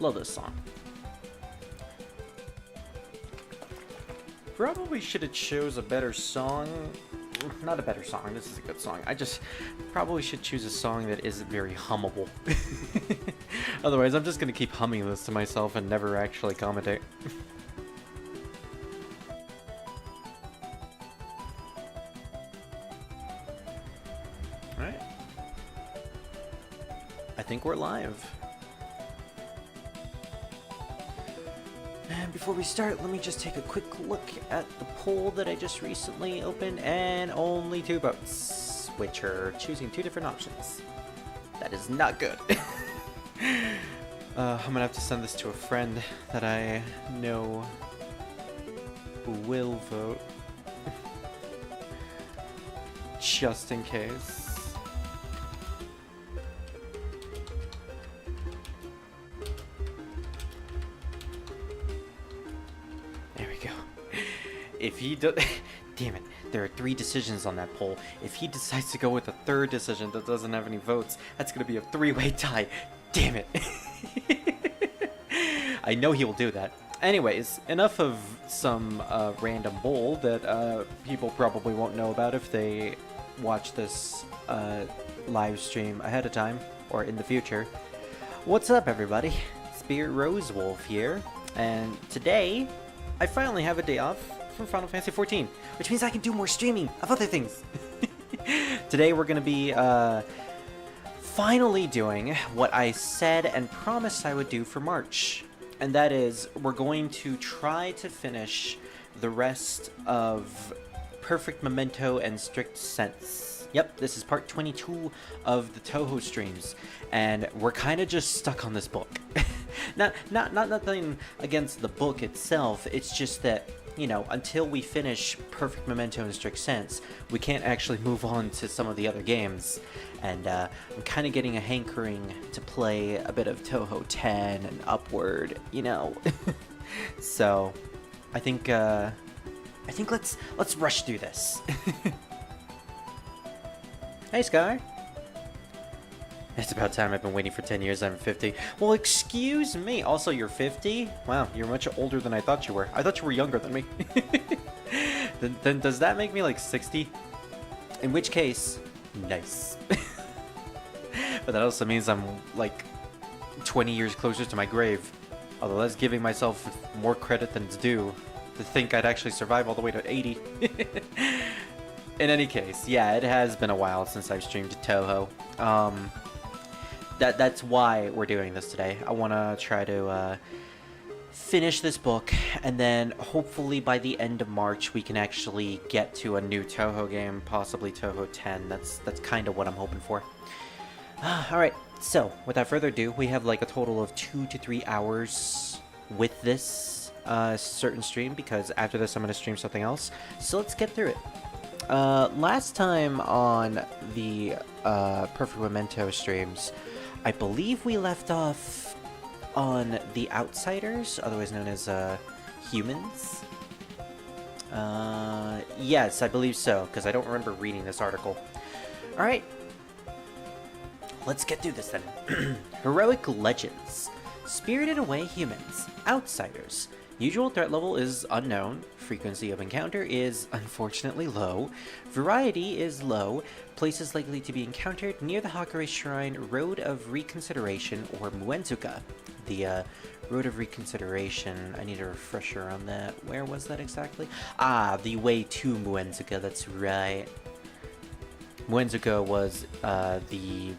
Love this song. Probably should have chose a better song. Not a better song, this is a good song. I just probably should choose a song that isn't very hummable. Otherwise, I'm just gonna keep humming this to myself and never actually commentate. Alright. I think we're live. And before we start, let me just take a quick look at the poll that I just recently opened, and only 2 votes, which are choosing 2 different options. That is not good. I'm gonna have to send this to a friend that I know who will vote. Just in case. If he does, damn it, there are 3 decisions on that poll. If he decides to go with a 3rd decision that doesn't have any votes, that's gonna be a 3-way tie. Damn it. I know he will do that. Anyways, enough of some random poll that people probably won't know about if they watch this live stream ahead of time or in the future. What's up, everybody? Spirit Rosewolf here, and today I finally have a day off from Final Fantasy XIV, which means I can do more streaming of other things. Today we're going to be finally doing what I said and promised I would do for March, and that is we're going to try to finish the rest of Perfect Memento and Strict Sense. Yep, this is part 22 of the Touhoustreams, and we're kind of just stuck on this book. Not nothing against the book itself, it's just that, you know, until we finish Perfect Memento and Strict Sense, we can't actually move on to some of the other games. And I'm kind of getting a hankering to play a bit of Touhou 10 and upward, you know. So, I think let's rush through this. Hey, Sky. It's about time. I've been waiting for 10 years. I'm 50. Well, excuse me. Also, you're 50? Wow, you're much older than I thought you were. I thought you were younger than me. then does that make me like 60? In which case, nice. But that also means I'm like 20 years closer to my grave. Although that's giving myself more credit than it's due to think I'd actually survive all the way to 80. In any case, yeah, it has been a while since I've streamed Touhou. That's why we're doing this today. I want to try to finish this book, and then hopefully by the end of March we can actually get to a new Touhou game, possibly Touhou 10. That's kind of what I'm hoping for. Alright, so without further ado, we have like a total of 2 to 3 hours with this certain stream, because after this I'm going to stream something else. So let's get through it. Last time on the Perfect Memento streams, I believe we left off on the Outsiders, otherwise known as humans. Yes, I believe so, because I don't remember reading this article. Alright, let's get through this then. Heroic Legends. Spirited Away Humans. Outsiders. Usual threat level is unknown. Frequency of encounter is unfortunately low. Variety is low. Places likely to be encountered near the Hakare Shrine, Road of Reconsideration, or Muenzuka. The Road of Reconsideration, I need a refresher on that. Where was that exactly? Ah, the way to Muenzuka, that's right. Muenzuka was the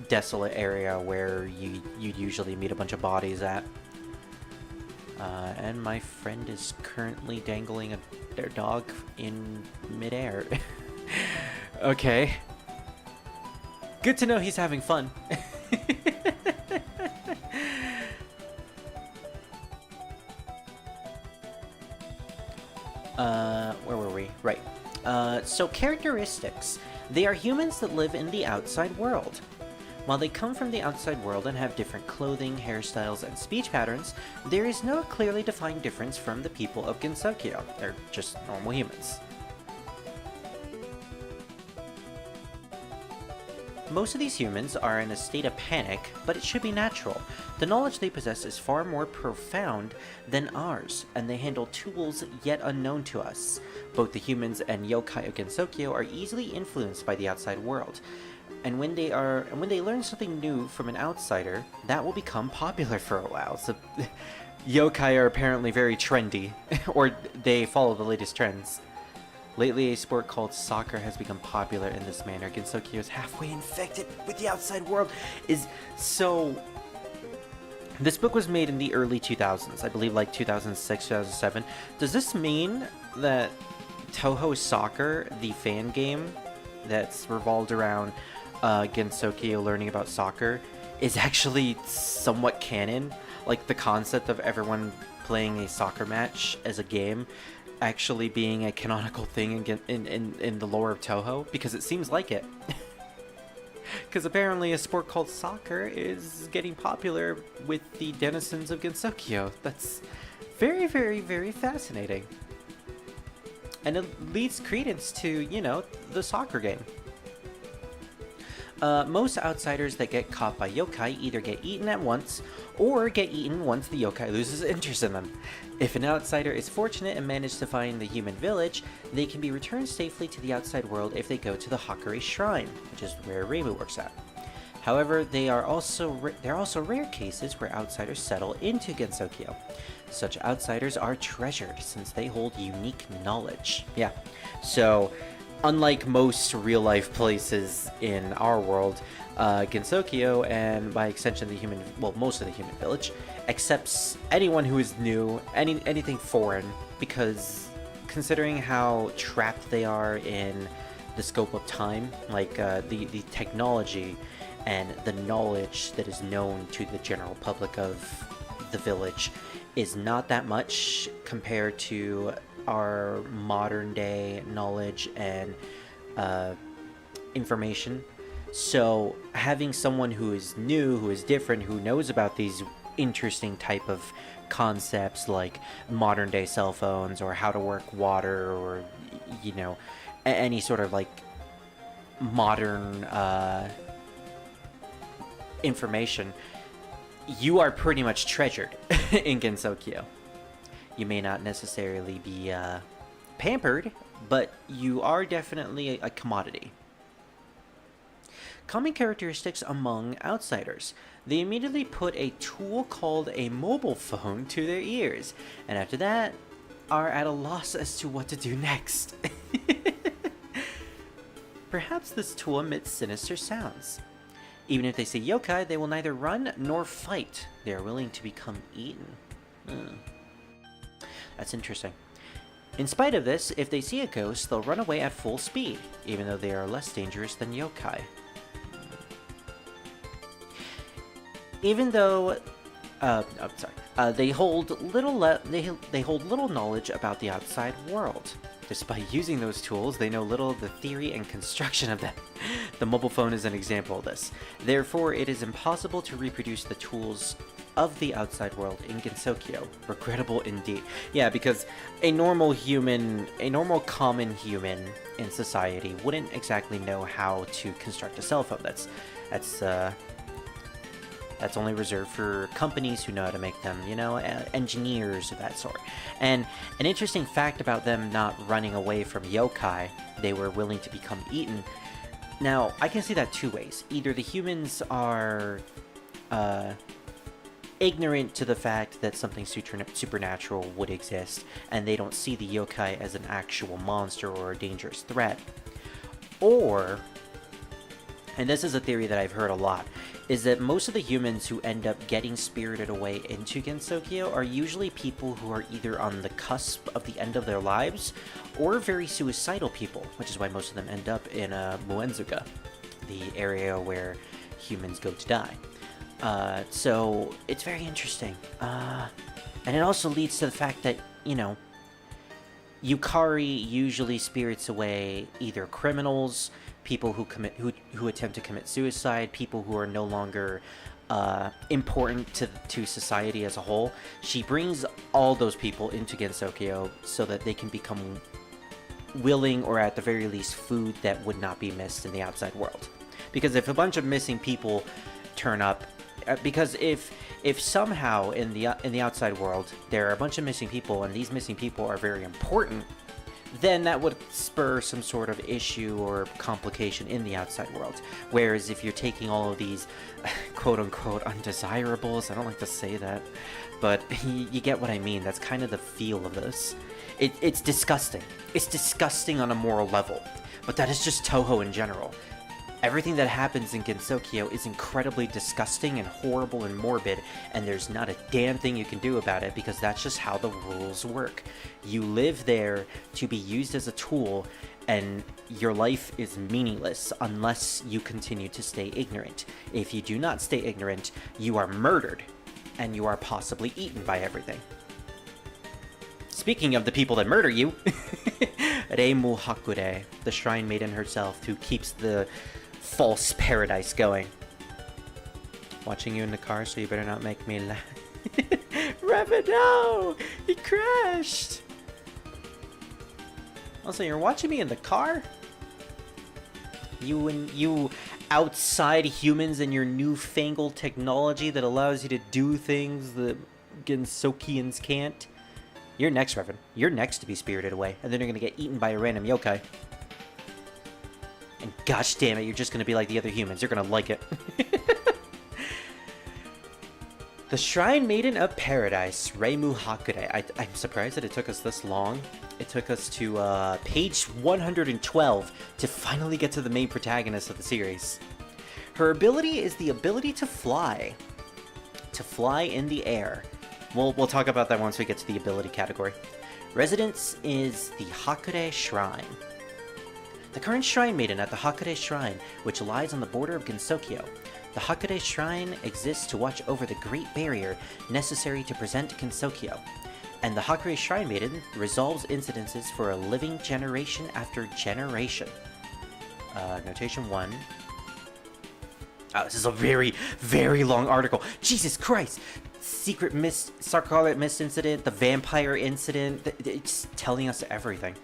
desolate area where you'd usually meet a bunch of bodies at. And my friend is currently dangling their dog in midair. Okay. Good to know he's having fun. Where were we? Right. So characteristics. They are humans that live in the outside world. While they come from the outside world and have different clothing, hairstyles, and speech patterns, there is no clearly defined difference from the people of Gensokyo. They're just normal humans. Most of these humans are in a state of panic, but it should be natural. The knowledge they possess is far more profound than ours, and they handle tools yet unknown to us. Both the humans and yokai of Gensokyo are easily influenced by the outside world. And when they learn something new from an outsider, that will become popular for a while. So yokai are apparently very trendy, or they follow the latest trends. Lately, a sport called soccer has become popular in this manner. Gensokyo is halfway infected with the outside world. This book was made in the early 2000s, I believe like 2006, 2007. Does this mean that Touhou Soccer, the fan game that's revolved around Gensokyo learning about soccer, is actually somewhat canon? Like the concept of everyone playing a soccer match as a game actually being a canonical thing in the lore of Touhou? Because it seems like it. Because apparently a sport called soccer is getting popular with the denizens of Gensokyo. That's very, very, very fascinating. And it leads credence to, you know, the soccer game. Most outsiders that get caught by yokai either get eaten at once, or get eaten once the yokai loses interest in them. If an outsider is fortunate and manages to find the human village, they can be returned safely to the outside world if they go to the Hakure Shrine, which is where Reimu works at. However, there are also rare cases where outsiders settle into Gensokyo. Such outsiders are treasured since they hold unique knowledge. Yeah, so unlike most real-life places in our world, Gensokyo, and by extension most of the human village, accepts anyone who is new, anything foreign, because considering how trapped they are in the scope of time, like the technology and the knowledge that is known to the general public of the village is not that much compared to our modern day knowledge and information. So having someone who is new, who is different, who knows about these interesting type of concepts like modern day cell phones or how to work water, or you know, any sort of like modern information, you are pretty much treasured in Gensokyo. You may not necessarily be pampered, but you are definitely a commodity. Common characteristics among outsiders. They immediately put a tool called a mobile phone to their ears, and after that, are at a loss as to what to do next. Perhaps this tool emits sinister sounds. Even if they see yokai, they will neither run nor fight. They are willing to become eaten. That's interesting. In spite of this, if they see a ghost, they'll run away at full speed, even though they are less dangerous than yokai. Even though, they hold little knowledge about the outside world. Despite using those tools, they know little of the theory and construction of them. The mobile phone is an example of this. Therefore, it is impossible to reproduce the tools of the outside world in Gensokyo. Regrettable indeed. Yeah, because a normal common human in society wouldn't exactly know how to construct a cell phone. That's only reserved for companies who know how to make them, you know, engineers of that sort. And an interesting fact about them not running away from yokai, they were willing to become eaten. Now, I can see that two ways. Either the humans are ignorant to the fact that something supernatural would exist, and they don't see the yokai as an actual monster or a dangerous threat. Or, and this is a theory that I've heard a lot, is that most of the humans who end up getting spirited away into Gensokyo are usually people who are either on the cusp of the end of their lives or very suicidal people, which is why most of them end up in Muenzuga, the area where humans go to die. So it's very interesting. And it also leads to the fact that, you know, Yukari usually spirits away either criminals, people who attempt to commit suicide, people who are no longer important to society as a whole. She brings all those people into Gensokyo so that they can become willing, or at the very least food that would not be missed in the outside world. Because if a bunch of missing people turn up, because if somehow in the outside world there are a bunch of missing people and these missing people are very important, then that would spur some sort of issue or complication in the outside world. Whereas if you're taking all of these quote-unquote undesirables, I don't like to say that, but you get what I mean. That's kind of the feel of this. It's disgusting. It's disgusting on a moral level, but that is just Touhou in general. Everything that happens in Gensokyo is incredibly disgusting and horrible and morbid, and there's not a damn thing you can do about it because that's just how the rules work. You live there to be used as a tool, and your life is meaningless unless you continue to stay ignorant. If you do not stay ignorant, you are murdered, and you are possibly eaten by everything. Speaking of the people that murder you, Reimu Hakure, the Shrine Maiden herself, who keeps the false paradise going. Watching you in the car, so you better not make me laugh. Revan, no! He crashed! Also, you're watching me in the car? You outside humans and your newfangled technology that allows you to do things that Gensokians can't. You're next, Revan. You're next to be spirited away, and then you're gonna get eaten by a random yokai. And gosh damn it, you're just gonna be like the other humans. You're gonna like it. The Shrine Maiden of Paradise, Reimu Hakure. I'm surprised that it took us this long. It took us to page 112 to finally get to the main protagonist of the series. Her ability is the ability to fly. To fly in the air. We'll talk about that once we get to the ability category. Residence is the Hakure Shrine. The current Shrine Maiden at the Hakure Shrine, which lies on the border of Gensokyo. The Hakure Shrine exists to watch over the Great Barrier necessary to present Gensokyo. And the Hakure Shrine Maiden resolves incidences for a living generation after generation. Notation 1. Oh, this is a very, very long article. Jesus Christ! Secret Mist, Scarlet Mist incident, the Vampire incident, it's telling us everything.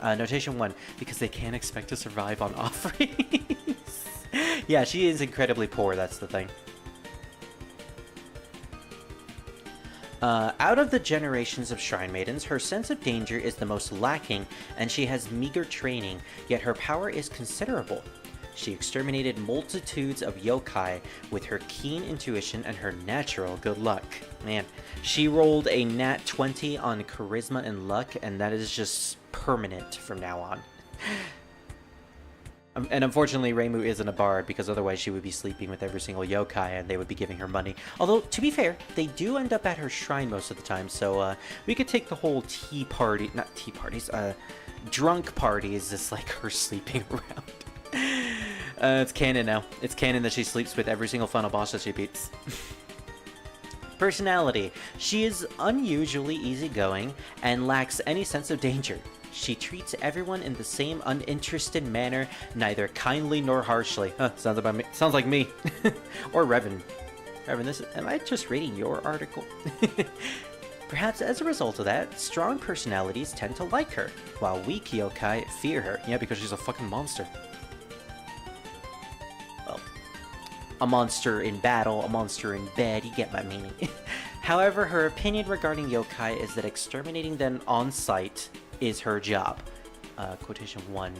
Notation 1, because they can't expect to survive on offerings. Yeah, she is incredibly poor, that's the thing. Out of the generations of Shrine Maidens, her sense of danger is the most lacking, and she has meager training, yet her power is considerable. She exterminated multitudes of yokai with her keen intuition and her natural good luck. Man, she rolled a nat 20 on charisma and luck, and that is just permanent from now on. And unfortunately, Reimu isn't a bard, because otherwise she would be sleeping with every single yokai and they would be giving her money. Although, to be fair, they do end up at her shrine most of the time, so we could take the whole tea party, not tea parties, drunk parties as like her sleeping around. It's canon now. It's canon that she sleeps with every single final boss that she beats. Personality. She is unusually easy-going and lacks any sense of danger. She treats everyone in the same uninterested manner, neither kindly nor harshly. Huh, sounds like me. Or Revan. Revan, am I just reading your article? Perhaps as a result of that, strong personalities tend to like her, while weak yokai fear her. Yeah, because she's a fucking monster. Well, a monster in battle, a monster in bed, you get my meaning. However, her opinion regarding yokai is that exterminating them on sight is her job. Quotation 1.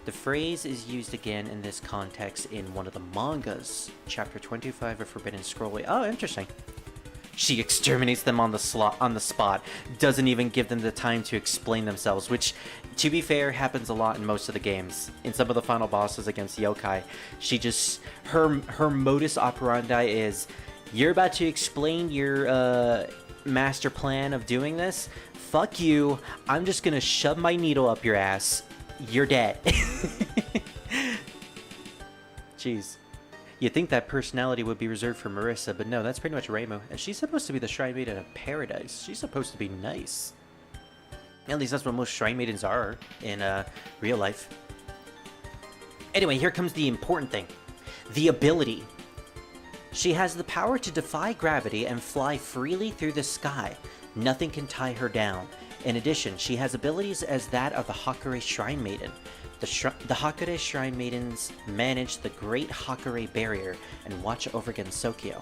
The phrase is used again in this context in one of the mangas, chapter 25 of Forbidden Scroll. Oh, interesting. She exterminates them on the spot, doesn't even give them the time to explain themselves, which, to be fair, happens a lot in most of the games. In some of the final bosses against yokai, she just, her modus operandi is, you're about to explain your master plan of doing this? Fuck you, I'm just gonna shove my needle up your ass. You're dead. Jeez. You'd think that personality would be reserved for Marisa, but no, that's pretty much Reimu. And she's supposed to be the Shrine Maiden of Paradise. She's supposed to be nice. At least that's what most Shrine Maidens are in real life. Anyway, here comes the important thing. The ability. She has the power to defy gravity and fly freely through the sky. Nothing can tie her down. In addition, she has abilities as that of the Hakure Shrine Maiden. The Hakure Shrine Maidens manage the Great Hakure Barrier and watch over Gensokyo.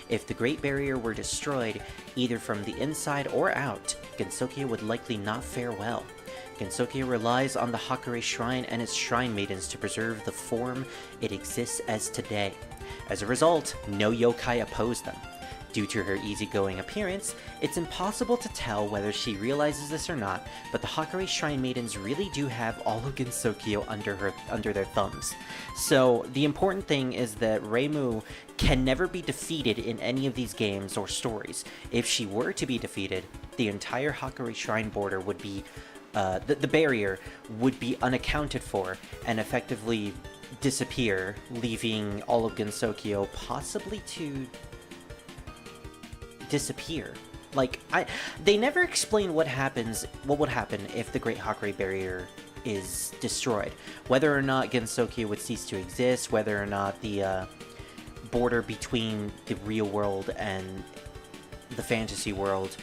If the Great Barrier were destroyed, either from the inside or out, Gensokyo would likely not fare well. Gensokyo relies on the Hakure Shrine and its Shrine Maidens to preserve the form it exists as today. As a result, no yokai oppose them. Due to her easygoing appearance, it's impossible to tell whether she realizes this or not, but the Hakure Shrine Maidens really do have all of Gensokyo under their thumbs. So the important thing is that Reimu can never be defeated in any of these games or stories. If she were to be defeated, the entire Hakure Shrine border would be the barrier would be unaccounted for and effectively disappear, leaving all of Gensokyo possibly to disappear. Like, they never explain what would happen if the Great Hakure Barrier is destroyed. Whether or not Gensokyo would cease to exist, whether or not the border between the real world and the fantasy world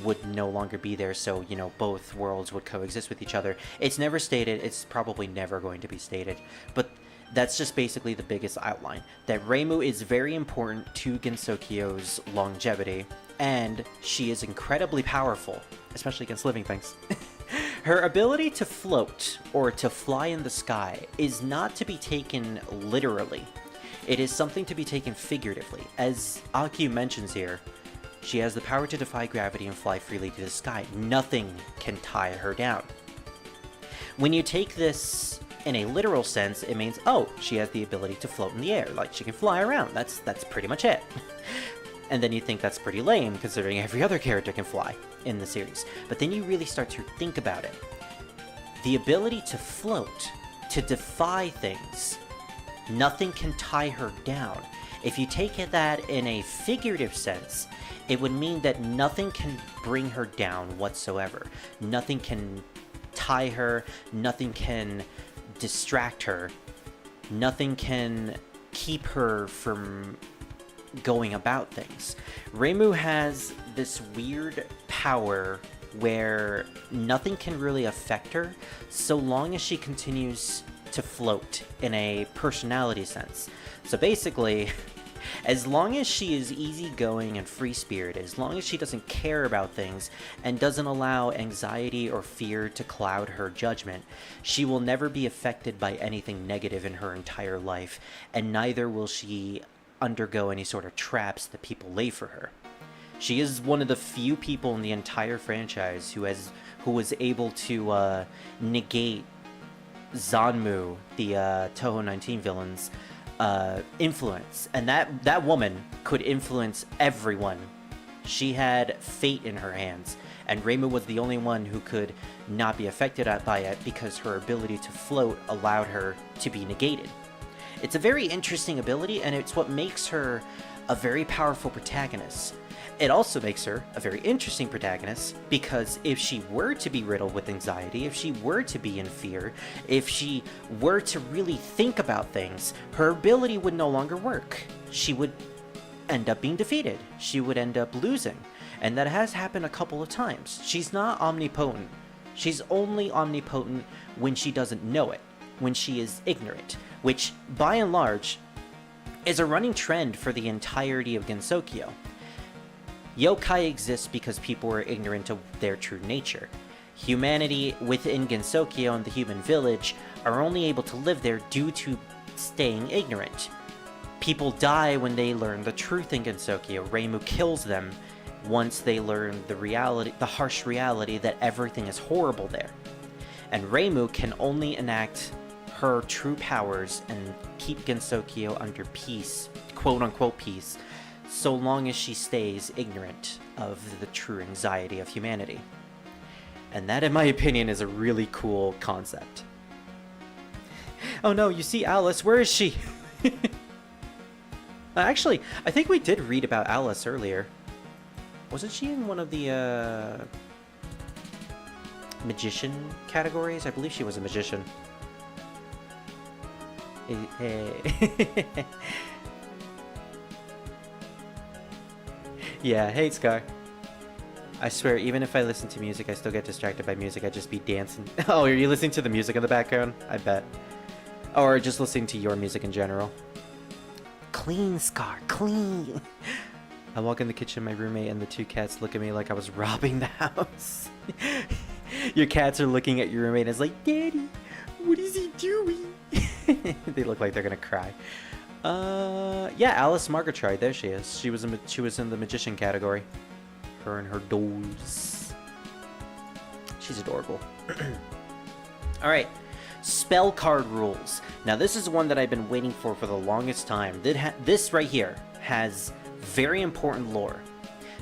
would no longer be there, so, you know, both worlds would coexist with each other. It's never stated, it's probably never going to be stated, but that's just basically the biggest outline. That Reimu is very important to Gensokyo's longevity, and she is incredibly powerful, especially against living things. Her ability to float, or to fly in the sky, is not to be taken literally. It is something to be taken figuratively. As Akio mentions here, she has the power to defy gravity and fly freely to the sky. Nothing can tie her down. When you take this in a literal sense, it means, oh, she has the ability to float in the air, like she can fly around. That's pretty much it. And then you think that's pretty lame, considering every other character can fly in the series. But then you really start to think about it. The ability to float, to defy things, nothing can tie her down. If you take that in a figurative sense, it would mean that nothing can bring her down whatsoever. Nothing can tie her, nothing can distract her, nothing can keep her from going about things. Reimu has this weird power where nothing can really affect her so long as she continues to float in a personality sense. So basically, as long as she is easygoing and free-spirited, as long as she doesn't care about things and doesn't allow anxiety or fear to cloud her judgment, she will never be affected by anything negative in her entire life, and neither will she undergo any sort of traps that people lay for her. She is one of the few people in the entire franchise who was able to negate Zanmu, the Touhou 19 villain's influence, and that woman could influence everyone. She had fate in her hands, and Reimu was the only one who could not be affected by it because her ability to float allowed her to be negated. It's a very interesting ability, and it's what makes her a very powerful protagonist. It also makes her a very interesting protagonist, because if she were to be riddled with anxiety, if she were to be in fear, if she were to really think about things, her ability would no longer work. She would end up being defeated. She would end up losing. And that has happened a couple of times. She's not omnipotent. She's only omnipotent when she doesn't know it, when she is ignorant, which, by and large, is a running trend for the entirety of Gensokyo. Yokai exists because people are ignorant of their true nature. Humanity within Gensokyo and the human village are only able to live there due to staying ignorant. People die when they learn the truth in Gensokyo. Reimu kills them once they learn the harsh reality that everything is horrible there. And Reimu can only enact her true powers and keep Gensokyo under peace, quote-unquote peace, so long as she stays ignorant of the true anxiety of humanity. And that, in my opinion, is a really cool concept. Oh no, you see Alice, where is she? Actually, I think we did read about Alice earlier. Wasn't she in one of the magician categories? I believe she was a magician. Hey. Yeah, hey Sky. I swear, even if I listen to music, I still get distracted by music. I just be dancing. Oh, are you listening to the music in the background? I bet. Or just listening to your music in general. Clean, Scar, clean. I walk in the kitchen, my roommate and the two cats look at me like I was robbing the house. Your cats are looking at your roommate and it's like, Daddy, what is he doing? They look like they're gonna cry. Yeah, Alice Margaret, there she is. She was in the magician category. Her and her dolls. She's adorable. Alright, spell card rules. Now this is one that I've been waiting for the longest time. This right here has very important lore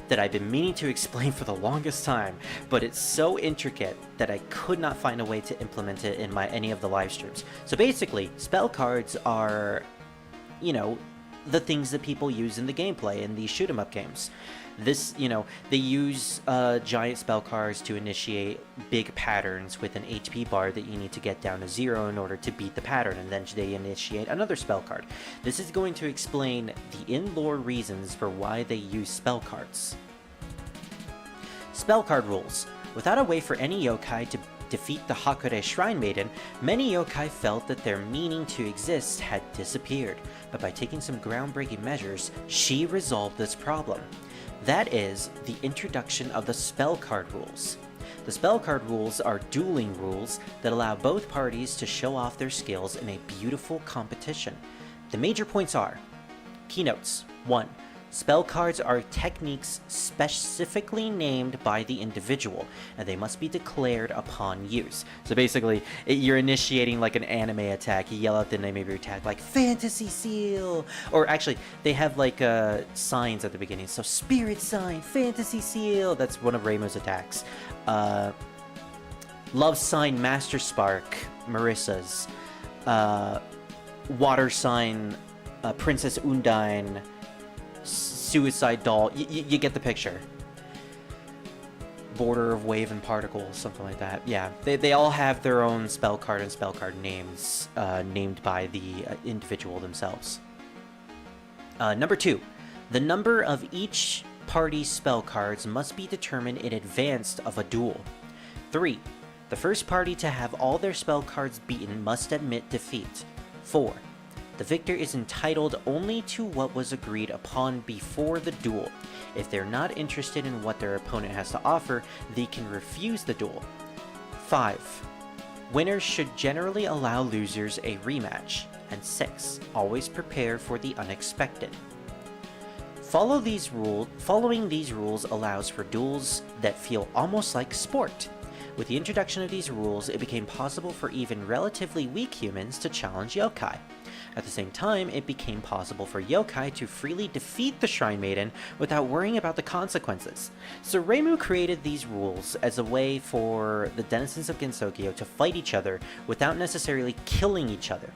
that I've been meaning to explain for the longest time, but it's so intricate that I could not find a way to implement it in any of the live streams. So basically, spell cards are, you know, the things that people use in the gameplay in these shoot 'em up games. This, you know, they use giant spell cards to initiate big patterns with an HP bar that you need to get down to 0 in order to beat the pattern, and then they initiate another spell card. This is going to explain the in-lore reasons for why they use spell cards. Spell card rules. Without a way for any yokai to defeat the Hakure Shrine Maiden, many yokai felt that their meaning to exist had disappeared, but by taking some groundbreaking measures, she resolved this problem. That is, the introduction of the spell card rules. The spell card rules are dueling rules that allow both parties to show off their skills in a beautiful competition. The major points are: keynotes. 1. Spell cards are techniques specifically named by the individual, and they must be declared upon use. So basically, you're initiating like an anime attack. You yell out the name of your attack, like Fantasy Seal! Or actually, they have like signs at the beginning. So Spirit Sign, Fantasy Seal! That's one of Reimu's attacks. Love Sign, Master Spark, Marisa's. Water Sign, Princess Undine. Suicide Doll, you get the picture. Border of Wave and Particles, something like that. Yeah, they all have their own spell card and spell card names, named by the individual themselves. Number 2, the number of each party's spell cards must be determined in advance of a duel. 3, the first party to have all their spell cards beaten must admit defeat. 4, the victor is entitled only to what was agreed upon before the duel. If they're not interested in what their opponent has to offer, they can refuse the duel. 5. Winners should generally allow losers a rematch. And 6. Always prepare for the unexpected. Following these rules allows for duels that feel almost like sport. With the introduction of these rules, it became possible for even relatively weak humans to challenge yokai. At the same time, it became possible for yokai to freely defeat the Shrine Maiden without worrying about the consequences. So Reimu created these rules as a way for the denizens of Gensokyo to fight each other without necessarily killing each other.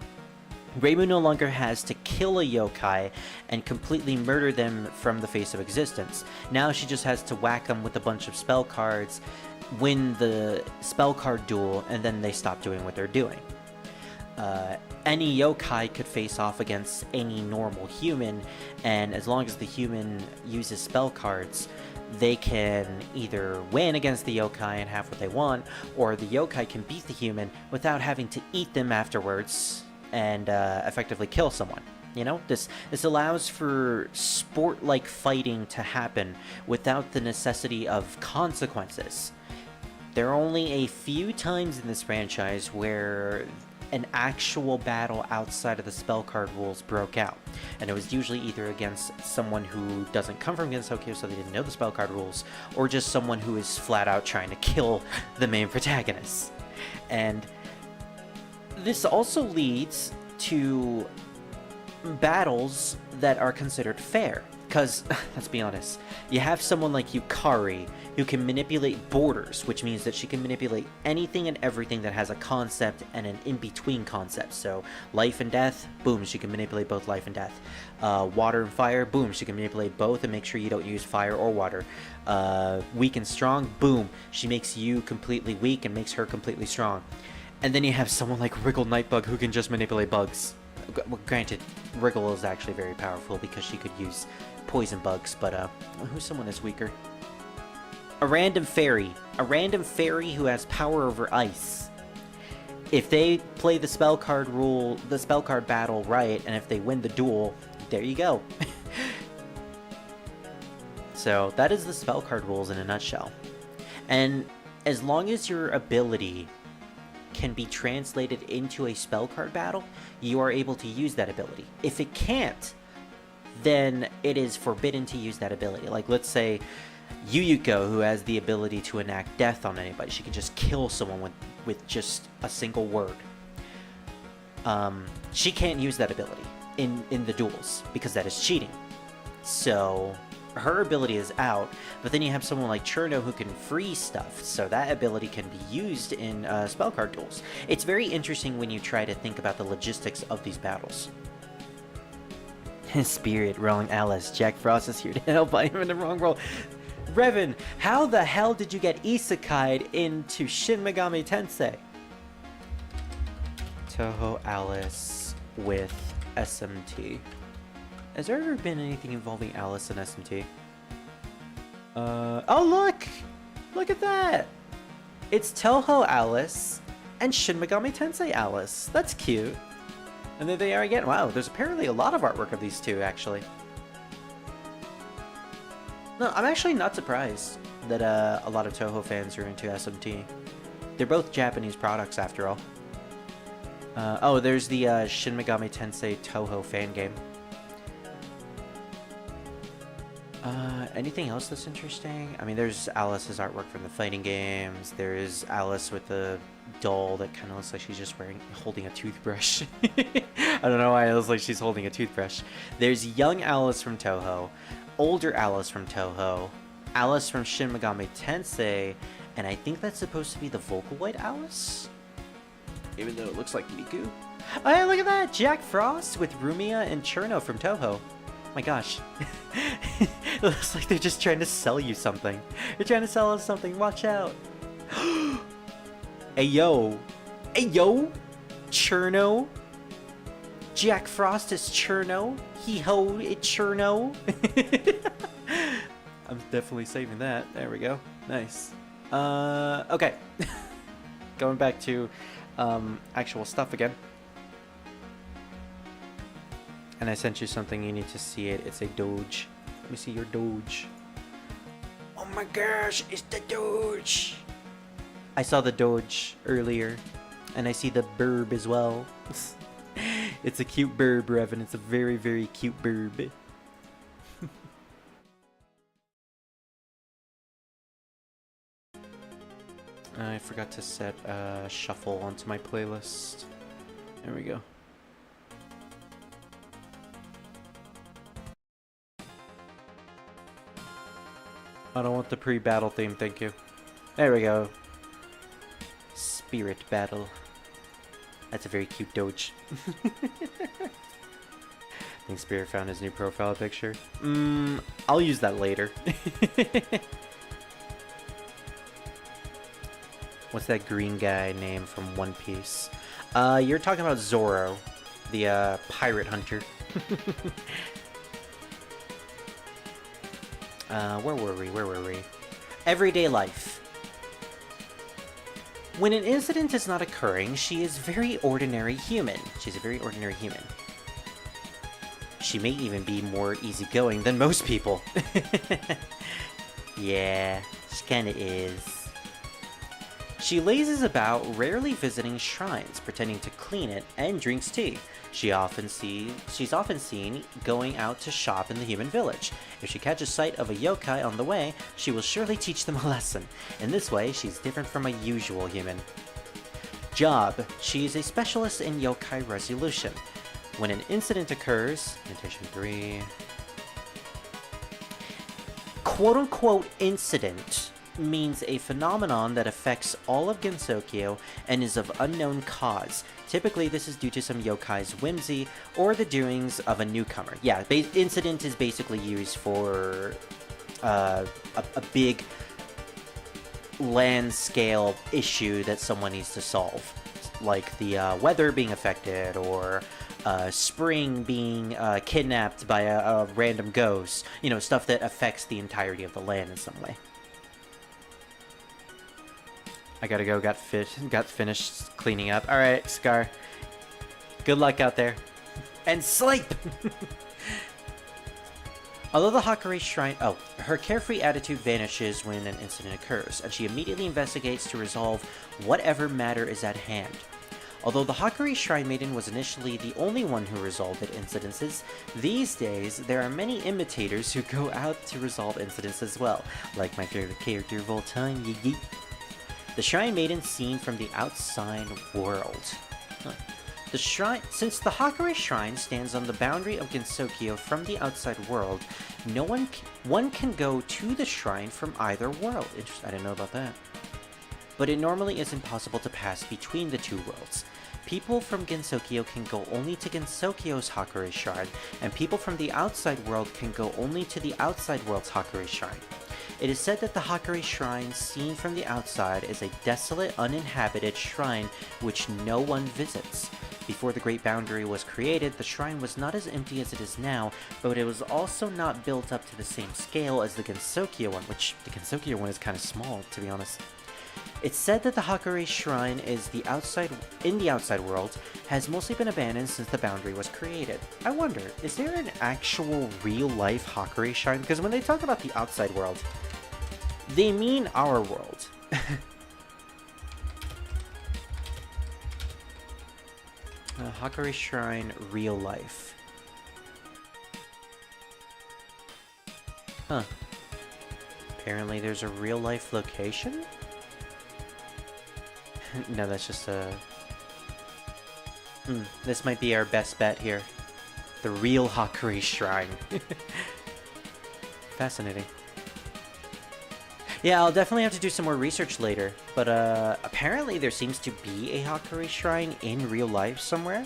Reimu no longer has to kill a yokai and completely murder them from the face of existence. Now she just has to whack them with a bunch of spell cards, win the spell card duel, and then they stop doing what they're doing. Any yokai could face off against any normal human, and as long as the human uses spell cards, they can either win against the yokai and have what they want, or the yokai can beat the human without having to eat them afterwards and effectively kill someone. You know, this allows for sport-like fighting to happen without the necessity of consequences. There are only a few times in this franchise where an actual battle outside of the spell card rules broke out, and it was usually either against someone who doesn't come from Gensokyo, so they didn't know the spell card rules, or just someone who is flat out trying to kill the main protagonist. And this also leads to battles that are considered fair, because let's be honest, you have someone like Yukari who can manipulate borders, which means that she can manipulate anything and everything that has a concept and an in-between concept. So life and death, boom, she can manipulate both life and death. Water and fire, boom, she can manipulate both and make sure you don't use fire or water. Weak and strong, boom, she makes you completely weak and makes her completely strong. And then you have someone like Wriggle Nightbug who can just manipulate bugs. Well, granted, Wriggle is actually very powerful because she could use poison bugs, but who's someone that's weaker? A random fairy who has power over ice. If they play the spell card battle right, and if they win the duel, there you go. So that is the spell card rules in a nutshell. And as long as your ability can be translated into a spell card battle, you are able to use that ability. If it can't, then it is forbidden to use that ability. Like, let's say Yuyuko, who has the ability to enact death on anybody. She can just kill someone with just a single word. She can't use that ability in the duels, because that is cheating. So her ability is out, but then you have someone like Cherno who can freeze stuff, so that ability can be used in spell card duels. It's very interesting when you try to think about the logistics of these battles. Spirit rolling Alice. Jack Frost is here to help. I'm in the wrong role. Revan, how the hell did you get isekai'd into Shin Megami Tensei? Touhou Alice with SMT. Has there ever been anything involving Alice and SMT? Oh look! Look at that! It's Touhou Alice and Shin Megami Tensei Alice. That's cute. And there they are again. Wow, there's apparently a lot of artwork of these two, actually. No, I'm actually not surprised that a lot of Touhou fans are into SMT. They're both Japanese products, after all. Oh, there's the Shin Megami Tensei Touhou fan game. Anything else that's interesting? I mean, there's Alice's artwork from the fighting games. There's Alice with the doll that kind of looks like she's just holding a toothbrush. I don't know why it looks like she's holding a toothbrush. There's young Alice from Touhou, older Alice from Touhou, Alice from Shin Megami Tensei, and I think that's supposed to be the Vocaloid Alice? Even though it looks like Miku. Oh yeah, look at that! Jack Frost with Rumia and Cherno from Touhou. My gosh. It looks like they're just trying to sell you something. They're trying to sell us something, watch out. Hey yo. Hey yo! Cherno. Jack Frost is Cherno. He-ho, it's Cherno. I'm definitely saving that. There we go. Nice. Okay. Going back to actual stuff again. And I sent you something, you need to see it. It's a doge. Let me see your doge. Oh my gosh, it's the doge! I saw the doge earlier, and I see the burb as well. It's a cute burb, Revan. It's a very, very cute burb. I forgot to set shuffle onto my playlist. There we go. I don't want the pre-battle theme, thank you. There we go. Spirit battle. That's a very cute doge. I think Spirit found his new profile picture. I'll use that later. What's that green guy name from One Piece? You're talking about Zoro, the pirate hunter. Where were we? Everyday life. When an incident is not occurring, she is very ordinary human. She's a very ordinary human. She may even be more easygoing than most people. Yeah, she kinda is. She lazes about, rarely visiting shrines, pretending to clean it, and drinks tea. She's often seen going out to shop in the human village. If she catches sight of a yokai on the way, she will surely teach them a lesson. In this way, she's different from a usual human. Job. She is a specialist in yokai resolution. When an incident occurs, notation 3, quote-unquote incident means a phenomenon that affects all of Gensokyo and is of unknown cause. Typically, this is due to some yokai's whimsy or the doings of a newcomer. Yeah, incident is basically used for a big land-scale issue that someone needs to solve. Like the weather being affected, or spring being kidnapped by a random ghost. You know, stuff that affects the entirety of the land in some way. I gotta go. Got finished cleaning up. All right, Scar. Good luck out there. And sleep! Although the Hakurei Shrine... Oh, her carefree attitude vanishes when an incident occurs, and she immediately investigates to resolve whatever matter is at hand. Although the Hakurei Shrine Maiden was initially the only one who resolved incidences, these days there are many imitators who go out to resolve incidents as well, like my favorite character of all time, Yigi. The Shrine Maiden seen from the outside world. Huh. Since the Hakurei Shrine stands on the boundary of Gensokyo from the outside world, one can go to the shrine from either world. Interesting, I didn't know about that. But it normally isn't possible to pass between the two worlds. People from Gensokyo can go only to Gensokyo's Hakurei Shrine, and people from the outside world can go only to the outside world's Hakurei Shrine. It is said that the Hakurei Shrine seen from the outside is a desolate, uninhabited shrine which no one visits. Before the Great Boundary was created, the shrine was not as empty as it is now, but it was also not built up to the same scale as the Gensokyo one, which the Gensokyo one is kind of small, to be honest. It's said that the Hakurei Shrine in the outside world has mostly been abandoned since the boundary was created. I wonder, is there an actual real-life Hakurei Shrine? Because when they talk about the outside world, they mean our world. Hakurei Shrine, real life. Huh. Apparently there's a real life location? No, that's just a... this might be our best bet here. The real Hakurei Shrine. Fascinating. Yeah, I'll definitely have to do some more research later, but apparently there seems to be a Hakurei Shrine in real life somewhere.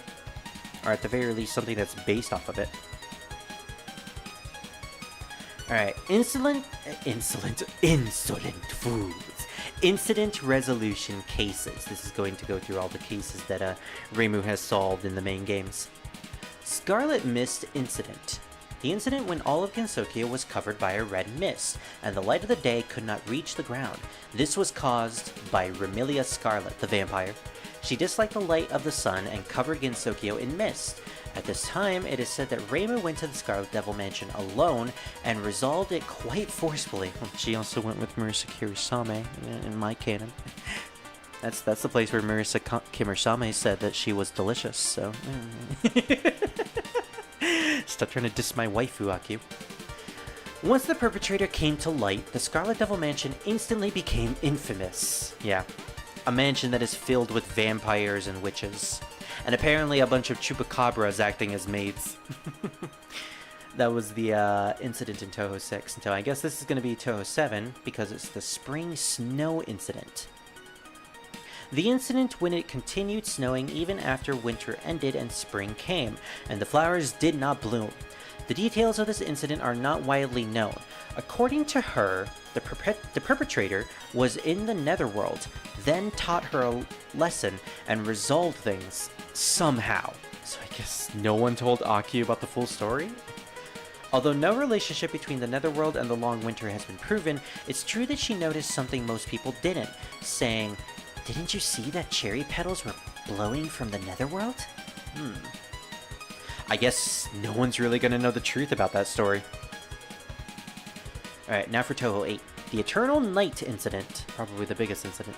Or at the very least, something that's based off of it. Alright, insolent foods. Incident resolution cases. This is going to go through all the cases that Reimu has solved in the main games. Scarlet Mist Incident. The incident when all of Gensokyo was covered by a red mist, and the light of the day could not reach the ground. This was caused by Remilia Scarlet, the vampire. She disliked the light of the sun and covered Gensokyo in mist. At this time, it is said that Reimu went to the Scarlet Devil Mansion alone and resolved it quite forcefully. She also went with Marisa Kirisame in my canon. That's the place where Marisa Kirisame said that she was delicious, so... Stop trying to diss my waifu, Aku. Once the perpetrator came to light, the Scarlet Devil Mansion instantly became infamous. Yeah, a mansion that is filled with vampires and witches. And apparently a bunch of chupacabras acting as maids. That was the incident in Touhou 6. Until I guess this is going to be Touhou 7, because it's the spring snow incident. The incident when it continued snowing even after winter ended and spring came, and the flowers did not bloom. The details of this incident are not widely known. According to her, the perpetrator was in the netherworld, then taught her a lesson and resolved things somehow. So I guess no one told Aku about the full story? Although no relationship between the netherworld and the long winter has been proven, it's true that she noticed something most people didn't, saying, "Didn't you see that cherry petals were blowing from the netherworld?" I guess no one's really gonna know the truth about that story. Alright, now for Touhou 8. The Eternal Night Incident. Probably the biggest incident.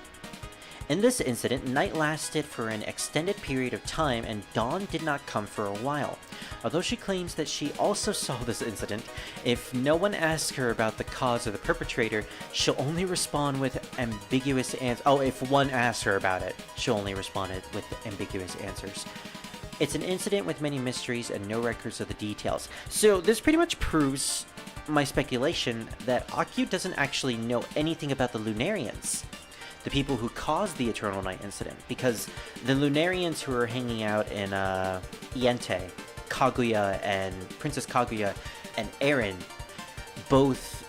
In this incident, night lasted for an extended period of time and dawn did not come for a while. Although she claims that she also saw this incident, if no one asks her about the cause or the perpetrator, she'll only respond with ambiguous answers. Oh, if one asks her about it, she'll only respond with ambiguous answers. It's an incident with many mysteries and no records of the details. So this pretty much proves my speculation that Aku doesn't actually know anything about the Lunarians, the people who caused the Eternal Night incident, because the Lunarians who are hanging out in Iente, Kaguya and Princess Kaguya and Eren both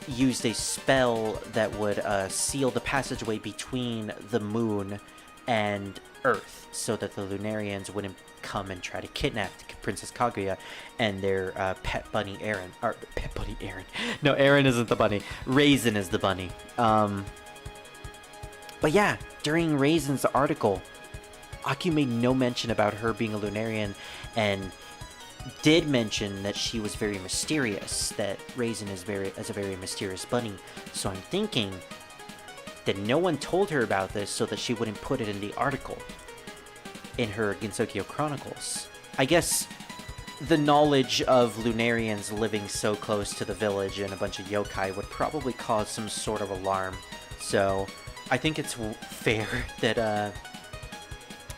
used a spell that would seal the passageway between the moon and Earth, so that the Lunarians wouldn't come and try to kidnap Princess Kaguya and their pet bunny Eren. Or, pet bunny Eren. No, Eren isn't the bunny. Raisin is the bunny. But yeah, during Raisin's article, Aku made no mention about her being a Lunarian, and did mention that she was very mysterious, that Raisin is a very mysterious bunny. So I'm thinking that no one told her about this so that she wouldn't put it in the article in her Gensokyo Chronicles. I guess the knowledge of Lunarians living so close to the village and a bunch of yokai would probably cause some sort of alarm. So I think it's fair that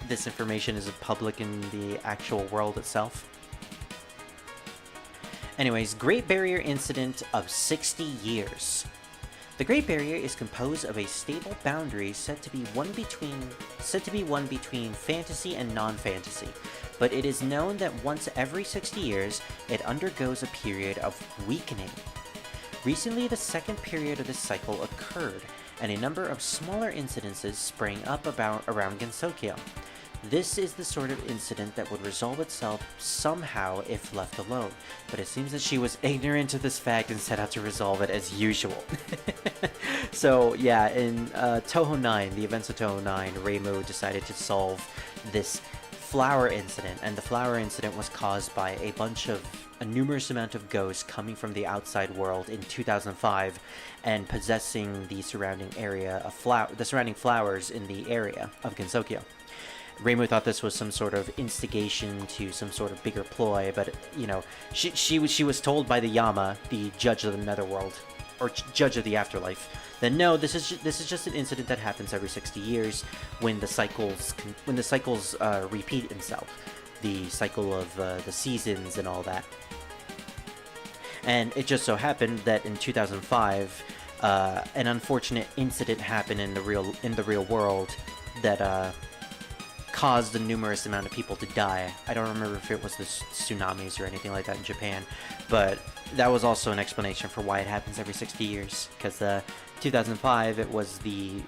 this information is public in the actual world itself. Anyways, Great Barrier Incident of 60 years. The Great Barrier is composed of a stable boundary said to be one between fantasy and non-fantasy, but it is known that once every 60 years, it undergoes a period of weakening. Recently, the second period of this cycle occurred, and a number of smaller incidences sprang up around Gensokyo. This is the sort of incident that would resolve itself somehow if left alone, but it seems that she was ignorant of this fact and set out to resolve it as usual. So yeah, in Touhou 9, the events of Touhou 9, Reimu decided to solve this flower incident, and the flower incident was caused by a numerous amount of ghosts coming from the outside world in 2005 and possessing the surrounding area of the surrounding flowers in the area of Gensokyo. Reimu thought this was some sort of instigation to some sort of bigger ploy, but you know, she was told by the Yama, the judge of the Netherworld, or judge of the afterlife, that no, this is just an incident that happens every 60 years when the cycles repeat itself, the cycle of the seasons and all that. And it just so happened that in 2005, an unfortunate incident happened in the real world that caused a numerous amount of people to die. I don't remember if it was the tsunamis or anything like that in Japan, but that was also an explanation for why it happens every 60 years, because 2005, it was the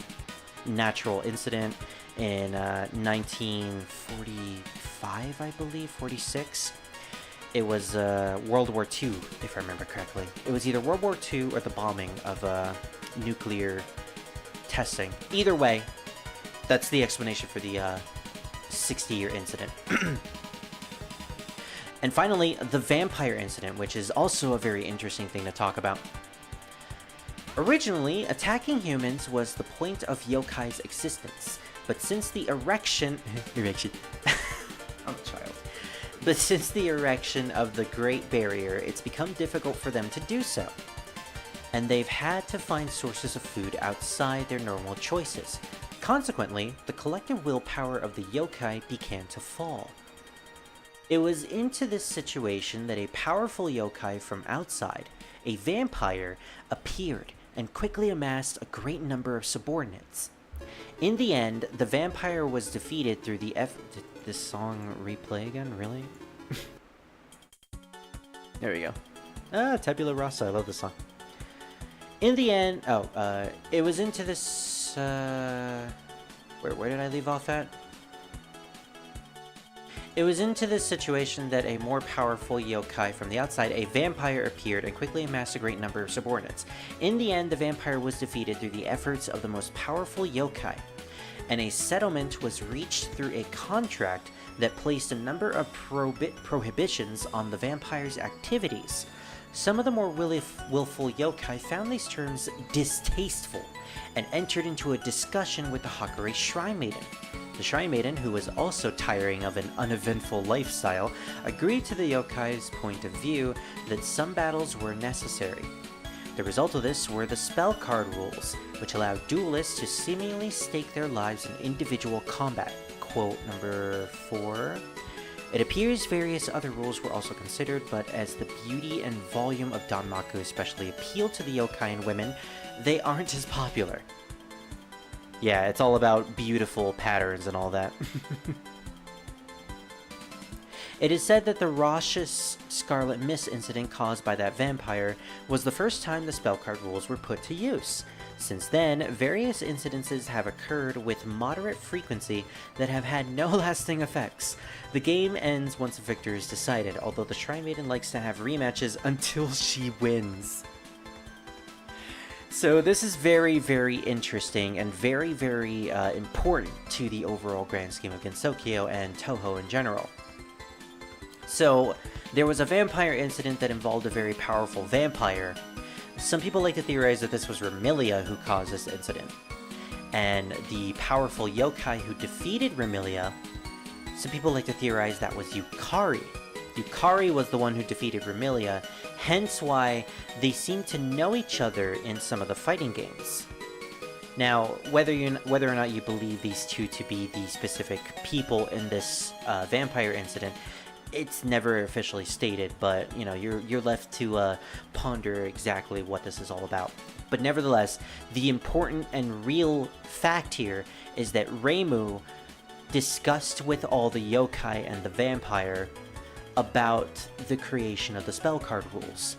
natural incident. In 1945, I believe, 46, it was World War II, if I remember correctly. It was either World War II or the bombing of nuclear testing. Either way, that's the explanation for the 60-year incident. And finally, the vampire incident, which is also a very interesting thing to talk about. Originally, attacking humans was the point of yokai's existence, but since the erection... I'm a child. But since the erection of the Great Barrier, it's become difficult for them to do so. And they've had to find sources of food outside their normal choices. Consequently, the collective willpower of the yokai began to fall. It was into this situation that a powerful yokai from outside, a vampire, appeared and quickly amassed a great number of subordinates. In the end, the vampire was defeated through the Did this song replay again? Really? There we go. Tabula Rasa, I love this song. In the end, it was into this, where did I leave off at? It was into this situation that a more powerful yokai from the outside, a vampire, appeared and quickly amassed a great number of subordinates. In the end, the vampire was defeated through the efforts of the most powerful yokai, and a settlement was reached through a contract that placed a number of prohibitions on the vampire's activities. Some of the more willful yokai found these terms distasteful and entered into a discussion with the Hakure Shrine Maiden. The Shrine Maiden, who was also tiring of an uneventful lifestyle, agreed to the yokai's point of view that some battles were necessary. The result of this were the spell card rules, which allowed duelists to seemingly stake their lives in individual combat. Quote number 4. It appears various other rules were also considered, but as the beauty and volume of Danmaku especially appealed to the yokai and women, they aren't as popular. Yeah, it's all about beautiful patterns and all that. It is said that the Rauschus Scarlet Mist incident caused by that vampire was the first time the spellcard rules were put to use. Since then, various incidences have occurred with moderate frequency that have had no lasting effects. The game ends once a victor is decided, although the Shrine Maiden likes to have rematches until she wins. So this is very, very interesting and very, very important to the overall grand scheme of Gensokyo and Touhou in general. So there was a vampire incident that involved a very powerful vampire. Some people like to theorize that this was Remilia who caused this incident. And the powerful yokai who defeated Remilia, some people like to theorize that was Yukari. Yukari was the one who defeated Remilia, hence why they seem to know each other in some of the fighting games. Now, whether or not you believe these two to be the specific people in this vampire incident, it's never officially stated, but you know, you're left to ponder exactly what this is all about. But nevertheless, the important and real fact here is that Reimu discussed with all the yokai and the vampire about the creation of the spell card rules,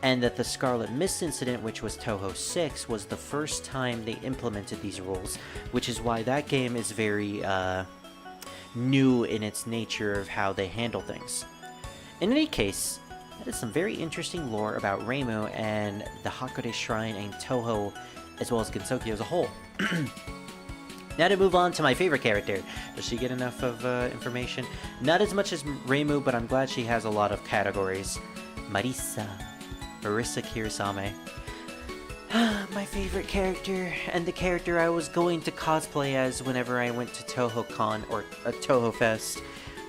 and that the Scarlet Mist incident, which was Touhou 6, was the first time they implemented these rules, which is why that game is very new in its nature of how they handle things. In any case, that is some very interesting lore about Reimu and the Hakude Shrine and Touhou, as well as Gensokyo as a whole. Now to move on to my favorite character. Does she get enough of information? Not as much as Reimu, but I'm glad she has a lot of categories. Marisa Kirisame. My favorite character, and the character I was going to cosplay as whenever I went to TohoCon, or a Touhou Fest,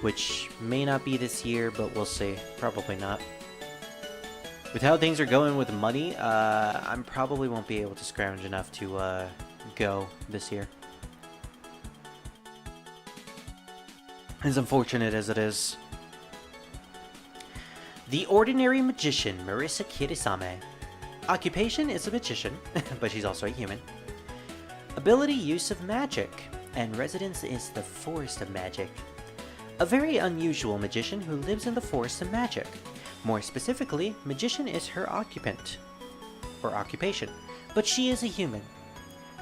which may not be this year, but we'll see. Probably not. With how things are going with money, I probably won't be able to scrounge enough to go this year. As unfortunate as it is. The Ordinary Magician, Marisa Kirisame. Occupation is a magician, but she's also a human. Ability, use of magic, and residence is the Forest of Magic. A very unusual magician who lives in the Forest of Magic. More specifically, magician is her occupant, or occupation, but she is a human.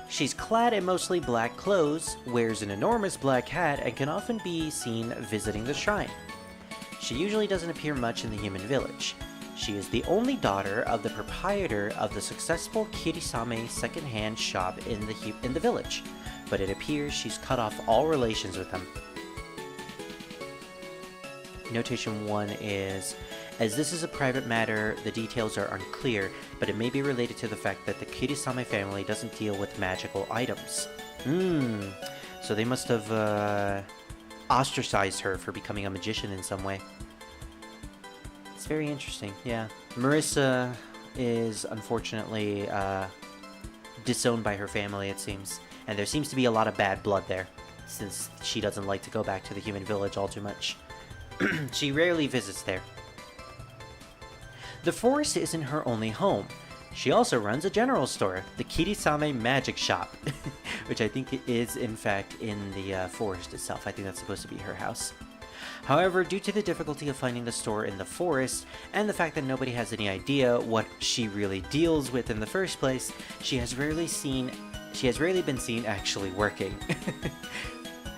She's clad in mostly black clothes, wears an enormous black hat, and can often be seen visiting the shrine. She usually doesn't appear much in the human village. She is the only daughter of the proprietor of the successful Kirisame second-hand shop in the village, but it appears she's cut off all relations with them. Notation 1 is, as this is a private matter, the details are unclear, but it may be related to the fact that the Kirisame family doesn't deal with magical items. So they must have ostracized her for becoming a magician in some way. It's very interesting, yeah. Marisa is unfortunately disowned by her family, it seems. And there seems to be a lot of bad blood there, since she doesn't like to go back to the human village all too much. She rarely visits there. The forest isn't her only home. She also runs a general store, the Kirisame Magic Shop, which I think is in fact in the forest itself. I think that's supposed to be her house. However, due to the difficulty of finding the store in the forest, and the fact that nobody has any idea what she really deals with in the first place, she has rarely been seen actually working.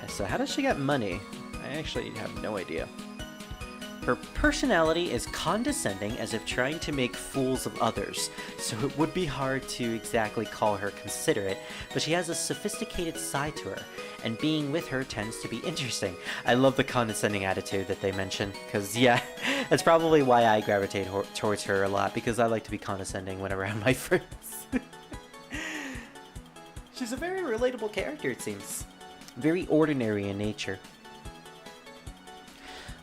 So how does she get money? I actually have no idea. Her personality is condescending, as if trying to make fools of others, so it would be hard to exactly call her considerate, but she has a sophisticated side to her, and being with her tends to be interesting. I love the condescending attitude that they mention, because yeah, that's probably why I gravitate towards her a lot, because I like to be condescending when around my friends. She's a very relatable character, it seems. Very ordinary in nature.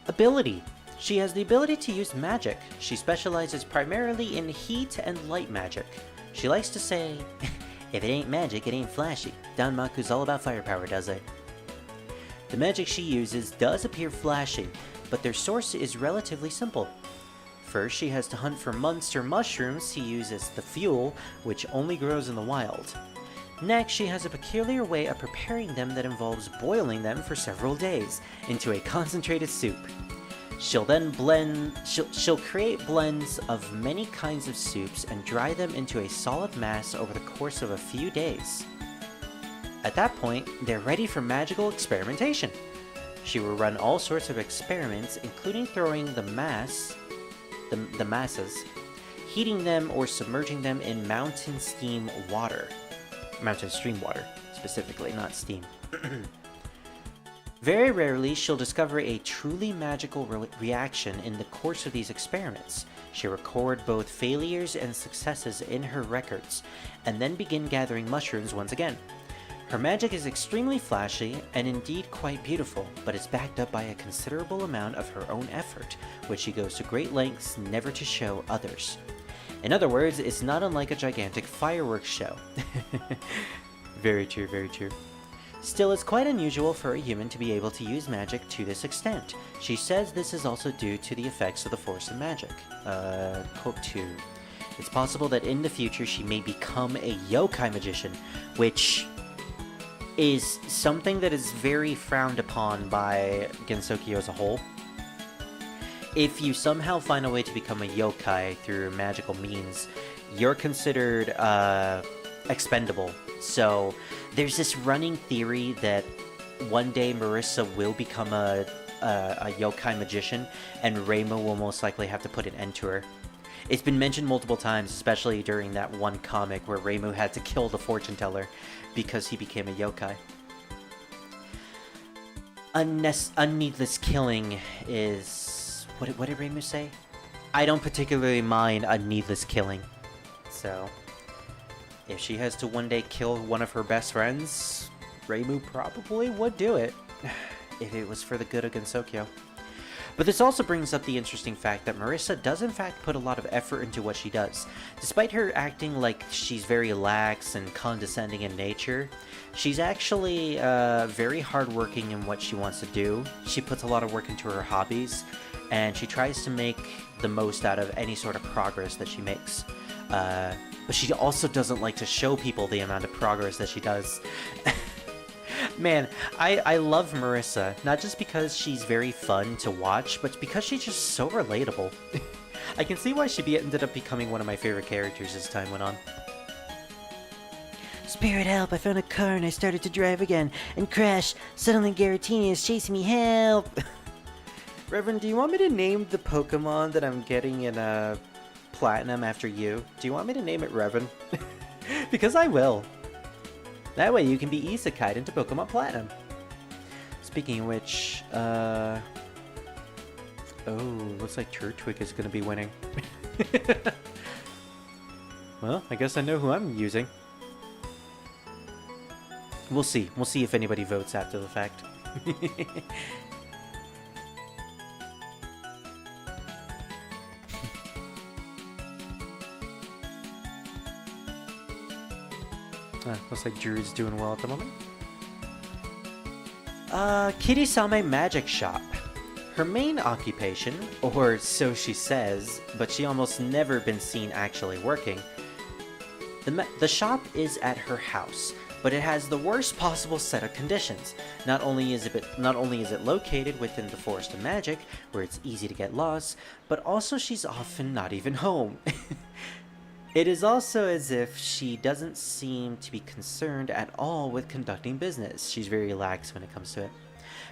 Ability. She has the ability to use magic. She specializes primarily in heat and light magic. She likes to say, if it ain't magic, it ain't flashy. Danmaku's all about firepower, does it? The magic she uses does appear flashy, but their source is relatively simple. First, she has to hunt for monster mushrooms to use as the fuel, which only grows in the wild. Next, she has a peculiar way of preparing them that involves boiling them for several days into a concentrated soup. She'll create blends of many kinds of soups and dry them into a solid mass over the course of a few days. At that point, they're ready for magical experimentation. She will run all sorts of experiments, including throwing the masses heating them or submerging them in mountain stream water, specifically, not steam. Very rarely, she'll discover a truly magical reaction in the course of these experiments. She'll record both failures and successes in her records, and then begin gathering mushrooms once again. Her magic is extremely flashy, and indeed quite beautiful, but is backed up by a considerable amount of her own effort, which she goes to great lengths never to show others. In other words, it's not unlike a gigantic fireworks show. Very true, very true. Still, it's quite unusual for a human to be able to use magic to this extent. She says this is also due to the effects of the force of magic. Quote 2. It's possible that in the future she may become a yokai magician, which is something that is very frowned upon by Gensokyo as a whole. If you somehow find a way to become a yokai through magical means, you're considered expendable. So there's this running theory that one day Marisa will become a yokai magician, and Reimu will most likely have to put an end to her. It's been mentioned multiple times, especially during that one comic where Reimu had to kill the fortune teller because he became a yokai. Unneedless killing is... What did Reimu say? I don't particularly mind a needless killing. So, if she has to one day kill one of her best friends, Reimu probably would do it, if it was for the good of Gensokyo. But this also brings up the interesting fact that Marisa does in fact put a lot of effort into what she does. Despite her acting like she's very lax and condescending in nature, she's actually very hardworking in what she wants to do. She puts a lot of work into her hobbies, and she tries to make the most out of any sort of progress that she makes. But she also doesn't like to show people the amount of progress that she does. Man, I love Marisa, not just because she's very fun to watch, but because she's just so relatable. I can see why she ended up becoming one of my favorite characters as time went on. Spirit, help! I found a car and I started to drive again, and crashed. Suddenly Garatini is chasing me, help! Reverend, do you want me to name the Pokemon that I'm getting in Platinum after you? Do you want me to name it Revan? Because I will. That way you can be isekai'd into Pokemon Platinum. Speaking of which, oh, looks like Turtwig is going to be winning. Well, I guess I know who I'm using. We'll see. We'll see if anybody votes after the fact. Looks like Druid's doing well at the moment. Kirisame Magic Shop. Her main occupation, or so she says, but she almost never been seen actually working. The shop is at her house, but it has the worst possible set of conditions. Not only is it located within the Forest of Magic, where it's easy to get lost, but also she's often not even home. It is also as if she doesn't seem to be concerned at all with conducting business. She's very lax when it comes to it.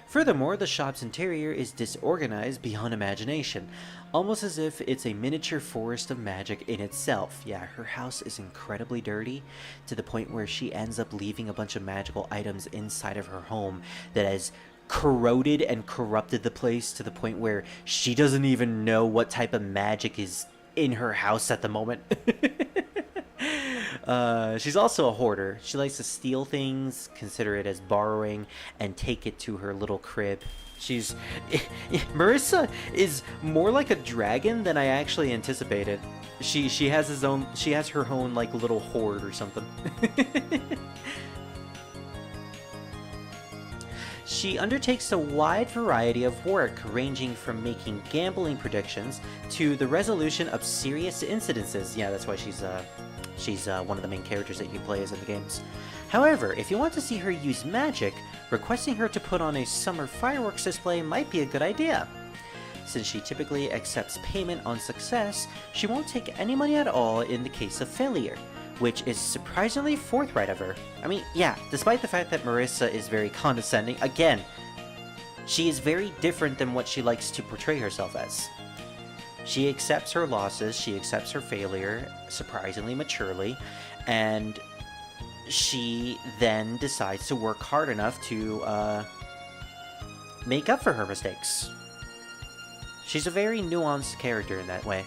Furthermore, the shop's interior is disorganized beyond imagination, almost as if it's a miniature forest of magic in itself. Yeah, her house is incredibly dirty, to the point where she ends up leaving a bunch of magical items inside of her home that has corroded and corrupted the place to the point where she doesn't even know what type of magic is in her house at the moment. She's also a hoarder. She likes to steal things, consider it as borrowing, and take it to her little crib. Marisa is more like a dragon than I actually anticipated. She has her own like little hoard or something. She undertakes a wide variety of work, ranging from making gambling predictions to the resolution of serious incidences. Yeah, that's why she's one of the main characters that you play as in the games. However, if you want to see her use magic, requesting her to put on a summer fireworks display might be a good idea. Since she typically accepts payment on success, she won't take any money at all in the case of failure, which is surprisingly forthright of her. I mean, yeah, despite the fact that Marisa is very condescending, again, she is very different than what she likes to portray herself as. She accepts her losses, she accepts her failure, surprisingly maturely, and she then decides to work hard enough to make up for her mistakes. She's a very nuanced character in that way.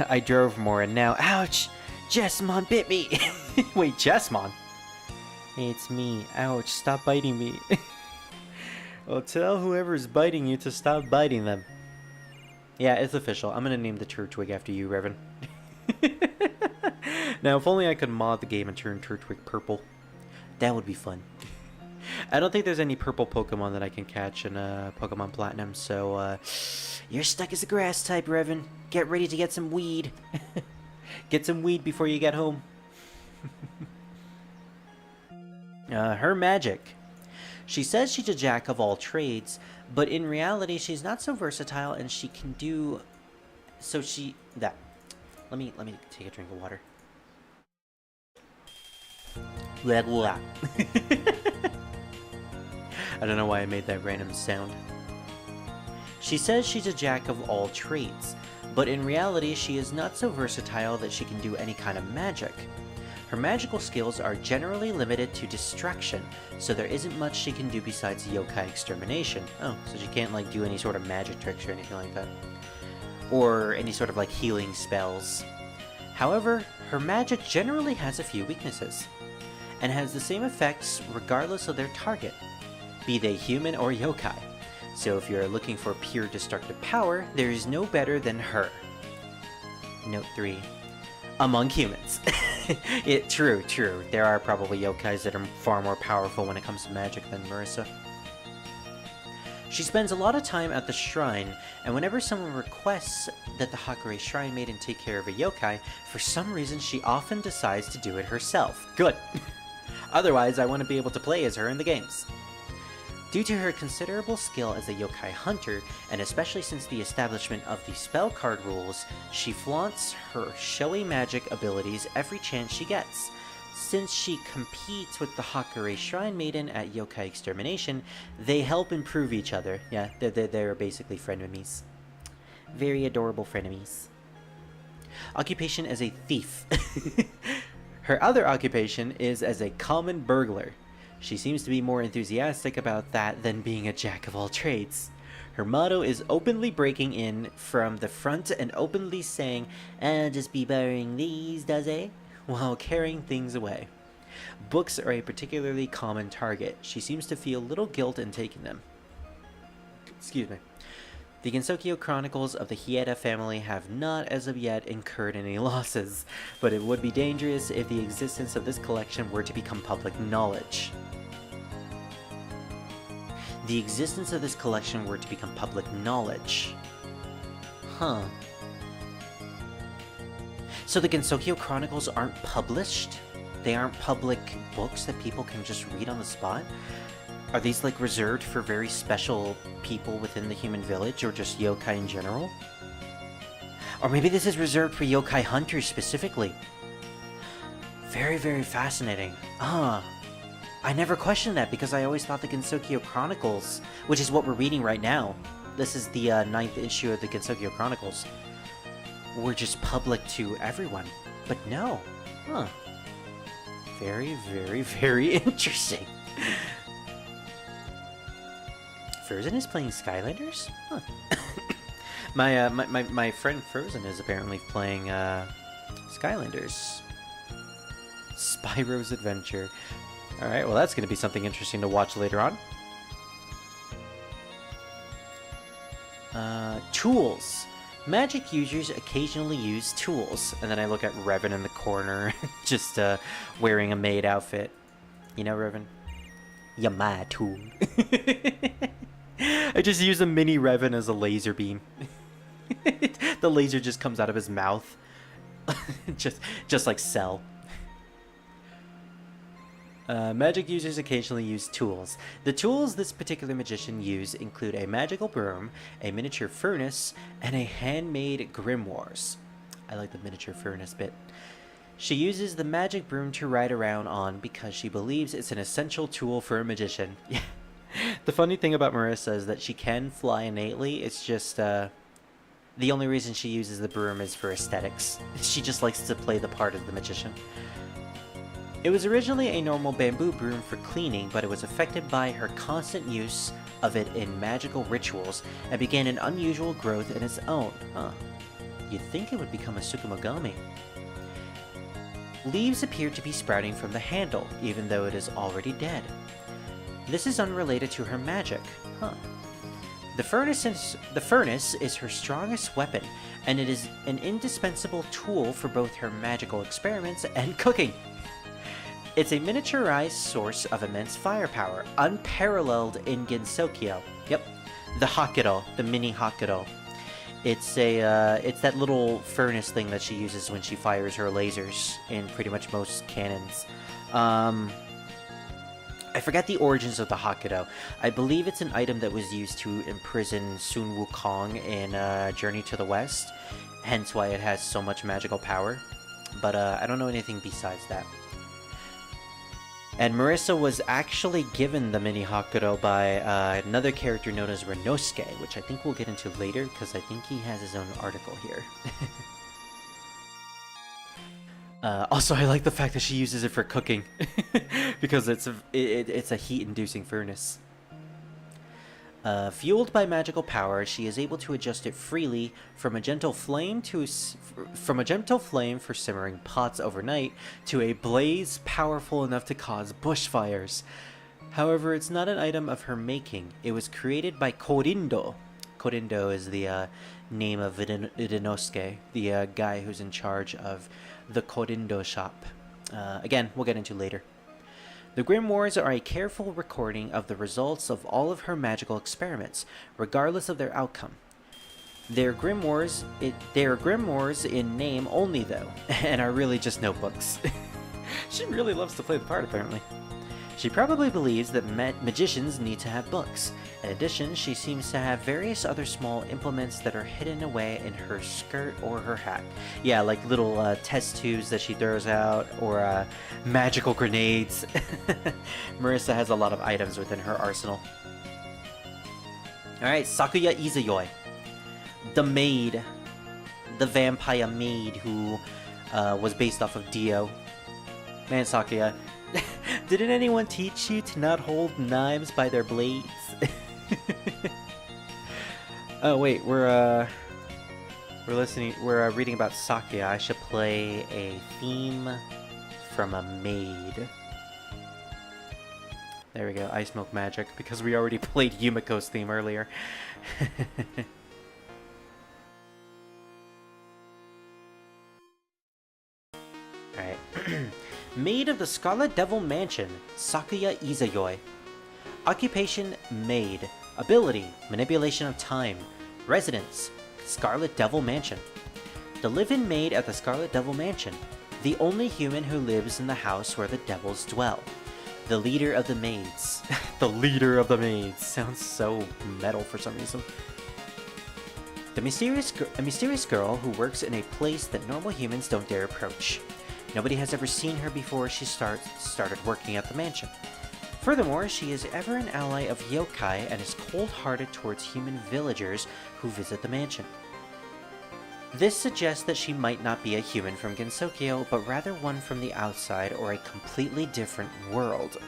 I drove more and now... Ouch! Jessamon bit me! Wait, Jessamon? Hey, it's me. Ouch, stop biting me. Well, tell whoever's biting you to stop biting them. Yeah, it's official. I'm gonna name the Turtwig after you, Revan. Now, if only I could mod the game and turn Turtwig purple. That would be fun. I don't think there's any purple Pokemon that I can catch in Pokemon Platinum, so you're stuck as a grass type, Revan. Get ready to get some weed. Get some weed before you get home. Her magic. She says she's a jack of all trades, but in reality she's not so versatile and she can do... So she... That. Let me take a drink of water. Blah, blah. I don't know why I made that random sound. She says she's a jack of all trades, but in reality she is not so versatile that she can do any kind of magic. Her magical skills are generally limited to distraction, so there isn't much she can do besides yokai extermination. Oh, so she can't like do any sort of magic tricks or anything like that. Or any sort of like healing spells. However, her magic generally has a few weaknesses, and has the same effects regardless of their target, be they human or yokai. So if you're looking for pure destructive power, there is no better than her. Note 3. Among humans. True. There are probably yokais that are far more powerful when it comes to magic than Marisa. She spends a lot of time at the shrine, and whenever someone requests that the Hakure Shrine Maiden take care of a yokai, for some reason she often decides to do it herself. Good! Otherwise, I wouldn't be able to play as her in the games. Due to her considerable skill as a yokai hunter, and especially since the establishment of the spell card rules, she flaunts her showy magic abilities every chance she gets. Since she competes with the Hakure Shrine Maiden at yokai extermination, they help improve each other. Yeah, they're basically frenemies. Very adorable frenemies. Occupation as a thief. Her other occupation is as a common burglar. She seems to be more enthusiastic about that than being a jack of all trades. Her motto is openly breaking in from the front and openly saying, "I'll just be borrowing these, does it?" while carrying things away. Books are a particularly common target. She seems to feel little guilt in taking them. Excuse me. The Gensokyo Chronicles of the Hieda family have not as of yet incurred any losses, but it would be dangerous if the existence of this collection were to become public knowledge. The existence of this collection were to become public knowledge. Huh. So the Gensokyo Chronicles aren't published? They aren't public books that people can just read on the spot? Are these like reserved for very special people within the human village, or just yokai in general? Or maybe this is reserved for yokai hunters specifically. Very, very fascinating. I never questioned that because I always thought the Gensokyo Chronicles, which is what we're reading right now, this is the 9th issue of the Gensokyo Chronicles, were just public to everyone. But no. Huh. Very, very, very interesting. Frozen is playing Skylanders? Huh. my friend Frozen is apparently playing Skylanders. Spyro's Adventure. Alright, well that's going to be something interesting to watch later on. Tools. Magic users occasionally use tools. And then I look at Revan in the corner, just wearing a maid outfit. You know, Revan? You're my tool. I just use a mini Revan as a laser beam. The laser just comes out of his mouth. just like Cell. Magic users occasionally use tools. The tools this particular magician used include a magical broom, a miniature furnace, and a handmade grimoires. I like the miniature furnace bit. She uses the magic broom to ride around on because she believes it's an essential tool for a magician. Yeah, The funny thing about Marisa is that she can fly innately. It's just the only reason she uses the broom is for aesthetics. She just likes to play the part of the magician. It was originally a normal bamboo broom for cleaning, but it was affected by her constant use of it in magical rituals and began an unusual growth in its own. Huh. You'd think it would become a Tsukumogami. Leaves appear to be sprouting from the handle, even though it is already dead. This is unrelated to her magic. Huh. The furnace is her strongest weapon, and it is an indispensable tool for both her magical experiments and cooking. It's a miniaturized source of immense firepower, unparalleled in Gensokyo. Yep, the Hakudo, the mini Hakudo. It's that little furnace thing that she uses when she fires her lasers in pretty much most cannons. I forgot the origins of the Hakudo. I believe it's an item that was used to imprison Sun Wukong in Journey to the West, hence why it has so much magical power. But I don't know anything besides that. And Marisa was actually given the mini Hakudo by another character known as Renosuke, which I think we'll get into later, because I think he has his own article here. Also, I like the fact that she uses it for cooking, because it's a heat-inducing furnace. Fueled by magical power, she is able to adjust it freely from a gentle flame for simmering pots overnight to a blaze powerful enough to cause bushfires. However, it's not an item of her making. It was created by Korindo. Korindo is the name of Renosuke, the guy who's in charge of the Korindo shop. Again, we'll get into later. The grimoires are a careful recording of the results of all of her magical experiments, regardless of their outcome. They are grimoires in name only, though, and are really just notebooks. She really loves to play the part, apparently. She probably believes that magicians need to have books. In addition, she seems to have various other small implements that are hidden away in her skirt or her hat. Yeah, like little test tubes that she throws out, or magical grenades. Marisa has a lot of items within her arsenal. Alright, Sakuya Izayoi. The maid. The vampire maid who was based off of Dio. Man, Sakuya. Didn't anyone teach you to not hold knives by their blades? Oh wait, we're reading about Sakuya. I should play a theme from a maid. There we go, Ice Milk Magic, because we already played Yumiko's theme earlier. Alright. Maid of the Scarlet Devil Mansion, Sakuya Izayoi. Occupation, maid. Ability, manipulation of time. Residence, Scarlet Devil Mansion. The live-in maid at the Scarlet Devil Mansion. The only human who lives in the house where the devils dwell. The leader of the maids. The leader of the maids. Sounds so metal for some reason. A mysterious girl who works in a place that normal humans don't dare approach. Nobody has ever seen her before she started working at the mansion. Furthermore, she is ever an ally of yokai and is cold-hearted towards human villagers who visit the mansion. This suggests that she might not be a human from Gensokyo, but rather one from the outside or a completely different world.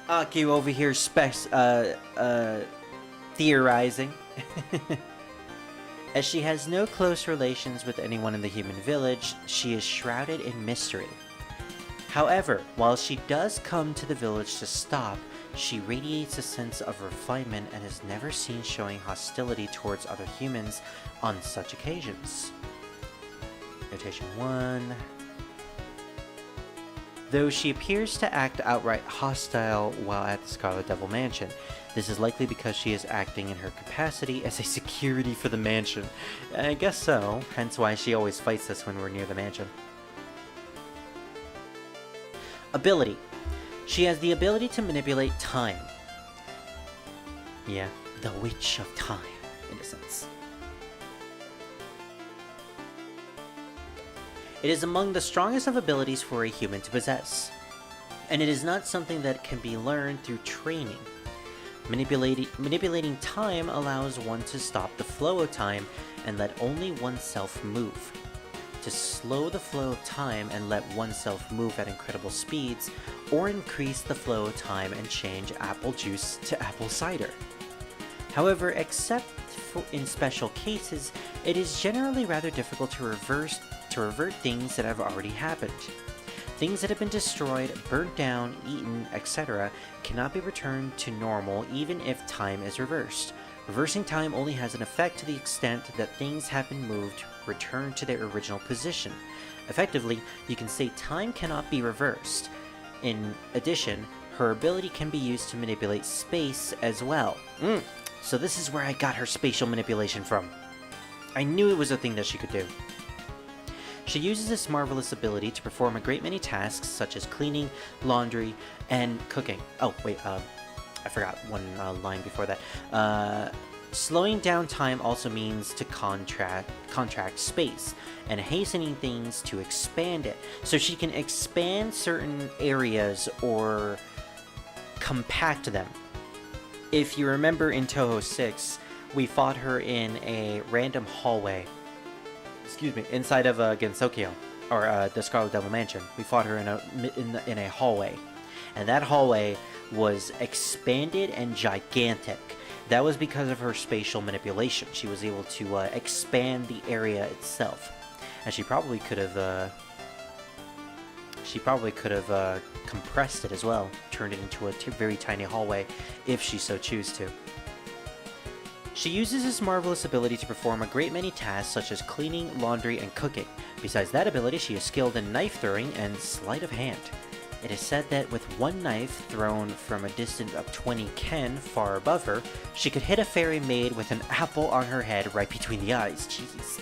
Aki over here theorizing. As she has no close relations with anyone in the human village, she is shrouded in mystery. However, while she does come to the village to stop, she radiates a sense of refinement and is never seen showing hostility towards other humans on such occasions. Notation 1. Though she appears to act outright hostile while at the Scarlet Devil Mansion, this is likely because she is acting in her capacity as a security for the mansion. I guess so, hence why she always fights us when we're near the mansion. Ability. She has the ability to manipulate time. Yeah, the Witch of Time, in a sense. It is among the strongest of abilities for a human to possess. and it is not something that can be learned through training. Manipulating time allows one to stop the flow of time and let only oneself move. To slow the flow of time and let oneself move at incredible speeds, or increase the flow of time and change apple juice to apple cider. However, except in special cases, it is generally rather difficult to revert things that have already happened. Things that have been destroyed, burnt down, eaten, etc. cannot be returned to normal even if time is reversed. Reversing time only has an effect to the extent that things have been moved, returned to their original position. Effectively, you can say time cannot be reversed. In addition, her ability can be used to manipulate space as well. So this is where I got her spatial manipulation from. I knew it was a thing that she could do. She uses this marvelous ability to perform a great many tasks such as cleaning, laundry, and cooking. Oh, wait, I forgot one line before that. Slowing down time also means to contract space, and hastening things to expand it. So she can expand certain areas or compact them. If you remember in Touhou 6, we fought her in a random hallway. Excuse me, inside of Gensokyo, or the Scarlet Devil Mansion. We fought her in a hallway, and that hallway was expanded and gigantic. That was because of her spatial manipulation. She was able to expand the area itself, and she probably could have compressed it as well, turned it into a very tiny hallway if she so choose to. She uses this marvelous ability to perform a great many tasks such as cleaning, laundry, and cooking. Besides that ability, she is skilled in knife throwing and sleight of hand. It is said that with one knife thrown from a distance of 20 ken far above her, she could hit a fairy maid with an apple on her head right between the eyes. Jeez.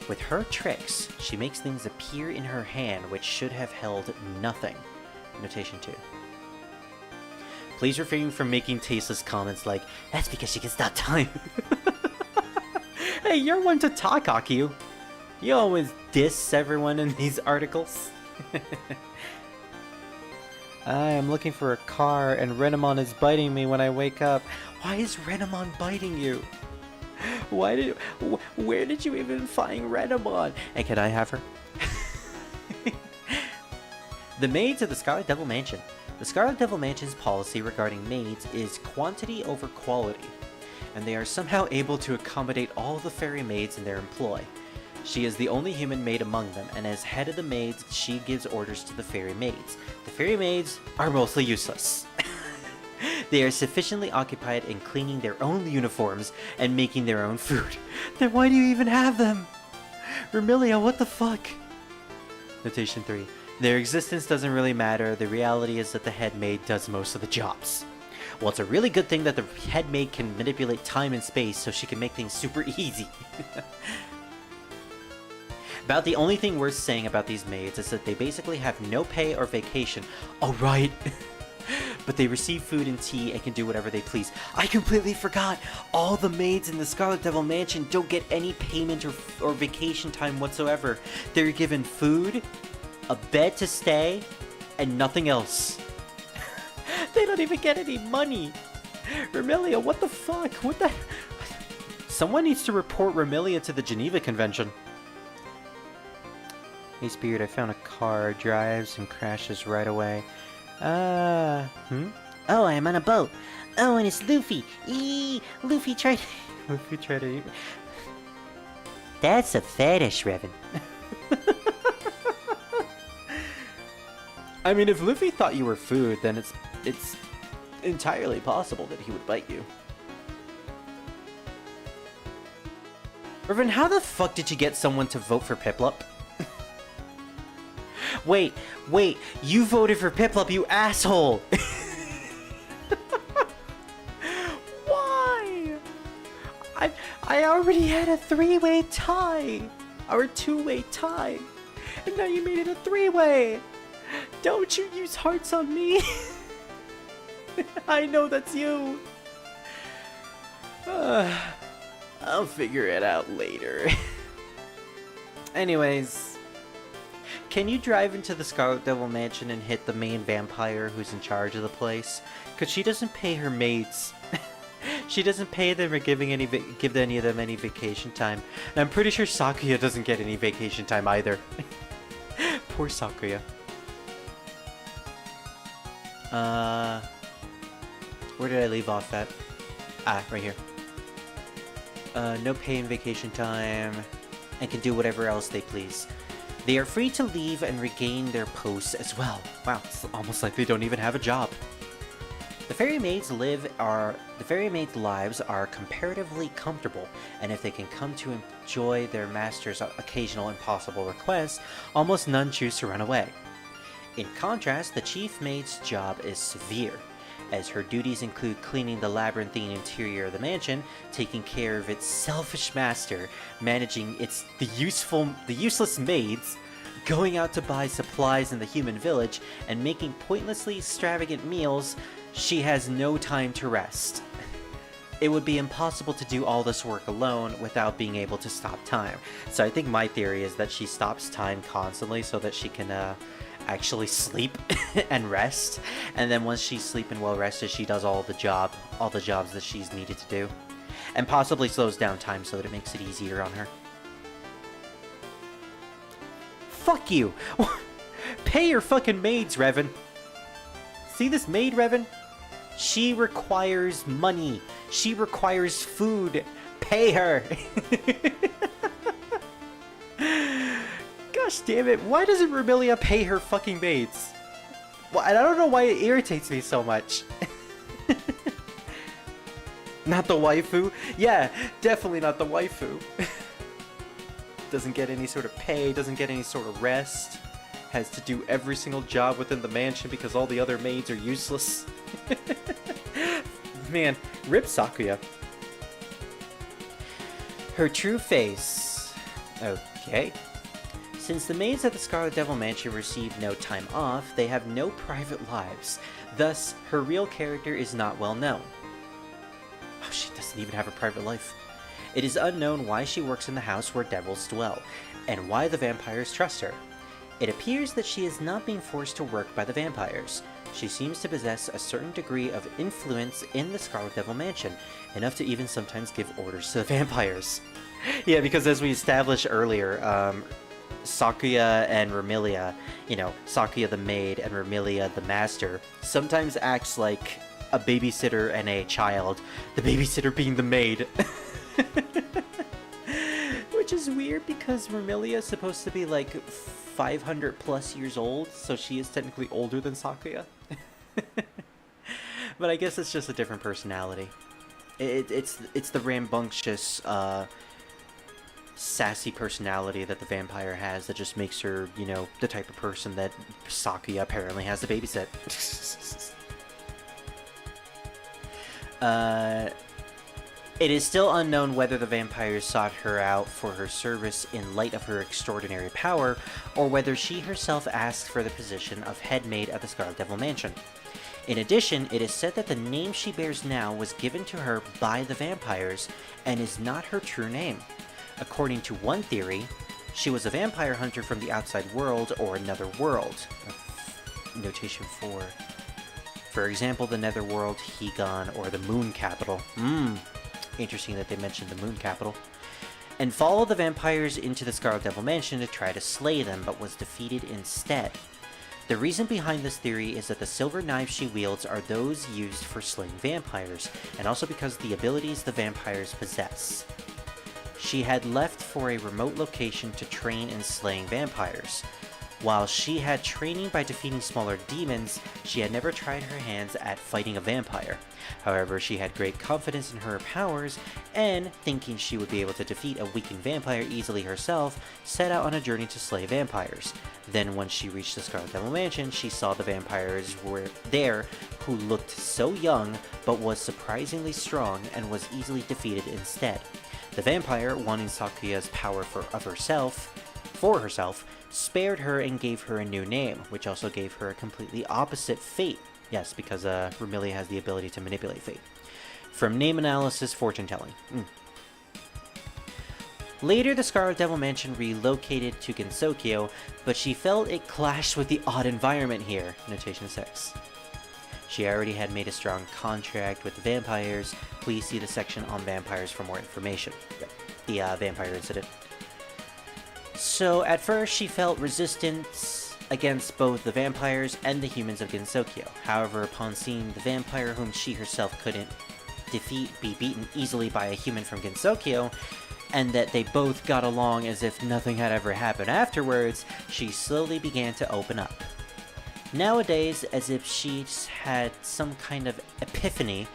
With her tricks, she makes things appear in her hand which should have held nothing. Notation 2. Please refrain from making tasteless comments like, "That's because she can stop time." Hey, you're one to talk, Akio. You always diss everyone in these articles. I am looking for a car and Renamon is biting me when I wake up. Why is Renamon biting you? Where did you even find Renamon? And can I have her? The maids of the Scarlet Devil Mansion. The Scarlet Devil Mansion's policy regarding maids is quantity over quality, and they are somehow able to accommodate all the fairy maids in their employ. She is the only human maid among them, and as head of the maids, she gives orders to the fairy maids. The fairy maids are mostly useless. They are sufficiently occupied in cleaning their own uniforms and making their own food. Then why do you even have them? Vermilia, what the fuck? Notation 3. Their existence doesn't really matter. The reality is that the head maid does most of the jobs. Well, it's a really good thing that the head maid can manipulate time and space so she can make things super easy. About the only thing worth saying about these maids is that they basically have no pay or vacation. Oh, right. But they receive food and tea and can do whatever they please. I completely forgot. All the maids in the Scarlet Devil Mansion don't get any payment or vacation time whatsoever. They're given food, a bed to stay, and nothing else. They don't even get any money. Remilia, what the fuck? What the... Someone needs to report Remilia to the Geneva Convention. Hey Spirit, I found a car, drives and crashes right away. Oh, I'm on a boat. Oh, and it's Luffy. Luffy tried to eat me. That's a fetish, Revan. I mean, if Luffy thought you were food, then it's entirely possible that he would bite you. Revan, how the fuck did you get someone to vote for Piplup? Wait, you voted for Piplup, you asshole! Why? I already had a three-way tie! Or a two-way tie! And now you made it a three-way! Don't you use hearts on me! I know that's you! I'll figure it out later. Anyways... can you drive into the Scarlet Devil Mansion and hit the main vampire who's in charge of the place? Because she doesn't pay her maids. She doesn't pay them or give any of them any vacation time. And I'm pretty sure Sakuya doesn't get any vacation time either. Poor Sakuya. Where did I leave off at? Ah, right here. No pay and vacation time, and can do whatever else they please. They are free to leave and regain their posts as well. Wow, it's almost like they don't even have a job. The fairy maids' lives are comparatively comfortable, and if they can come to enjoy their master's occasional impossible requests, almost none choose to run away. In contrast, the chief maid's job is severe, as her duties include cleaning the labyrinthine interior of the mansion, taking care of its selfish master, managing the useless maids, going out to buy supplies in the human village, and making pointlessly extravagant meals. She has no time to rest. It would be impossible to do all this work alone without being able to stop time. So I think my theory is that she stops time constantly so that she can actually sleep and rest, and then once she's sleeping well rested, she does all the jobs that she's needed to do, and possibly slows down time so that it makes it easier on her. Fuck you! Pay your fucking maids, Revan. See this maid, Revan? She requires money. She requires food. Pay her. Gosh damn it, why doesn't Remilia pay her fucking maids? Well, I don't know why it irritates me so much. Not the waifu? Yeah, definitely not the waifu. Doesn't get any sort of pay, doesn't get any sort of rest. Has to do every single job within the mansion because all the other maids are useless. Man, rip Sakuya. Her true face. Okay. Since the maids at the Scarlet Devil Mansion receive no time off, they have no private lives. Thus, her real character is not well known. Oh, she doesn't even have a private life. It is unknown why she works in the house where devils dwell, and why the vampires trust her. It appears that she is not being forced to work by the vampires. She seems to possess a certain degree of influence in the Scarlet Devil Mansion, enough to even sometimes give orders to the vampires. Yeah, because as we established earlier, Sakuya and Remilia, Sakuya the maid and Remilia the master, sometimes acts like a babysitter and a child, the babysitter being the maid. Which is weird because Remilia is supposed to be like 500 plus years old, so she is technically older than Sakuya. But I guess it's just a different personality. It's the rambunctious, sassy personality that the vampire has that just makes her, the type of person that Sakuya apparently has to babysit. It is still unknown whether the vampires sought her out for her service in light of her extraordinary power, or whether she herself asked for the position of head maid at the Scarlet Devil Mansion. In addition, it is said that the name she bears now was given to her by the vampires, and is not her true name. According to one theory, she was a vampire hunter from the outside world or another world. Notation 4. For example, the netherworld, Higan, or the moon capital. Interesting that they mentioned the moon capital. And followed the vampires into the Scarlet Devil Mansion to try to slay them, but was defeated instead. The reason behind this theory is that the silver knives she wields are those used for slaying vampires, and also because the abilities the vampires possess. She had left for a remote location to train in slaying vampires. While she had training by defeating smaller demons, she had never tried her hands at fighting a vampire. However, she had great confidence in her powers, and, thinking she would be able to defeat a weakened vampire easily herself, set out on a journey to slay vampires. Then, once she reached the Scarlet Devil Mansion, she saw the vampires were there, who looked so young, but was surprisingly strong, and was easily defeated instead. The vampire, wanting Sakuya's power for herself, spared her and gave her a new name, which also gave her a completely opposite fate. Yes, because Remilia has the ability to manipulate fate. From name analysis, fortune telling. Later, the Scarlet Devil Mansion relocated to Gensokyo, but she felt it clashed with the odd environment here. Notation 6. She already had made a strong contract with the vampires. Please see the section on vampires for more information. Yep. The vampire incident. So, at first, she felt resistance against both the vampires and the humans of Gensokyo. However, upon seeing the vampire whom she herself couldn't defeat be beaten easily by a human from Gensokyo, and that they both got along as if nothing had ever happened afterwards, she slowly began to open up. Nowadays, as if she's had some kind of epiphany,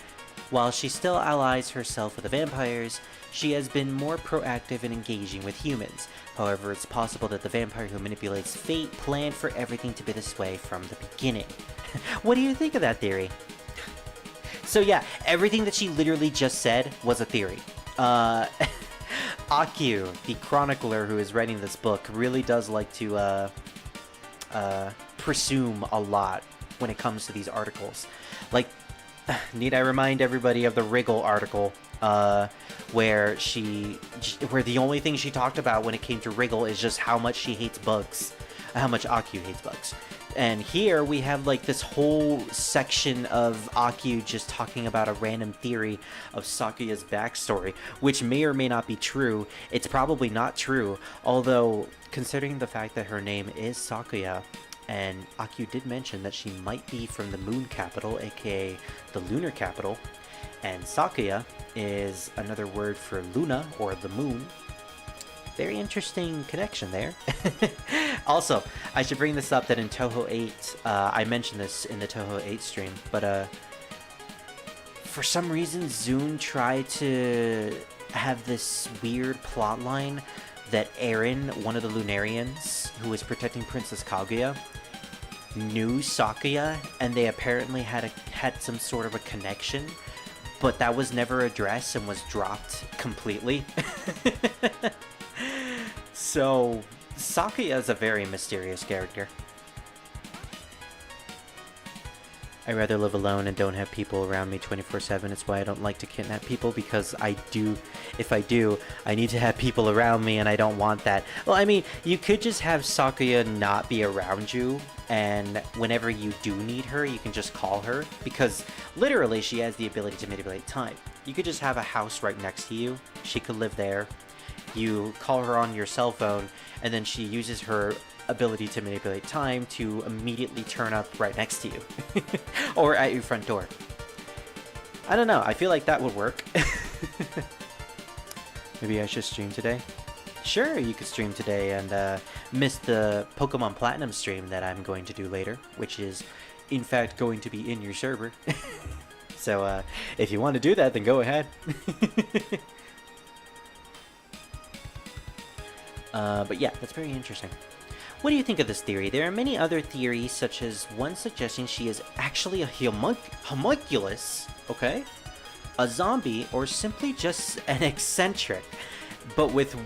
while she still allies herself with the vampires, she has been more proactive in engaging with humans. However, it's possible that the vampire who manipulates fate planned for everything to be this way from the beginning. What do you think of that theory? So yeah, everything that she literally just said was a theory. Akyu, the chronicler who is writing this book, really does like to presume a lot when it comes to these articles. Like, need I remind everybody of the Wriggle article, where the only thing she talked about when it came to Wriggle is just how much she hates bugs, how much Akyu hates bugs. And here we have like this whole section of Akyu just talking about a random theory of Sakuya's backstory, which may or may not be true. It's probably not true, although considering the fact that her name is Sakuya, and Akyu did mention that she might be from the moon capital, aka the lunar capital, and Sakuya is another word for Luna, or the moon. Very interesting connection there. Also, I should bring this up that in Touhou 8, I mentioned this in the Touhou 8 stream, but for some reason Zune tried to have this weird plotline that Eren, one of the Lunarians, who was protecting Princess Kaguya, knew Sakuya, and they apparently had some sort of a connection, but that was never addressed and was dropped completely. So, Sakuya is a very mysterious character. I rather live alone and don't have people around me 24/7. It's why I don't like to kidnap people, because if I do, I need to have people around me, and I don't want that. Well, I mean, you could just have Sakuya not be around you, and whenever you do need her, you can just call her, because literally she has the ability to manipulate time. You could just have a house right next to you. She could live there. You call her on your cell phone, and then she uses her ability to manipulate time to immediately turn up right next to you. Or at your front door. I don't know, I feel like that would work. Maybe I should stream today? Sure, you could stream today and miss the Pokemon Platinum stream that I'm going to do later, which is, in fact, going to be in your server. So, if you want to do that, then go ahead. But yeah, that's very interesting. What do you think of this theory? There are many other theories, such as one suggesting she is actually a homunculus, okay? A zombie, or simply just an eccentric. But the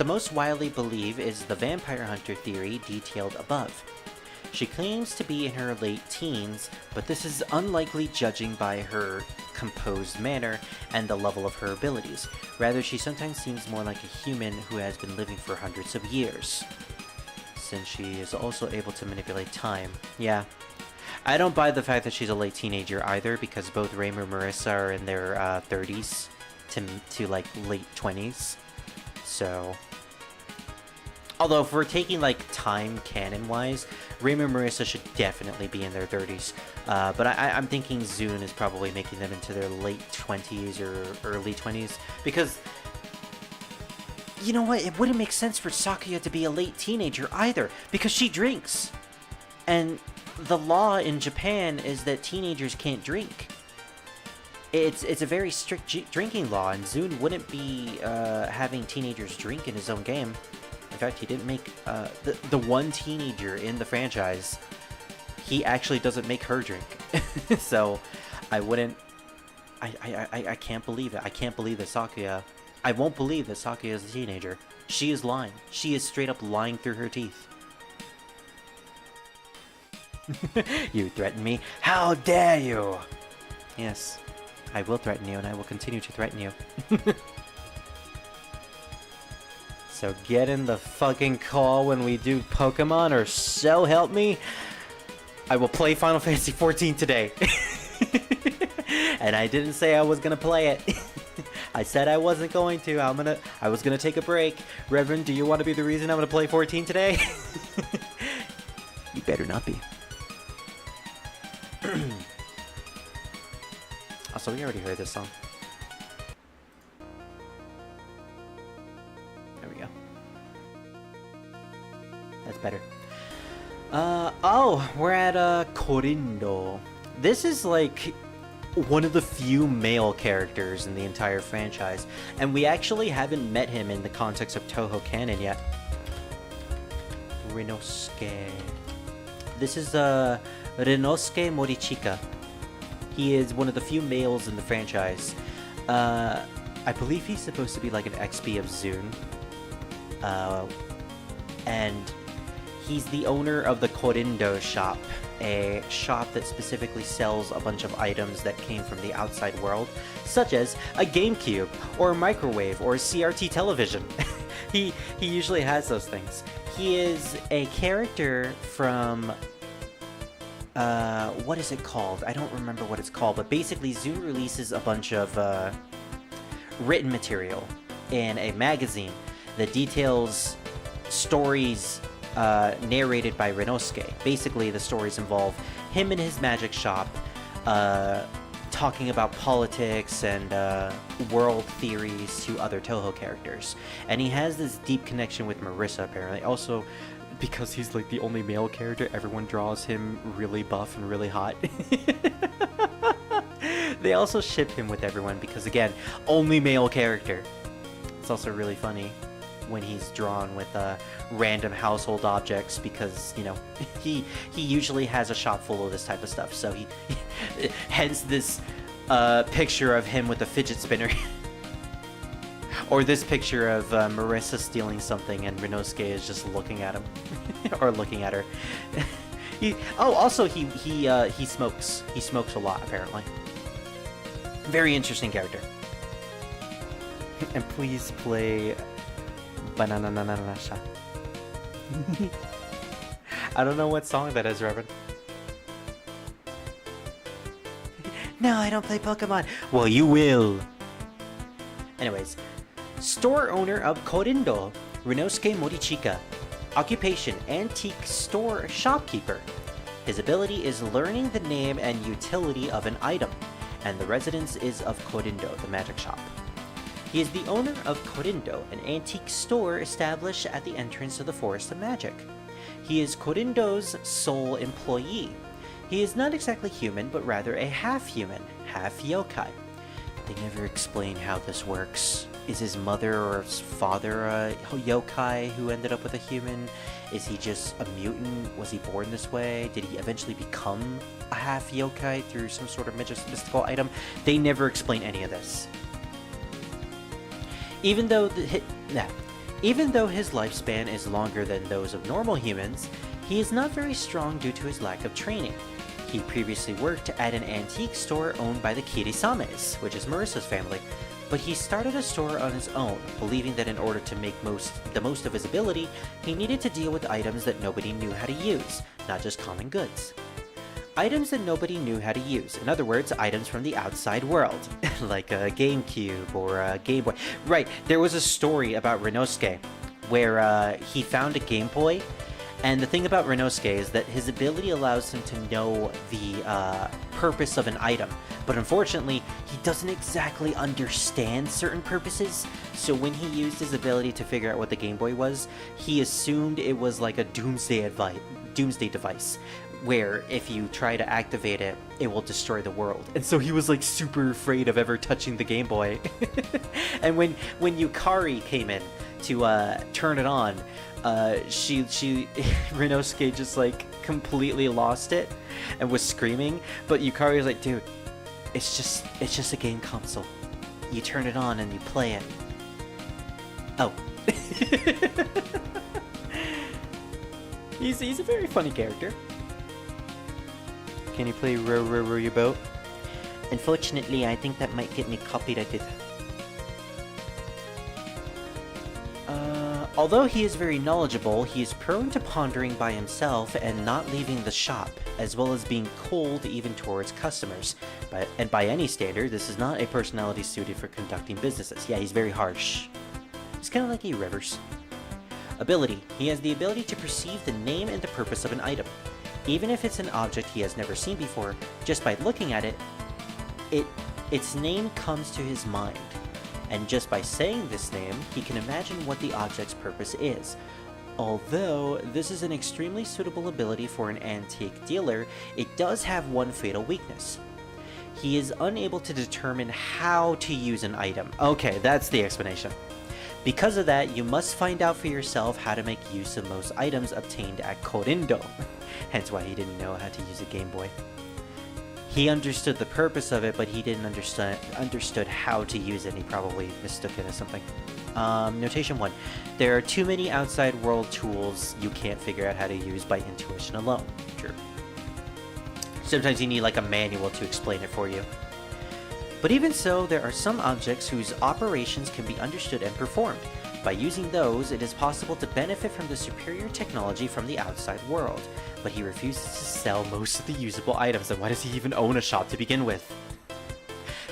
most widely believed is the vampire hunter theory detailed above. She claims to be in her late teens, but this is unlikely judging by her composed manner and the level of her abilities. Rather, she sometimes seems more like a human who has been living for hundreds of years, since she is also able to manipulate time. Yeah. I don't buy the fact that she's a late teenager either, because both Reimu and Marisa are in their 30s to like late 20s. So, although if we're taking like time canon-wise, Reimu and Marisa should definitely be in their 30s. But I'm thinking Zune is probably making them into their late 20s or early 20s. Because, you know what, it wouldn't make sense for Sakuya to be a late teenager either, because she drinks. And the law in Japan is that teenagers can't drink. It's a very strict drinking law, and Zune wouldn't be having teenagers drink in his own game. In fact, he didn't make the one teenager in the franchise. He actually doesn't make her drink. So, I can't believe it. I can't believe that Sakuya. I won't believe that Sakuya is a teenager. She is lying. She is straight up lying through her teeth. You threaten me? How dare you! Yes, I will threaten you, and I will continue to threaten you. So get in the fucking call when we do Pokemon, or so help me, I will play Final Fantasy XIV today. And I didn't say I was gonna play it. I said I wasn't going to. I was gonna take a break. Reverend, do you want to be the reason I'm gonna play 14 today? You better not be. Also, we already heard this song. There we go. That's better. Oh, we're at Korindo. This is like one of the few male characters in the entire franchise, and we actually haven't met him in the context of Touhou canon yet. Rinosuke. This is Rinosuke Morichika. He is one of the few males in the franchise. I believe he's supposed to be like an XP of Zune. And he's the owner of the Korindo shop, a shop that specifically sells a bunch of items that came from the outside world, such as a GameCube, or a microwave, or a CRT television. He usually has those things. He is a character from... what is it called? I don't remember what it's called, but basically Zune releases a bunch of written material in a magazine that details stories narrated by Rinosuke. Basically, the stories involve him in his magic shop, talking about politics and world theories to other Touhou characters. And he has this deep connection with Marisa, apparently. Also, because he's like the only male character, everyone draws him really buff and really hot. They also ship him with everyone because, again, only male character. It's also really funny when he's drawn with random household objects because, you know, he usually has a shop full of this type of stuff. So he hence this picture of him with a fidget spinner. Or this picture of Marisa stealing something and Rinosuke is just looking at him. Or looking at her. Also he smokes. He smokes a lot, apparently. Very interesting character. And please play Banana Nanasha. I don't know what song that is, Reverend. No, I don't play Pokemon. Well, you will. Anyways, store owner of Korindo, Rinosuke Morichika. Occupation, antique store shopkeeper. His ability is learning the name and utility of an item, and the residence is of Korindo, the magic shop. He is the owner of Korindo, an antique store established at the entrance of the Forest of Magic. He is Korindo's sole employee. He is not exactly human, but rather a half-human, half-yokai. They never explain how this works. Is his mother or his father a yokai who ended up with a human? Is he just a mutant? Was he born this way? Did he eventually become a half-yokai through some sort of mystical item? They never explain any of this. Even though his lifespan is longer than those of normal humans, he is not very strong due to his lack of training. He previously worked at an antique store owned by the Kirisames, which is Marisa's family, but he started a store on his own, believing that in order to make the most of his ability, he needed to deal with items that nobody knew how to use, not just common goods. Items that nobody knew how to use. In other words, items from the outside world. Like a GameCube or a Game Boy. Right, there was a story about Rinosuke where he found a Game Boy. And the thing about Rinosuke is that his ability allows him to know the purpose of an item. But unfortunately, he doesn't exactly understand certain purposes. So when he used his ability to figure out what the Game Boy was, he assumed it was like a doomsday device. Where if you try to activate it, it will destroy the world. And so he was like super afraid of ever touching the Game Boy. And when Yukari came in to turn it on, Rinosuke just like completely lost it and was screaming. But Yukari was like, dude, it's just a game console. You turn it on and you play it. Oh. He's a very funny character. Can you play row your boat? Unfortunately, I think that might get me copyrighted. Although he is very knowledgeable, he is prone to pondering by himself and not leaving the shop, as well as being cold even towards customers. And by any standard, this is not a personality suited for conducting businesses. Yeah, he's very harsh. He's kind of like a Rivers. Ability. He has the ability to perceive the name and the purpose of an item. Even if it's an object he has never seen before, just by looking at it, its name comes to his mind. And just by saying this name, he can imagine what the object's purpose is. Although this is an extremely suitable ability for an antique dealer, it does have one fatal weakness. He is unable to determine how to use an item. Okay, that's the explanation. Because of that, you must find out for yourself how to make use of most items obtained at Korindo. Hence why he didn't know how to use a Game Boy. He understood the purpose of it, but he didn't understood how to use it, and he probably mistook it as something. Notation 1. There are too many outside world tools you can't figure out how to use by intuition alone. True. Sometimes you need like a manual to explain it for you. But even so, there are some objects whose operations can be understood and performed. By using those, it is possible to benefit from the superior technology from the outside world. But he refuses to sell most of the usable items, and why does he even own a shop to begin with?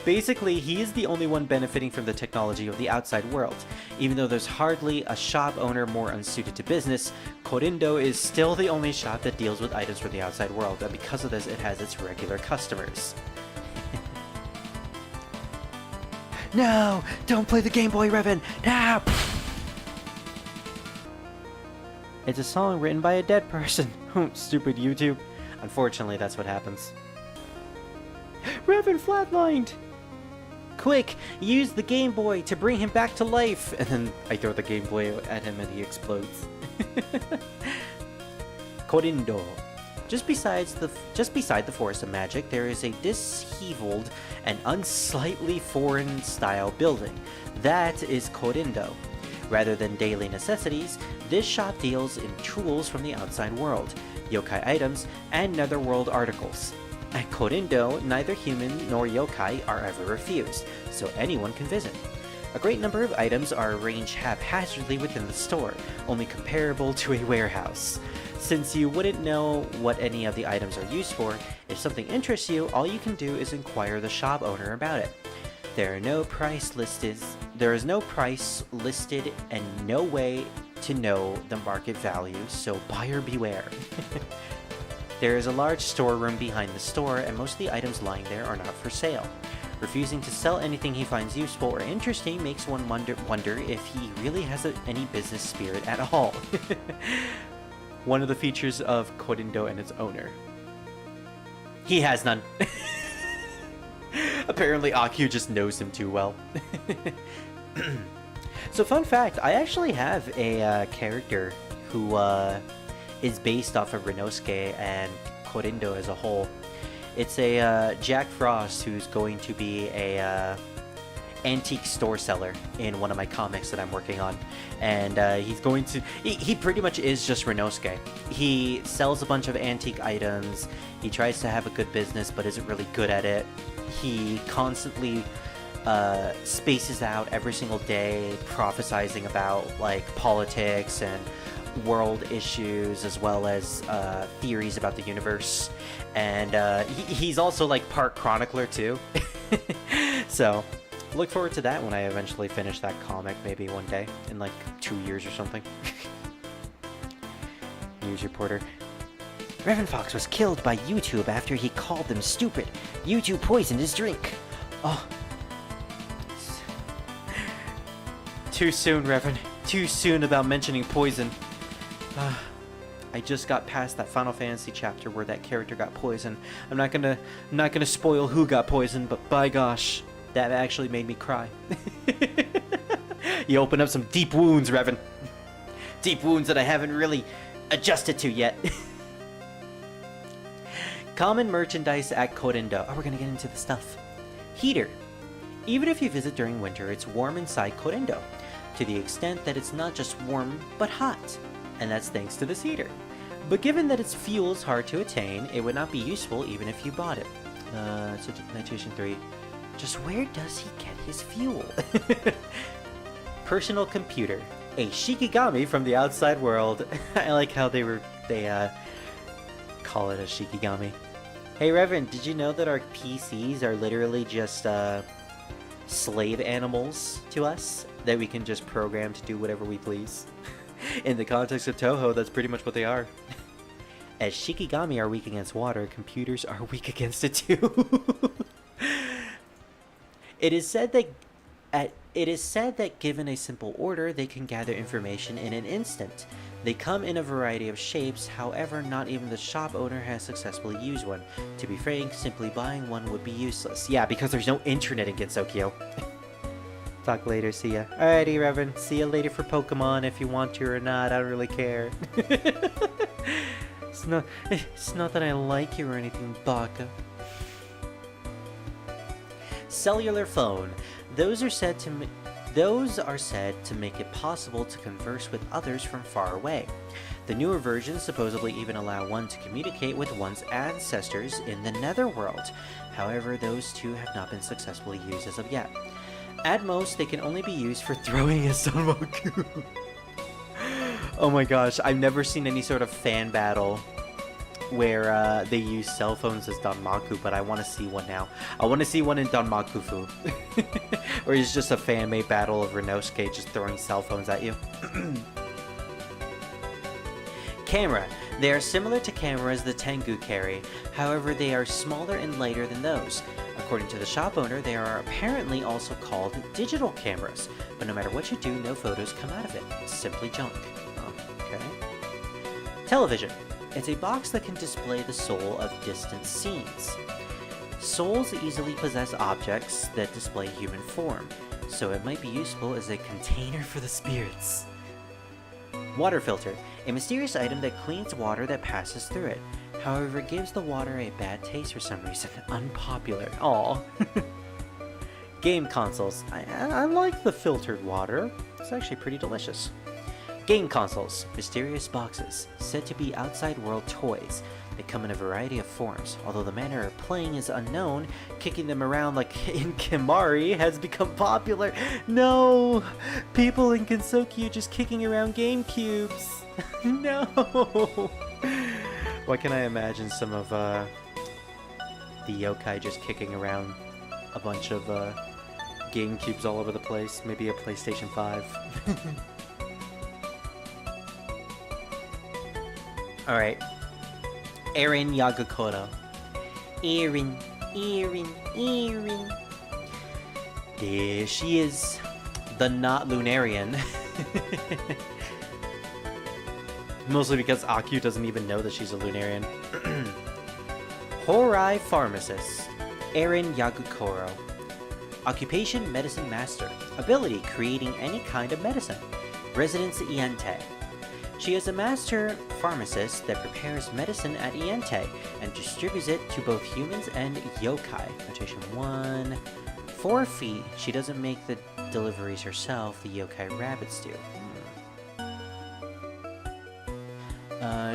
Basically, he is the only one benefiting from the technology of the outside world. Even though there's hardly a shop owner more unsuited to business, Korindo is still the only shop that deals with items from the outside world, and because of this, it has its regular customers. No! Don't play the Game Boy, Revan! No! It's a song written by a dead person. Stupid YouTube. Unfortunately, that's what happens. Revan flatlined! Quick! Use the Game Boy to bring him back to life! And then I throw the Game Boy at him and he explodes. Korindo. Just beside the Forest of Magic, there is a disheveled and unslightly foreign-style building. That is Korindo. Rather than daily necessities, this shop deals in tools from the outside world, yokai items, and netherworld articles. At Korindo, neither human nor yokai are ever refused, so anyone can visit. A great number of items are arranged haphazardly within the store, only comparable to a warehouse. Since you wouldn't know what any of the items are used for, if something interests you, all you can do is inquire the shop owner about it. There is no price listed and no way to know the market value, so buyer beware. There is a large storeroom behind the store, and most of the items lying there are not for sale. Refusing to sell anything he finds useful or interesting makes one wonder if he really has any business spirit at all. One of the features of Korindo and its owner. He has none. Apparently Aku just knows him too well. So fun fact, I actually have a character who is based off of Renosuke and Korindo as a whole. It's a Jack Frost who's going to be a antique store seller in one of my comics that I'm working on. And he's going to... He pretty much is just Renosuke. He sells a bunch of antique items. He tries to have a good business but isn't really good at it. He constantly spaces out every single day prophesizing about like politics and world issues as well as theories about the universe. And he's also like part chronicler too. So look forward to that when I eventually finish that comic, maybe one day in like 2 years or something. News reporter. Revan Fox was killed by YouTube after he called them stupid. YouTube poisoned his drink. Oh. Too soon, Revan. Too soon about mentioning poison. I just got past that Final Fantasy chapter where that character got poisoned. I'm not gonna spoil who got poisoned, but by gosh, that actually made me cry. You opened up some deep wounds, Revan. Deep wounds that I haven't really adjusted to yet. Common merchandise at Korindo. Oh, we're gonna get into the stuff. Heater. Even if you visit during winter, it's warm inside Korindo, to the extent that it's not just warm, but hot. And that's thanks to this heater. But given that its fuel is hard to attain, it would not be useful even if you bought it. Citation 3. Just where does he get his fuel? Personal computer. A Shikigami from the outside world. I like how they call it a Shikigami. Hey Reverend, did you know that our PCs are literally just slave animals to us that we can just program to do whatever we please? In the context of Touhou, that's pretty much what they are. As Shikigami are weak against water, computers are weak against it too. It is said that given a simple order, they can gather information in an instant. They come in a variety of shapes, however, not even the shop owner has successfully used one. To be frank, simply buying one would be useless. Yeah, because there's no internet in Gensokyo. Talk later, see ya. Alrighty, Reverend, see ya later for Pokemon if you want to or not, I don't really care. It's not that I like you or anything, Baka. Cellular phone. Those are said to make it possible to converse with others from far away. The newer versions supposedly even allow one to communicate with one's ancestors in the netherworld. However, those two have not been successfully used as of yet. At most, they can only be used for throwing a Sonmoku. Oh my gosh, I've never seen any sort of fan battle where they use cell phones as Danmaku, but I want to see one now. I want to see one in Danmakufu. Or it's just a fan-made battle of Renosuke just throwing cell phones at you. Camera. They are similar to cameras the Tengu carry, however they are smaller and lighter than those. According to the shop owner, they are apparently also called digital cameras, but no matter what you do, no photos come out of it. It's simply junk. Oh, okay. Television. It's a box that can display the soul of distant scenes. Souls easily possess objects that display human form, so it might be useful as a container for the spirits. Water filter. A mysterious item that cleans water that passes through it. However, it gives the water a bad taste for some reason. Unpopular. Aww. Game consoles. I like the filtered water. It's actually pretty delicious. Game consoles. Mysterious boxes. Said to be outside world toys. They come in a variety of forms. Although the manner of playing is unknown, kicking them around like in Kimari has become popular. No! People in Gensokyo just kicking around GameCubes. No! Why can I imagine some of the yokai just kicking around a bunch of GameCubes all over the place? Maybe a PlayStation 5. Alright. Erin Yagakoro. Erin. There she is. The not Lunarian. Mostly because Aku doesn't even know that she's a Lunarian. Horai Pharmacist. Erin Yagakoro. Occupation Medicine Master. Ability creating any kind of medicine. Residence Iente. She is a master pharmacist that prepares medicine at Iente and distributes it to both humans and yokai. Notation 1. For a fee, she doesn't make the deliveries herself, the yokai rabbits do.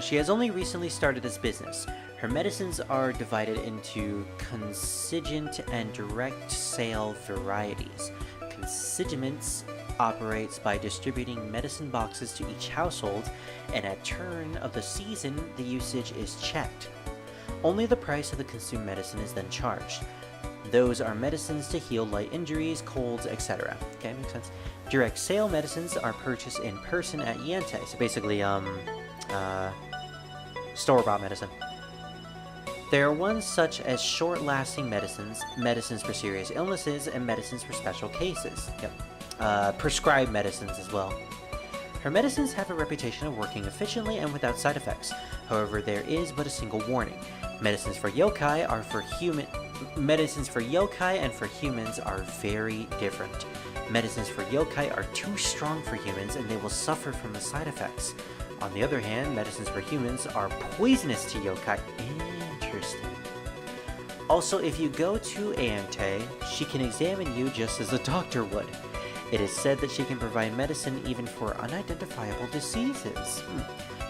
She has only recently started this business. Her medicines are divided into consignment and direct sale varieties. Consignments operates by distributing medicine boxes to each household, and at turn of the season, the usage is checked. Only the price of the consumed medicine is then charged. Those are medicines to heal light injuries, colds, etc. Okay, makes sense. Direct sale medicines are purchased in person at Iente, so basically, store-bought medicine. There are ones such as short-lasting medicines, medicines for serious illnesses, and medicines for special cases. Yep. Prescribed medicines as well. Her medicines have a reputation of working efficiently and without side effects. However, there is but a single warning. Medicines for yokai and for humans are very different. Medicines for yokai are too strong for humans and they will suffer from the side effects. On the other hand, medicines for humans are poisonous to yokai. Interesting. Also, if you go to Iente, she can examine you just as a doctor would. It is said that she can provide medicine even for unidentifiable diseases.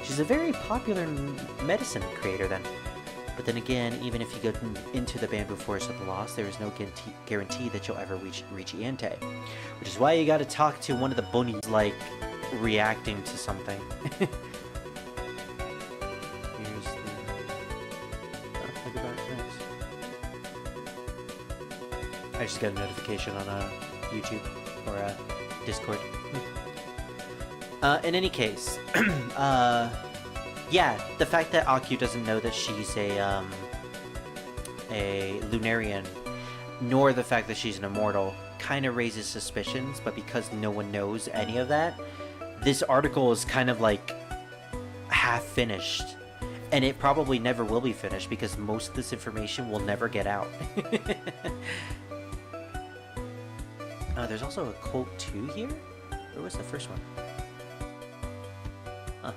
She's a very popular medicine creator then. But then again, even if you go into the bamboo forest of the lost, there is no guarantee that you'll ever reach Iente. Which is why you gotta talk to one of the bonis like reacting to something. Here's the... Oh, I go back next. I just got a notification on YouTube or Discord. In any case, yeah, the fact that Akio doesn't know that she's a Lunarian, nor the fact that she's an immortal, kind of raises suspicions, but because no one knows any of that, this article is kind of like half finished, and it probably never will be finished because most of this information will never get out. There's also a quote 2 here? Where was the first one? Huh.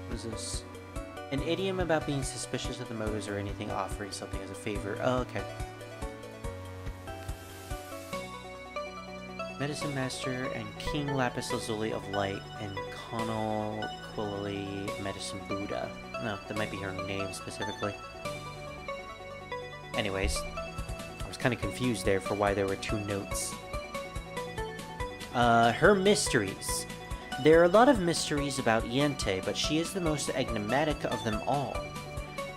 What is this? An idiom about being suspicious of the motives or anything offering something as a favor. Oh, okay. Medicine Master and King Lapis Lazuli of Light and Kono Quilly Medicine Buddha. No, that might be her name specifically. Anyways, I was kind of confused there for why there were 2 notes. Her mysteries. There are a lot of mysteries about Iente, but she is the most enigmatic of them all.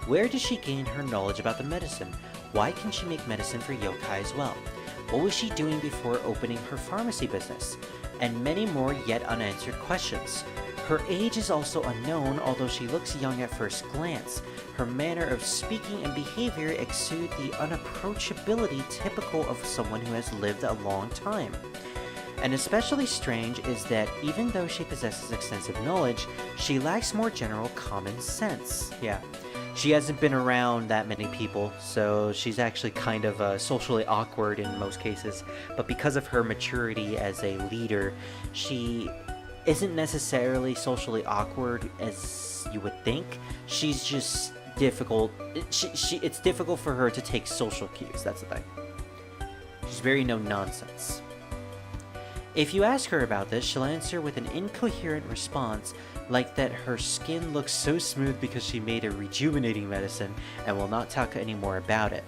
Where does she gain her knowledge about the medicine? Why can she make medicine for yokai as well? What was she doing before opening her pharmacy business? And many more yet unanswered questions. Her age is also unknown, although she looks young at first glance. Her manner of speaking and behavior exude the unapproachability typical of someone who has lived a long time. And especially strange is that even though she possesses extensive knowledge, she lacks more general common sense. Yeah, she hasn't been around that many people, so she's actually kind of socially awkward in most cases. But because of her maturity as a leader, she isn't necessarily socially awkward as you would think. She's just difficult. It's difficult for her to take social cues, that's the thing. She's very no-nonsense. If you ask her about this, she'll answer with an incoherent response, like that her skin looks so smooth because she made a rejuvenating medicine, and will not talk anymore about it.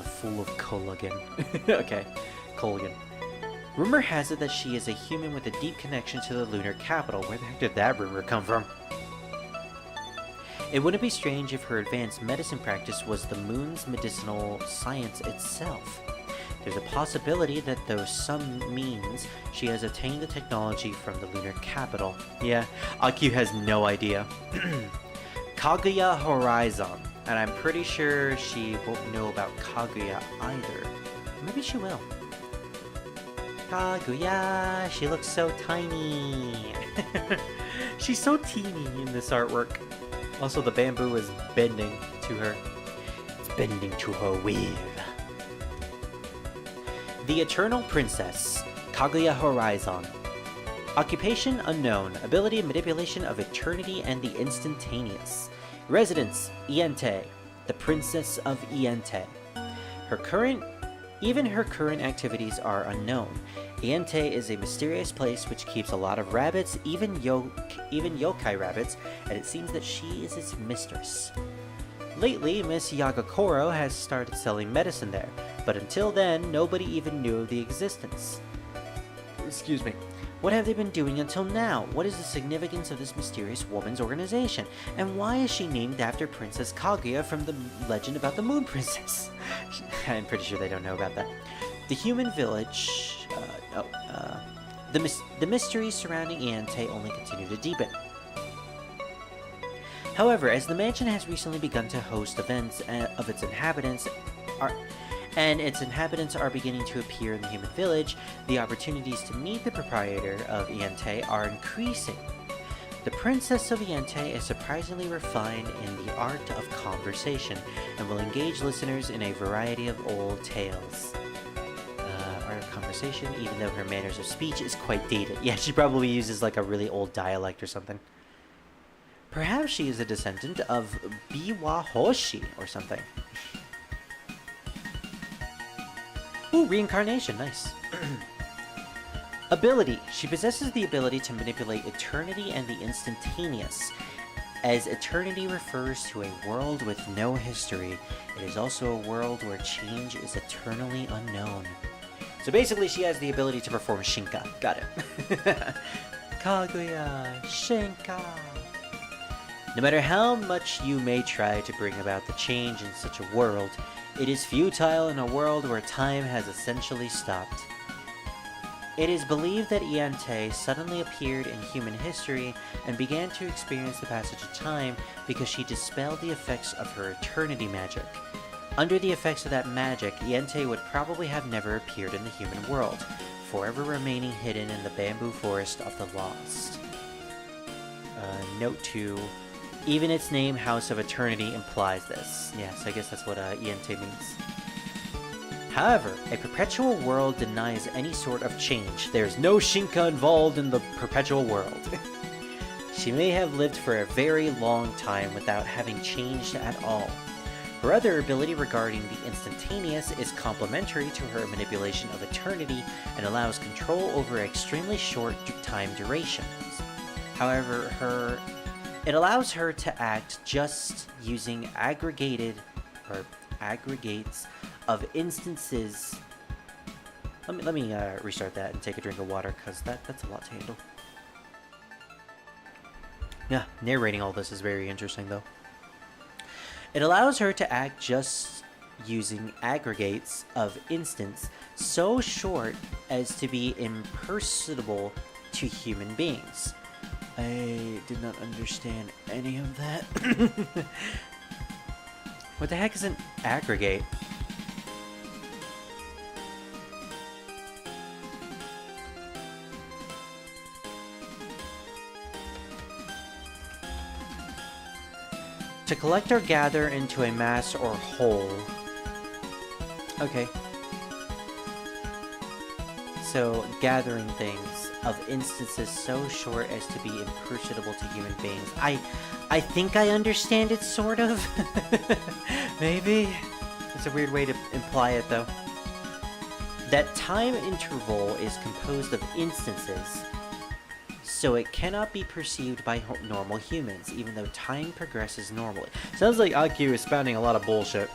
Full of collagen. Okay, collagen. Rumor has it that she is a human with a deep connection to the lunar capital. Where the heck did that rumor come from? It wouldn't be strange if her advanced medicine practice was the moon's medicinal science itself. There's a possibility that through some means she has obtained the technology from the lunar capital. Yeah, Akio has no idea. Kaguya Horizon, and I'm pretty sure she won't know about Kaguya either. Maybe she will. Kaguya, she looks so tiny. She's so teeny in this artwork. Also, the bamboo is bending to her. It's bending to her weave. The Eternal Princess, Kaguya Horizon. Occupation unknown. Ability manipulation of eternity and the instantaneous. Residence, Iente, the Princess of Iente. Even her current activities are unknown. Iente is a mysterious place which keeps a lot of rabbits, even yokai rabbits, and it seems that she is its mistress. Lately, Miss Yagakoro has started selling medicine there, but until then, nobody even knew of the existence. Excuse me. What have they been doing until now? What is the significance of this mysterious woman's organization? And why is she named after Princess Kaguya from the legend about the Moon Princess? I'm pretty sure they don't know about that. The human village... The mysteries surrounding Iente only continue to deepen. However, as the mansion has recently begun to host events of its inhabitants, its inhabitants are beginning to appear in the human village, the opportunities to meet the proprietor of Iente are increasing. The Princess of Iente is surprisingly refined in the art of conversation, and will engage listeners in a variety of old tales. Art of conversation, even though her manners of speech is quite dated. Yeah, she probably uses like a really old dialect or something. Perhaps she is a descendant of Biwa Hoshi or something. Ooh, reincarnation, nice. Ability. She possesses the ability to manipulate eternity and the instantaneous. As eternity refers to a world with no history, it is also a world where change is eternally unknown. So basically, she has the ability to perform Shinka. Got it. Kaguya Shinka. No matter how much you may try to bring about the change in such a world, it is futile in a world where time has essentially stopped. It is believed that Iante suddenly appeared in human history and began to experience the passage of time because she dispelled the effects of her eternity magic. Under the effects of that magic, Iante would probably have never appeared in the human world, forever remaining hidden in the bamboo forest of the lost. Note 2. Even its name, House of Eternity, implies this. Yes, I guess that's what Iante means. However, a perpetual world denies any sort of change. There's no Shinka involved in the perpetual world. She may have lived for a very long time without having changed at all. Her other ability regarding the instantaneous is complementary to her manipulation of eternity and allows control over extremely short time durations. However, it allows her to act just using aggregates of instances. Let me restart that and take a drink of water, because that's a lot to handle. Yeah, narrating all this is very interesting, though. It allows her to act just using aggregates of instance so short as to be impersonable to human beings. I did not understand any of that. What the heck is an aggregate? To collect or gather into a mass or whole. Okay. So, gathering things of instances so short as to be impersonable to human beings. I think I understand it, sort of. Maybe. That's a weird way to imply it, though. That time interval is composed of instances, so it cannot be perceived by normal humans, even though time progresses normally. Sounds like Akio is spouting a lot of bullshit.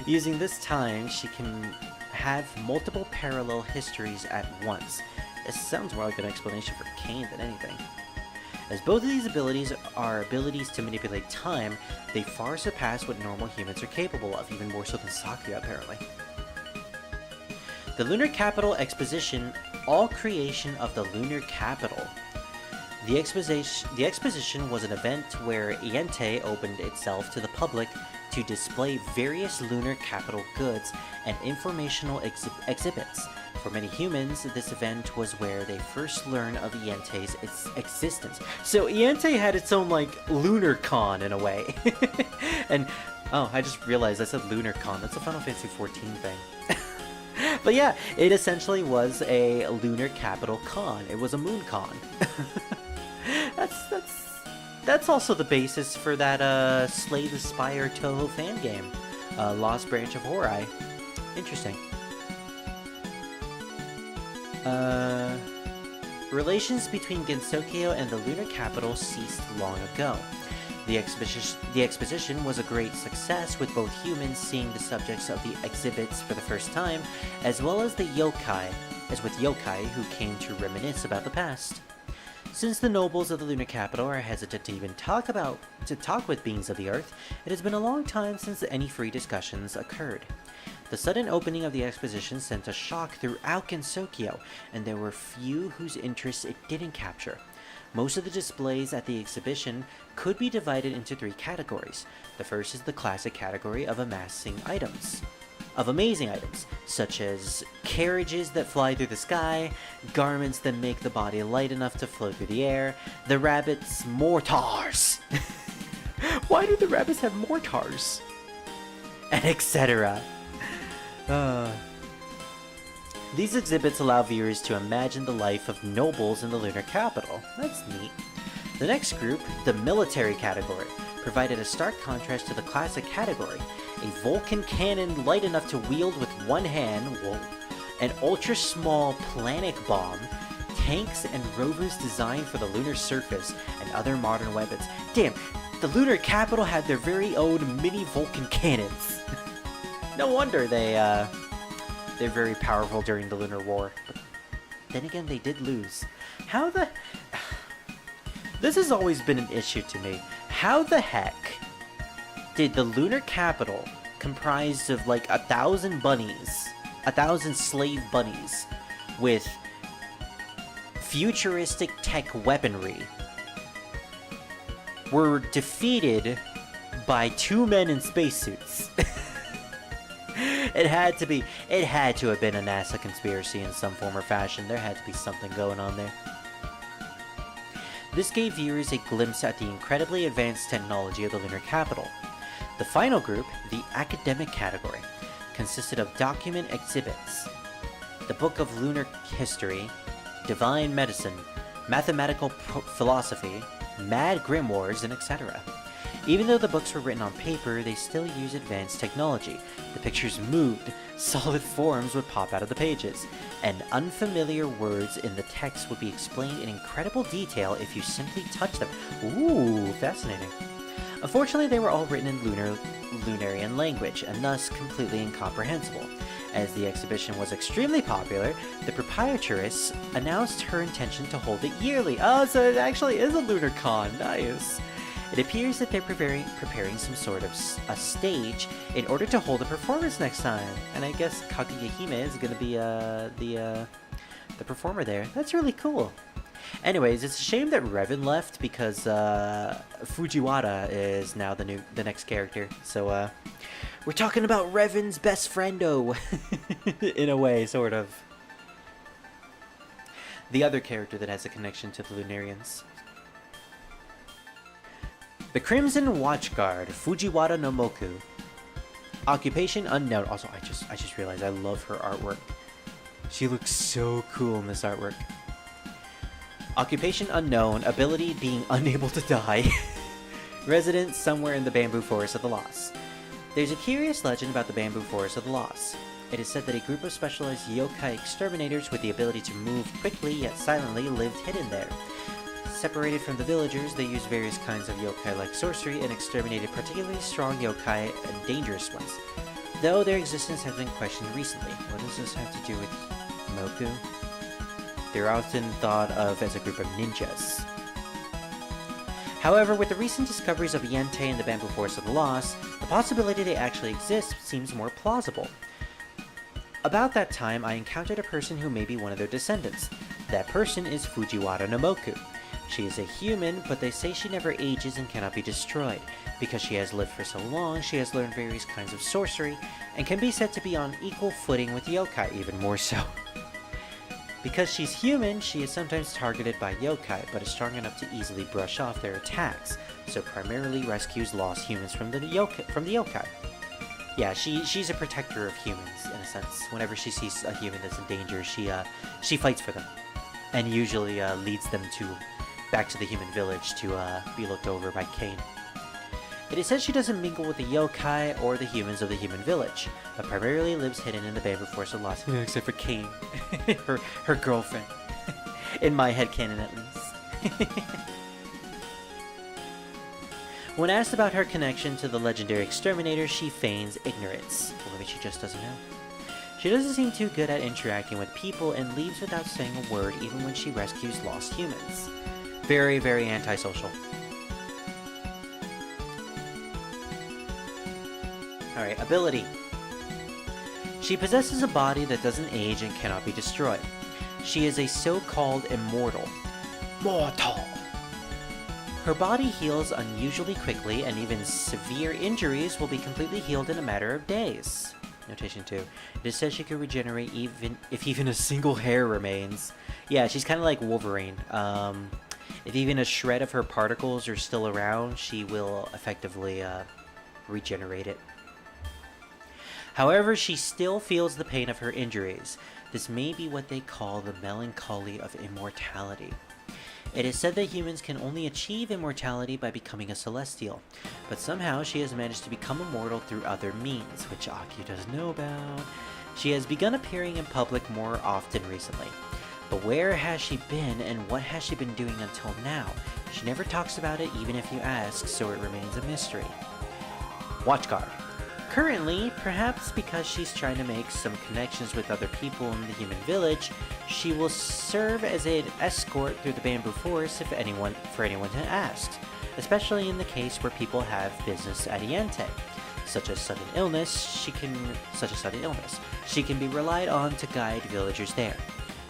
Using this time, she can have multiple parallel histories at once. This sounds more like an explanation for Kane than anything. As both of these abilities are abilities to manipulate time, they far surpass what normal humans are capable of, even more so than Sakuya, apparently. The Lunar Capital Exposition, all creation of the Lunar Capital. The exposition was an event where Iante opened itself to the public to display various lunar capital goods and informational exhibits. For many humans, this event was where they first learned of Iante's existence. So Iante had its own, like, lunar con in a way. And, oh, I just realized I said lunar con. That's a Final Fantasy XIV thing. But yeah, it essentially was a lunar capital con. It was a moon con. That's also the basis for that Slay the Spire Touhou fan game, Lost Branch of Horai. Interesting. Relations between Gensokyo and the lunar capital ceased long ago. The exposition was a great success, with both humans seeing the subjects of the exhibits for the first time, as well as yokai who came to reminisce about the past. Since the nobles of the lunar capital are hesitant to even talk with beings of the earth, it has been a long time since any free discussions occurred. The sudden opening of the exposition sent a shock throughout Gensokyo, and there were few whose interests it didn't capture. Most of the displays at the exhibition could be divided into three categories. The first is the classic category of amazing items, such as carriages that fly through the sky, garments that make the body light enough to float through the air, the rabbits' mortars. Why do the rabbits have mortars? And etc. These exhibits allow viewers to imagine the life of nobles in the lunar capital. That's neat. The next group, the military category, provided a stark contrast to the classic category. A Vulcan cannon light enough to wield with one hand, an ultra-small planet bomb, tanks and rovers designed for the lunar surface, and other modern weapons. Damn, the lunar capital had their very own mini Vulcan cannons. No wonder they They're very powerful during the Lunar War. But then again, they did lose. How the... This has always been an issue to me. How the heck did the lunar capital, comprised of like 1,000 bunnies, 1,000 slave bunnies, with futuristic tech weaponry, were defeated by 2 men in spacesuits? It had to have been a NASA conspiracy in some form or fashion. There had to be something going on there. This gave viewers a glimpse at the incredibly advanced technology of the lunar capital. The final group, the academic category, consisted of document exhibits, the Book of Lunar History, Divine Medicine, Mathematical Philosophy, Mad Grimoires, and etc. Even though the books were written on paper, they still use advanced technology. The pictures moved, solid forms would pop out of the pages, and unfamiliar words in the text would be explained in incredible detail if you simply touch them. Ooh, fascinating. Unfortunately, they were all written in Lunarian language, and thus completely incomprehensible. As the exhibition was extremely popular, the proprietress announced her intention to hold it yearly. Oh, so it actually is a lunar con. Nice. It appears that they're preparing some sort of a stage in order to hold a performance next time. And I guess Kakuyahime is going to be the performer there. That's really cool. Anyways, it's a shame that Revan left because Fujiwara is now the next character. So we're talking about Revan's best friendo in a way, sort of. The other character that has a connection to the Lunarians. The Crimson Watchguard, Fujiwara no Moku. Occupation unknown. Also, I just realized I love her artwork. She looks so cool in this artwork. Occupation unknown, ability being unable to die. Residence somewhere in the Bamboo Forest of the Lost. There's a curious legend about the Bamboo Forest of the Lost. It is said that a group of specialized yokai exterminators with the ability to move quickly yet silently lived hidden there. Separated from the villagers, they used various kinds of yokai-like sorcery and exterminated particularly strong yokai and dangerous ones. Though their existence has been questioned recently. What does this have to do with Moku? They're often thought of as a group of ninjas. However, with the recent discoveries of Yentei and the Bamboo Forest of the Lost, the possibility they actually exist seems more plausible. About that time, I encountered a person who may be one of their descendants. That person is Fujiwara no Moku. She is a human, but they say she never ages and cannot be destroyed. Because she has lived for so long, she has learned various kinds of sorcery, and can be said to be on equal footing with yokai, even more so. Because she's human, she is sometimes targeted by yokai, but is strong enough to easily brush off their attacks, so primarily rescues lost humans from the yokai. Yeah, she's a protector of humans, in a sense. Whenever she sees a human that's in danger, she fights for them, and usually leads them back to the human village to be looked over by Kane. It is said she doesn't mingle with the yokai or the humans of the human village, but primarily lives hidden in the Bamboo Forest of Lost, except for Kane, her girlfriend. In my headcanon, at least. When asked about her connection to the legendary exterminator, she feigns ignorance. Or maybe she just doesn't know. She doesn't seem too good at interacting with people and leaves without saying a word even when she rescues lost humans. Very, very antisocial. Alright, ability. She possesses a body that doesn't age and cannot be destroyed. She is a so-called immortal. Mortal! Her body heals unusually quickly, and even severe injuries will be completely healed in a matter of days. Notation 2. It is said she can regenerate if even a single hair remains. Yeah, she's kind of like Wolverine. If even a shred of her particles are still around, she will effectively regenerate it. However, she still feels the pain of her injuries. This may be what they call the melancholy of immortality. It is said that humans can only achieve immortality by becoming a celestial, but somehow she has managed to become immortal through other means, which Aki doesn't know about. She has begun appearing in public more often recently. But where has she been and what has she been doing until now? She never talks about it even if you ask, so it remains a mystery. Watchguard. Currently, perhaps because she's trying to make some connections with other people in the human village, she will serve as an escort through the bamboo forest for anyone who asks, especially in the case where people have business at Iente, such as sudden illness. She can be relied on to guide villagers there.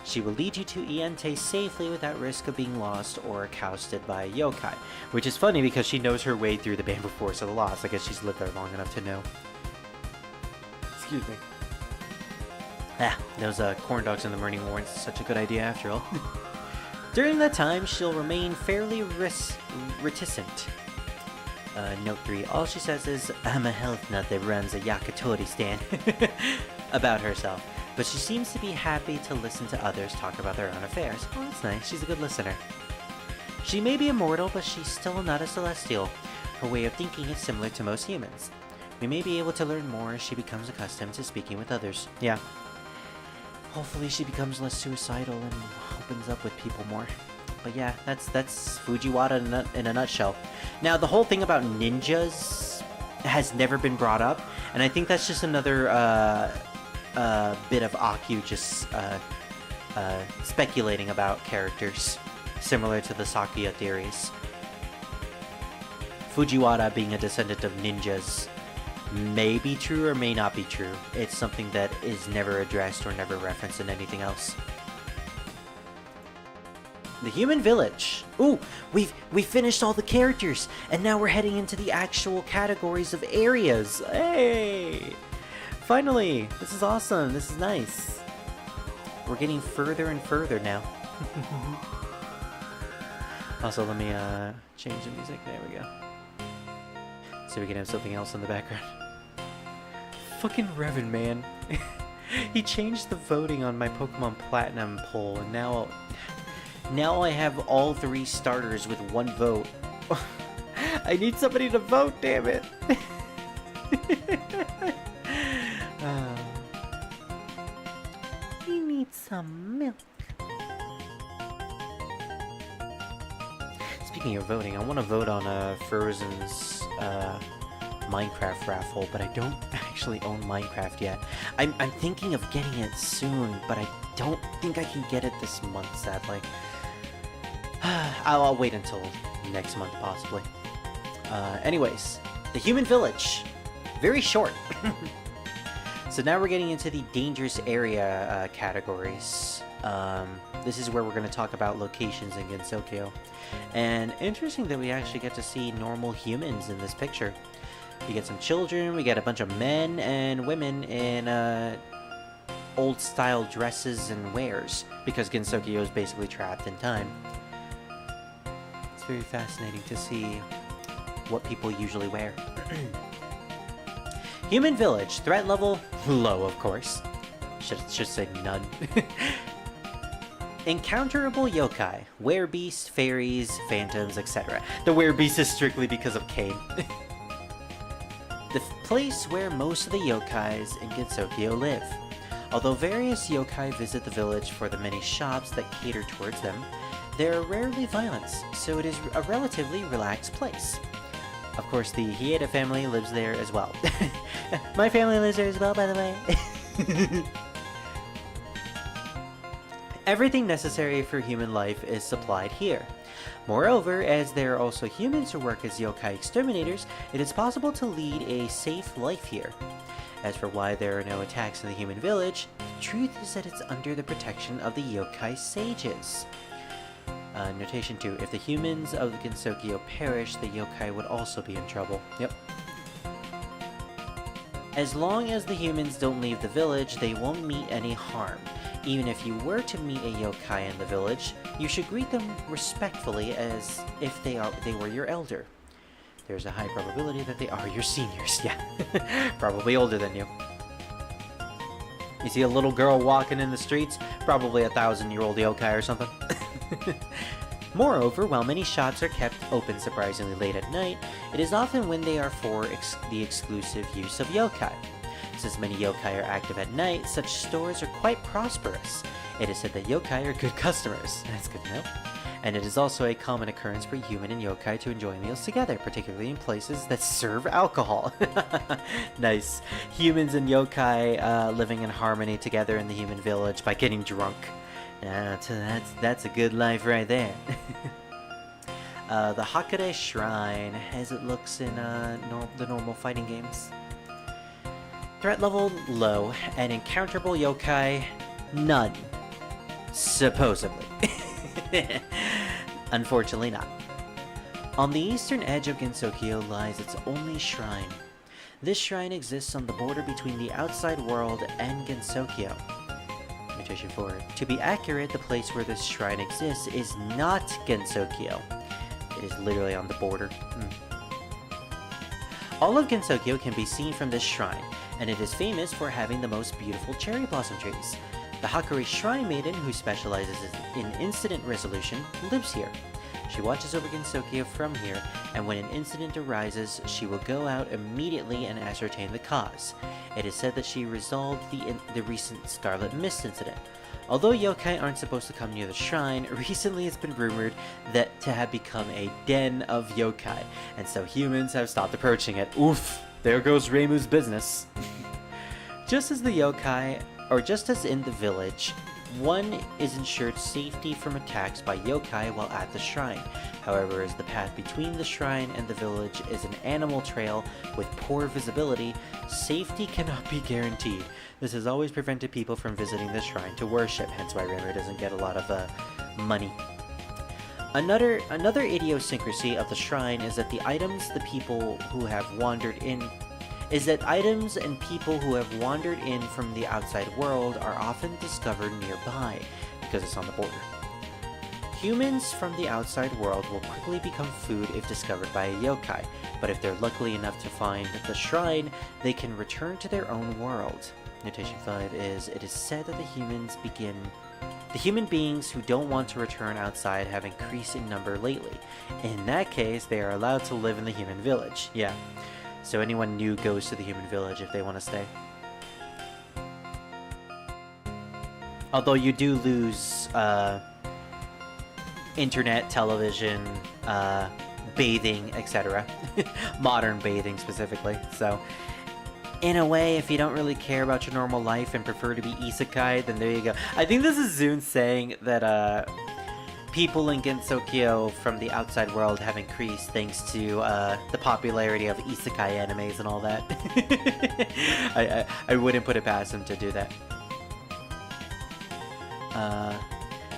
She will lead you to Iente safely without risk of being lost or accosted by a yokai, which is funny because she knows her way through the bamboo forest of the lost. I guess she's lived there long enough to know. Excuse me. Those corn dogs in the morning weren't such a good idea after all. During that time, she'll remain fairly reticent. Note 3, all she says is, I'm a health nut that runs a yakitori stand, about herself. But she seems to be happy to listen to others talk about their own affairs. Oh, that's nice. She's a good listener. She may be immortal, but she's still not a celestial. Her way of thinking is similar to most humans. We may be able to learn more as she becomes accustomed to speaking with others. Yeah. Hopefully she becomes less suicidal and opens up with people more. But yeah, that's Fujiwara in a nutshell. Now, the whole thing about ninjas has never been brought up, and I think that's just another bit of Aku just speculating about characters, similar to the Sakuya theories. Fujiwara being a descendant of ninjas may be true or may not be true. It's something that is never addressed or never referenced in anything else. The human village. Ooh, we finished all the characters, and now we're heading into the actual categories of areas. Hey! Finally! This is awesome. This is nice. We're getting further and further now. Also, let me change the music. There we go. So we can have something else in the background. Fucking Revan, man. He changed the voting on my Pokemon Platinum poll, and now I have all 3 starters with 1 vote. I need somebody to vote, damn it. We need some milk. Speaking of voting, I want to vote on Frozen's Minecraft raffle, but I don't actually own Minecraft yet. I'm thinking of getting it soon, but I don't think I can get it this month, sadly. I'll wait until next month, possibly. Anyways, the human village. Very short. So now we're getting into the dangerous area categories. This is where we're going to talk about locations in Gensokyo. And interesting that we actually get to see normal humans in this picture. We get some children, we get a bunch of men and women in old-style dresses and wares, because Gensokyo is basically trapped in time. It's very fascinating to see what people usually wear. Human village, threat level low, of course. Should say none. Encounterable yokai, werebeasts, fairies, phantoms, etc. The werebeast is strictly because of Kane. The place where most of the yokais in Gensokyo live. Although various yokai visit the village for the many shops that cater towards them, there are rarely violence, so it is a relatively relaxed place. Of course, the Hieda family lives there as well. My family lives there as well, by the way. Everything necessary for human life is supplied here. Moreover, as there are also humans who work as yokai exterminators, it is possible to lead a safe life here. As for why there are no attacks in the human village, the truth is that it's under the protection of the yokai sages. Notation 2. If the humans of the Gensokyo perish, the yokai would also be in trouble. Yep. As long as the humans don't leave the village, they won't meet any harm. Even if you were to meet a yokai in the village, you should greet them respectfully as if they were your elder. There's a high probability that they are your seniors. Yeah, probably older than you. You see a little girl walking in the streets, probably a 1,000-year-old yokai or something. Moreover, while many shops are kept open surprisingly late at night, it is often when they are for the exclusive use of yokai. Since many yokai are active at night, such stores are quite prosperous. It is said that yokai are good customers. That's good to know. and it is also a common occurrence for human and yokai to enjoy meals together, particularly in places that serve alcohol. Nice. Humans and yokai living in harmony together in the human village by getting drunk. That's a good life right there. The Hakare Shrine, as it looks in the normal fighting games. Threat level low, and encounterable yokai, none. Supposedly. Unfortunately not. On the eastern edge of Gensokyo lies its only shrine. This shrine exists on the border between the outside world and Gensokyo. Mutation forward. To be accurate, the place where this shrine exists is not Gensokyo. It is literally on the border. All of Gensokyo can be seen from this shrine, and it is famous for having the most beautiful cherry blossom trees. The Hakari Shrine Maiden, who specializes in incident resolution, lives here. She watches over Gensokyo from here, and when an incident arises, she will go out immediately and ascertain the cause. It is said that she resolved the recent Scarlet Mist incident. Although yokai aren't supposed to come near the shrine, recently it's been rumored that to have become a den of yokai, and so humans have stopped approaching it. Oof! There goes Reimu's business. Just as in the village, one is ensured safety from attacks by yokai while at the shrine. However, as the path between the shrine and the village is an animal trail with poor visibility, safety cannot be guaranteed. This has always prevented people from visiting the shrine to worship, hence why Reimu doesn't get a lot of money. Another idiosyncrasy of the shrine is that items and people who have wandered in from the outside world are often discovered nearby, because it's on the border. Humans from the outside world will quickly become food if discovered by a yokai, but if they're lucky enough to find the shrine, they can return to their own world. Notation 5 is, it is said that the human beings who don't want to return outside have increased in number lately. In that case, they are allowed to live in the human village. Yeah. So anyone new goes to the human village if they want to stay. Although you do lose internet, television, bathing, etc. Modern bathing specifically. So in a way, if you don't really care about your normal life and prefer to be isekai, then there you go. I think this is Zune saying that people in Gensokyo from the outside world have increased thanks to the popularity of isekai animes and all that. I wouldn't put it past him to do that.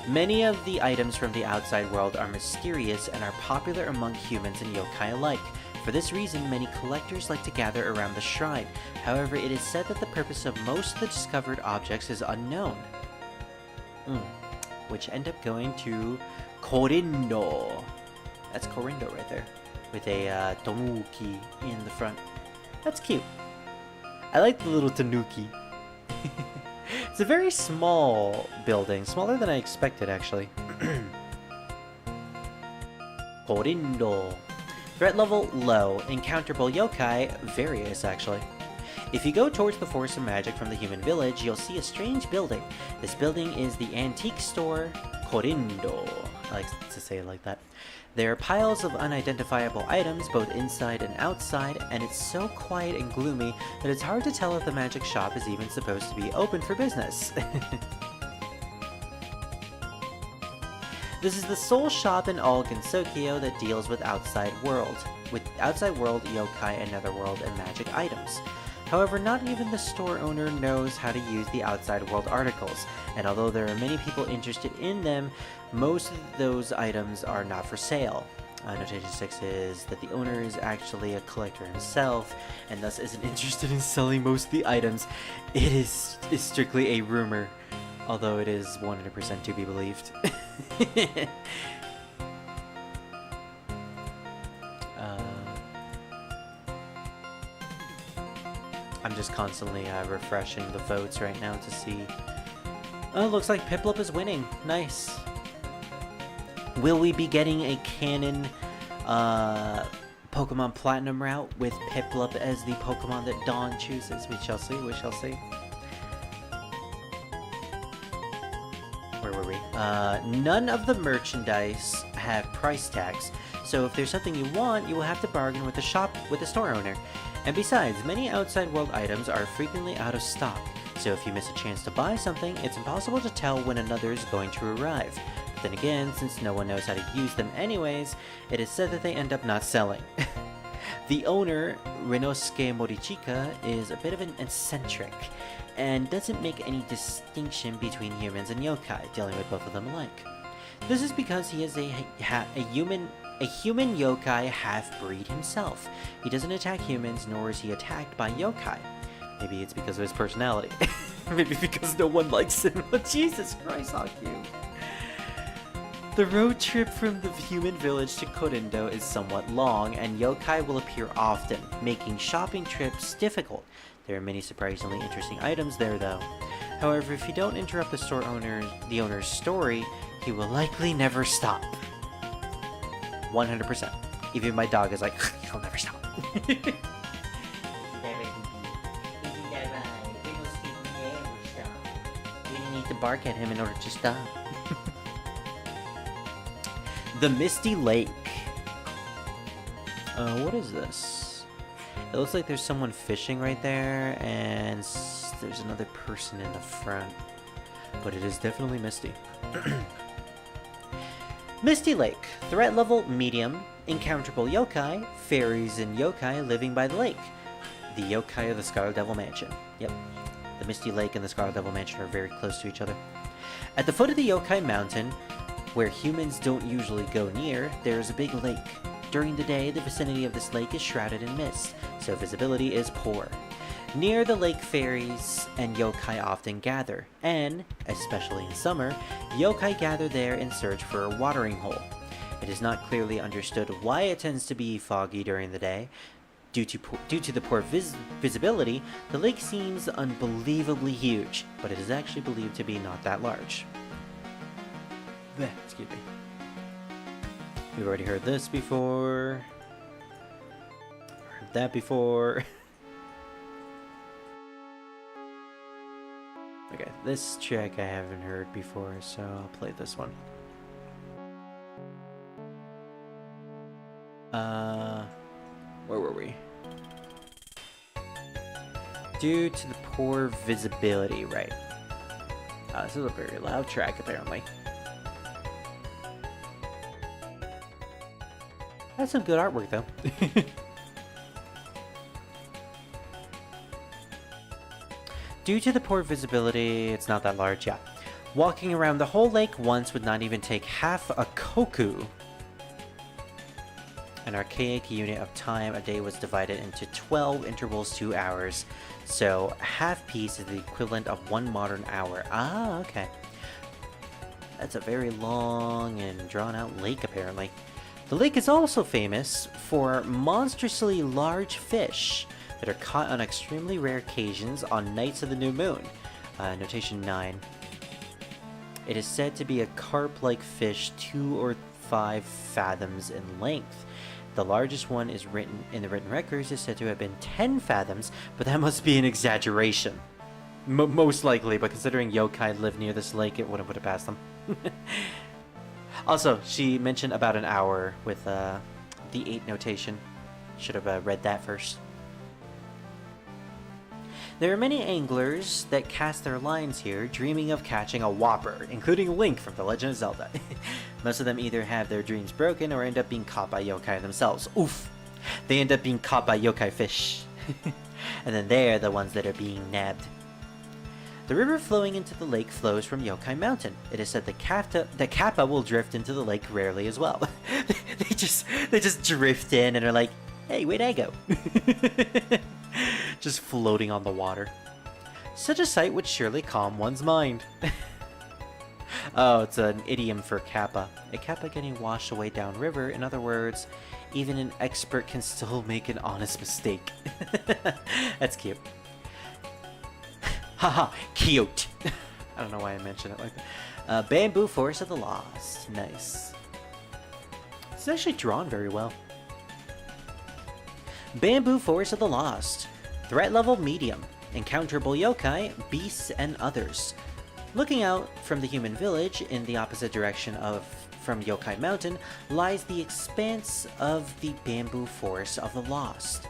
Many of the items from the outside world are mysterious and are popular among humans and yokai alike. For this reason, many collectors like to gather around the shrine. However, it is said that the purpose of most of the discovered objects is unknown. Which end up going to Korindo. That's Korindo right there. With a tanuki in the front. That's cute. I like the little tanuki. It's a very small building. Smaller than I expected, actually. Korindo. Threat level low. Encounterable yokai, various actually. If you go towards the Force of Magic from the human village, you'll see a strange building. This building is the antique store Korindo. I like to say it like that. There are piles of unidentifiable items both inside and outside, and it's so quiet and gloomy that it's hard to tell if the magic shop is even supposed to be open for business. This is the sole shop in all Gensokyo that deals with outside world yokai, and netherworld, and magic items. However, not even the store owner knows how to use the outside world articles, and although there are many people interested in them, most of those items are not for sale. Notation 6 is that the owner is actually a collector himself, and thus isn't interested in selling most of the items. It is strictly a rumor, although it is 100% to be believed. I'm just constantly refreshing the votes right now to see. Oh, looks like Piplup is winning. Nice. Will we be getting a canon Pokemon Platinum route with Piplup as the Pokemon that Dawn chooses? We shall see. We shall see. Where were we? we? None of the merchandise have price tags, so if there's something you want, you will have to bargain with the store owner. And besides, many outside world items are frequently out of stock, so if you miss a chance to buy something, it's impossible to tell when another is going to arrive. But then again, since no one knows how to use them anyways, it is said that they end up not selling. The owner, Renosuke Morichika, is a bit of an eccentric, and doesn't make any distinction between humans and yokai, dealing with both of them alike. This is because he is a human yokai half-breed himself. He doesn't attack humans, nor is he attacked by yokai. Maybe it's because of his personality. Maybe because no one likes him. Jesus Christ, how cute. The road trip from the human village to Korindo is somewhat long, and yokai will appear often, making shopping trips difficult. There are many surprisingly interesting items there, though. However, if you don't interrupt the owner's story, he will likely never stop. 100%. Even my dog is like, he'll never stop. We need to bark at him in order to stop. The Misty Lake. What is this? It looks like there's someone fishing right there, and there's another person in the front. But it is definitely misty. Misty Lake. Threat level medium. Encounterable yokai. Fairies and yokai living by the lake. The yokai of the Scarlet Devil Mansion. Yep. The Misty Lake and the Scarlet Devil Mansion are very close to each other. At the foot of the yokai mountain, where humans don't usually go near, there is a big lake. During the day, the vicinity of this lake is shrouded in mist, so visibility is poor. Near the lake, fairies and yokai often gather, and, especially in summer, yokai gather there in search for a watering hole. It is not clearly understood why it tends to be foggy during the day. Due to the poor visibility, the lake seems unbelievably huge, but it is actually believed to be not that large. Excuse me. We've already heard this before. Heard that before. Okay, this track I haven't heard before, so I'll play this one. Where were we? Due to the poor visibility, right. This is a very loud track, apparently. That's some good artwork, though. Due to the poor visibility, it's not that large, yeah. Walking around the whole lake once would not even take half a koku. An archaic unit of time, a day was divided into 12 intervals, 2 hours. So, half piece is the equivalent of 1 modern hour. Ah, okay. That's a very long and drawn-out lake, apparently. The lake is also famous for monstrously large fish that are caught on extremely rare occasions on nights of the new moon. Notation 9. It is said to be a carp-like fish 2 or 5 fathoms in length. The largest one is written in the written records is said to have been 10 fathoms, but that must be an exaggeration. Most likely, but considering yokai live near this lake, it wouldn't put it past them. Also, she mentioned about an hour with the 8 notation. Should have read that first. There are many anglers that cast their lines here, dreaming of catching a whopper, including Link from The Legend of Zelda. Most of them either have their dreams broken or end up being caught by yokai themselves. Oof! They end up being caught by yokai fish. And then they're the ones that are being nabbed. The river flowing into the lake flows from Yokai Mountain. It is said the kappa will drift into the lake rarely as well. they just drift in and are like, hey, where'd I go? Just floating on the water. Such a sight would surely calm one's mind. Oh, it's an idiom for kappa. A kappa getting washed away downriver. In other words, even an expert can still make an honest mistake. That's cute. Haha, cute. I don't know why I mentioned it like that. Bamboo Forest of the Lost. Nice. It's actually drawn very well. Bamboo Forest of the Lost. Threat level medium. Encounterable yokai, beasts, and others. Looking out from the human village in the opposite direction from Yokai Mountain lies the expanse of the bamboo forest of the lost.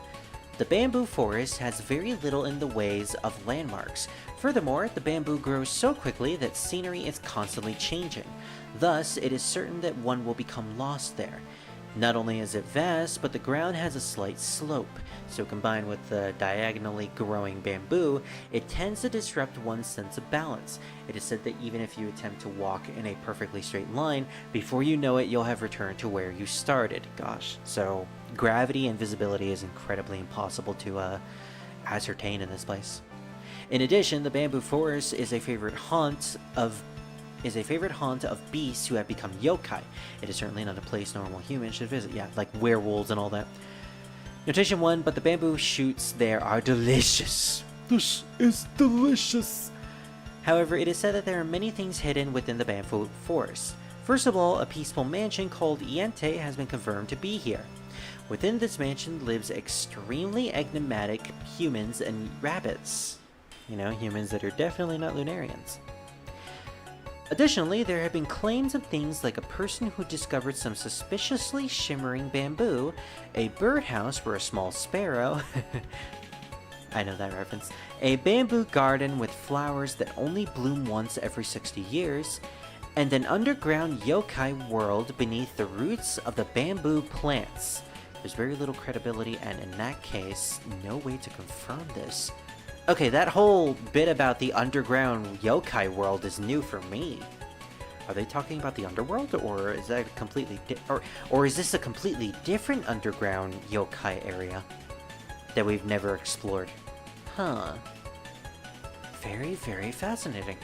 The bamboo forest has very little in the ways of landmarks. Furthermore, the bamboo grows so quickly that scenery is constantly changing. Thus, it is certain that one will become lost there. Not only is it vast, but the ground has a slight slope, so combined with the diagonally growing bamboo, it tends to disrupt one's sense of balance. It is said that even if you attempt to walk in a perfectly straight line, before you know it, you'll have returned to where you started. Gosh, so gravity and visibility is incredibly impossible to ascertain in this place. In addition, the bamboo forest is a favorite haunt of beasts who have become yokai. It is certainly not a place normal humans should visit. Yeah, like werewolves and all that. Notation 1, but the bamboo shoots there are delicious. This is delicious. However, it is said that there are many things hidden within the bamboo forest. First of all, a peaceful mansion called Iente has been confirmed to be here. Within this mansion lives extremely enigmatic humans and rabbits. You know, humans that are definitely not Lunarians. Additionally, there have been claims of things like a person who discovered some suspiciously shimmering bamboo, a birdhouse for a small sparrow, I know that reference, a bamboo garden with flowers that only bloom once every 60 years, and an underground yokai world beneath the roots of the bamboo plants. There's very little credibility, and in that case, no way to confirm this. Okay, that whole bit about the underground yokai world is new for me. Are they talking about the underworld, or is that completely or is this a completely different underground yokai area that we've never explored? Huh. Very, very fascinating.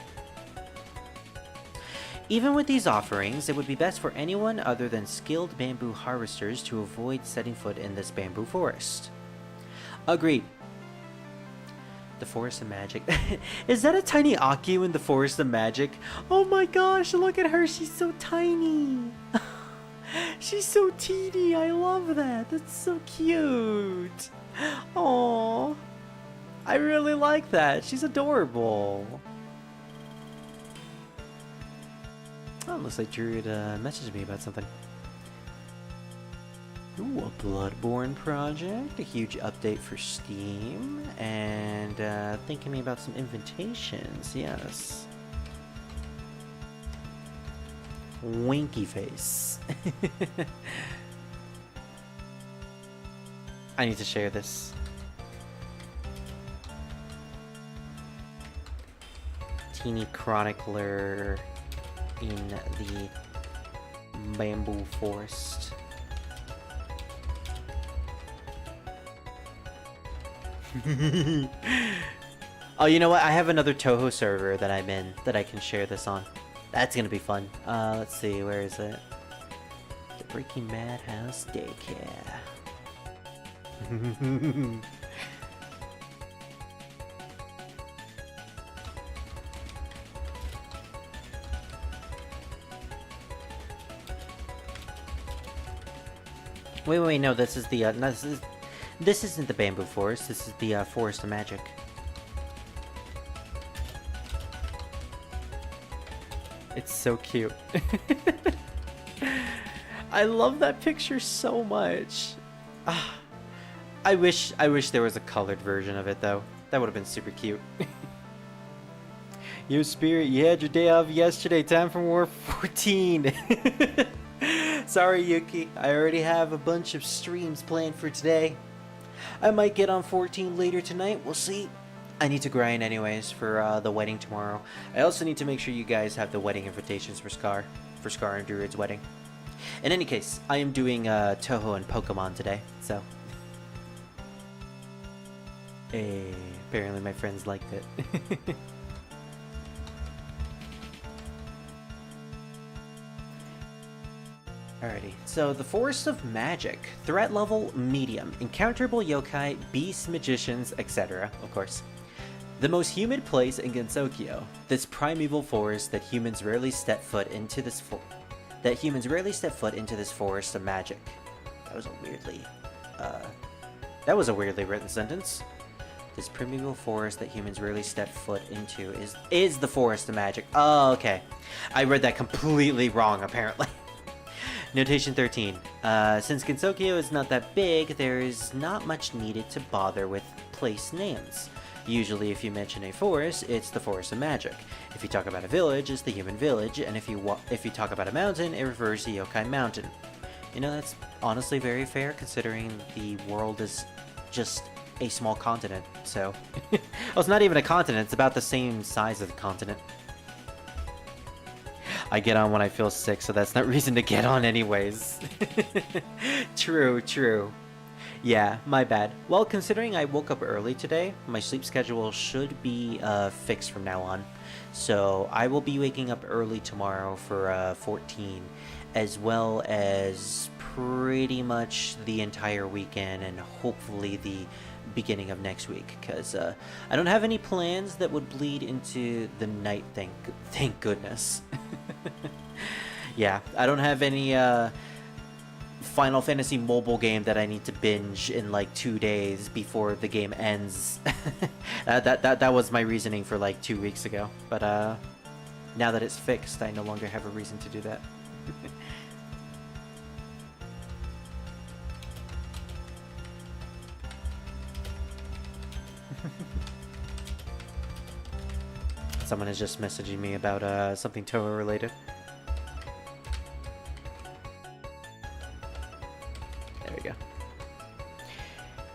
Even with these offerings, it would be best for anyone other than skilled bamboo harvesters to avoid setting foot in this bamboo forest. Agreed. The Forest of Magic. Is that a tiny Akio in the Forest of Magic? Oh my gosh, look at her. She's so tiny. She's so teeny. I love that. That's so cute. Oh, I really like that. She's adorable. Oh, looks like Druid messaged me about something. Ooh, a Bloodborne project, a huge update for Steam, and thinking me about some invitations, yes. Winky face. I need to share this. Teeny chronicler in the bamboo forest. Oh, you know what? I have another Touhou server that I'm in that I can share this on. That's gonna be fun. Let's see, where is it? The Breaking Madhouse Daycare. Wait, no, this is the, no, this isn't the bamboo forest, this is the Forest of Magic. It's so cute. I love that picture so much. I wish there was a colored version of it though. That would have been super cute. Yo, Spirit, you had your day off yesterday. Time for War 14. Sorry, Yuki. I already have a bunch of streams planned for today. I might get on 14 later tonight. We'll see. I need to grind anyways for the wedding tomorrow. I also need to make sure you guys have the wedding invitations for Scar and Druid's wedding. In any case, I am doing Touhou and Pokemon today, so. Hey, apparently my friends liked it. Alrighty, so the Forest of Magic. Threat level medium. Encounterable yokai, beasts, magicians, etc. Of course. The most humid place in Gensokyo. This primeval forest that humans rarely step foot into this forest of magic. That was a weirdly written sentence. This primeval forest that humans rarely step foot into is the forest of magic. Oh, okay. I read that completely wrong, apparently. Notation 13. Since Gensokyo is not that big, there is not much needed to bother with place names. Usually if you mention a forest, it's the forest of magic. If you talk about a village, it's the human village, and if you talk about a mountain, it refers to Yokai Mountain. You know, that's honestly very fair considering the world is just a small continent, so... well, it's not even a continent, it's about the same size of the continent. I get on when I feel sick, so that's not reason to get on anyways. True, true. Yeah, my bad. Well, considering I woke up early today, my sleep schedule should be fixed from now on. So I will be waking up early tomorrow for 14, as well as pretty much the entire weekend and hopefully the beginning of next week, because I don't have any plans that would bleed into the night, thank goodness. Yeah, I don't have any Final Fantasy mobile game that I need to binge in like 2 days before the game ends. that was my reasoning for like 2 weeks ago, but now that it's fixed, I no longer have a reason to do that. Someone is just messaging me about something Touhou related. There we go.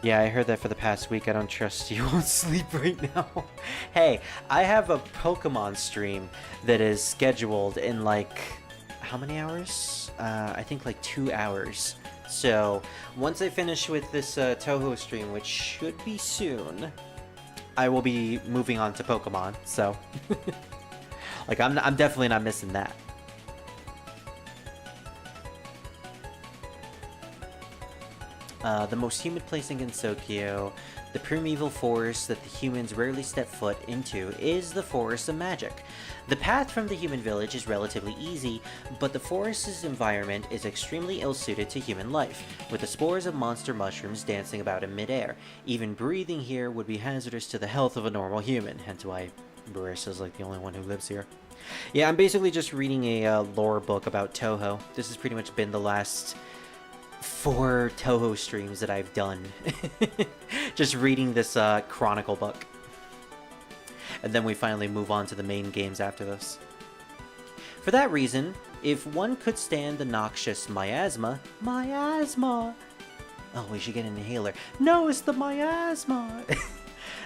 Yeah, I heard that for the past week. I don't trust you. Won't sleep right now. Hey, I have a Pokemon stream that is scheduled in like... how many hours? I think like 2 hours. So, once I finish with this Touhou stream, which should be soon... I will be moving on to Pokemon, so like I'm definitely not missing that. The most humid place in Gensokyo, the primeval forest that the humans rarely step foot into, is the Forest of Magic. The path from the human village is relatively easy, but the forest's environment is extremely ill-suited to human life, with the spores of monster mushrooms dancing about in midair. Even breathing here would be hazardous to the health of a normal human, hence why Marisa's like the only one who lives here. Yeah, I'm basically just reading a lore book about Touhou. This has pretty much been the last 4 Touhou streams that I've done. Just reading this chronicle book. And then we finally move on to the main games after this. For that reason, if one could stand the noxious miasma... Miasma! Oh, we should get an inhaler. No, it's the miasma!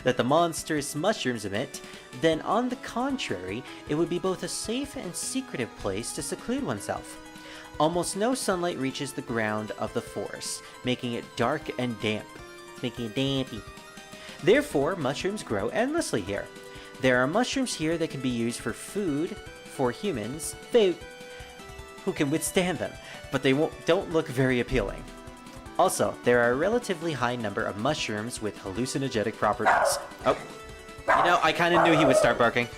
That the monstrous mushrooms emit, then on the contrary, it would be both a safe and secretive place to seclude oneself. Almost no sunlight reaches the ground of the forest, making it dark and damp. Making it dampy. Therefore, mushrooms grow endlessly here. There are mushrooms here that can be used for food, for humans, who can withstand them, but they don't look very appealing. Also, there are a relatively high number of mushrooms with hallucinogenic properties. Oh, you know, I kind of knew he would start barking.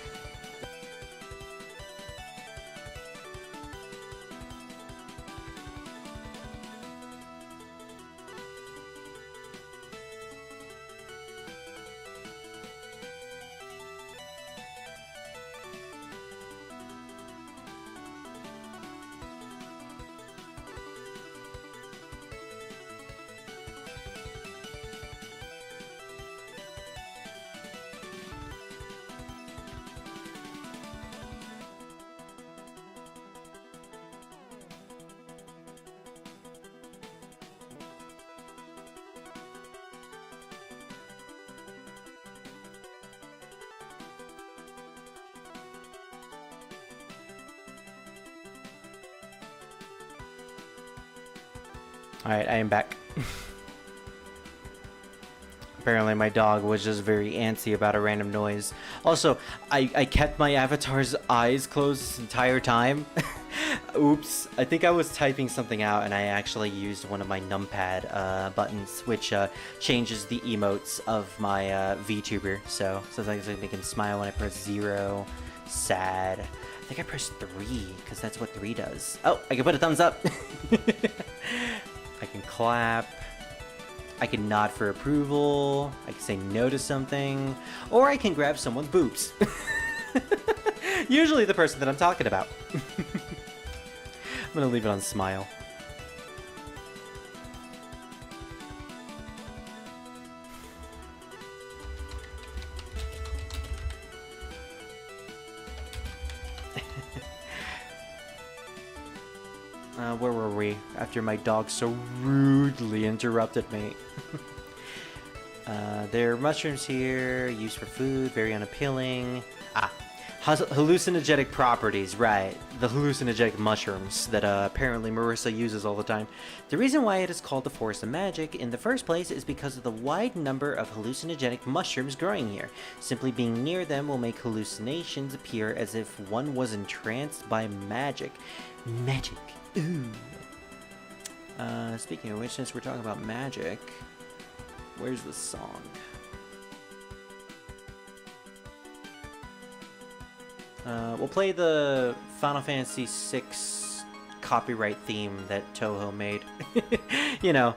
Alright, I am back. Apparently my dog was just very antsy about a random noise. Also, I kept my avatar's eyes closed this entire time. Oops. I think I was typing something out and I actually used one of my numpad buttons, which changes the emotes of my VTuber. So sometimes I make him smile when I press 0, sad. I think I pressed 3, because that's what 3 does. Oh, I can put a thumbs up. I can clap. I can nod for approval, I can say no to something, or I can grab someone's boobs. Usually the person that I'm talking about. I'm gonna leave it on smile. Where were we? After my dog so rudely interrupted me. There are mushrooms here, used for food, very unappealing. Hallucinogenic properties, right. The hallucinogenic mushrooms that apparently Marisa uses all the time. The reason why it is called the Forest of Magic in the first place is because of the wide number of hallucinogenic mushrooms growing here. Simply being near them will make hallucinations appear as if one was entranced by magic. Magic. Ooh. Speaking of which, since we're talking about magic, where's the song? We'll play the Final Fantasy VI copyright theme that Touhou made. You know,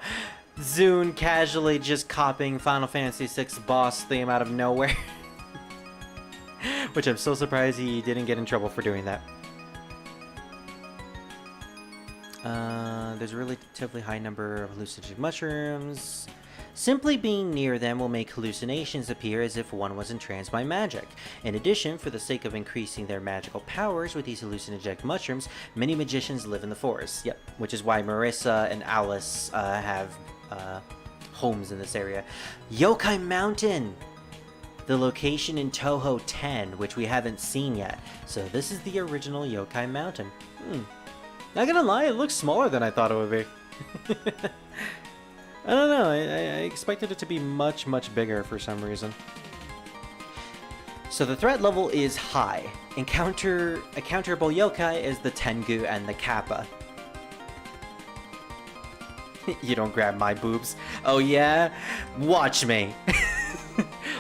Zune casually just copying Final Fantasy VI boss theme out of nowhere. Which I'm so surprised he didn't get in trouble for doing that. There's a relatively high number of hallucinogenic mushrooms. Simply being near them will make hallucinations appear as if one was entranced by magic. In addition, for the sake of increasing their magical powers with these hallucinogenic mushrooms, many magicians live in the forest. Yep, which is why Marisa and Alice have homes in this area. Yokai Mountain! The location in Touhou 10, which we haven't seen yet. So this is the original Yokai Mountain. Not gonna lie, it looks smaller than I thought it would be. I don't know, I expected it to be much, much bigger for some reason. So the threat level is high. Encounterable yokai is the Tengu and the Kappa. You don't grab my boobs. Oh yeah? Watch me!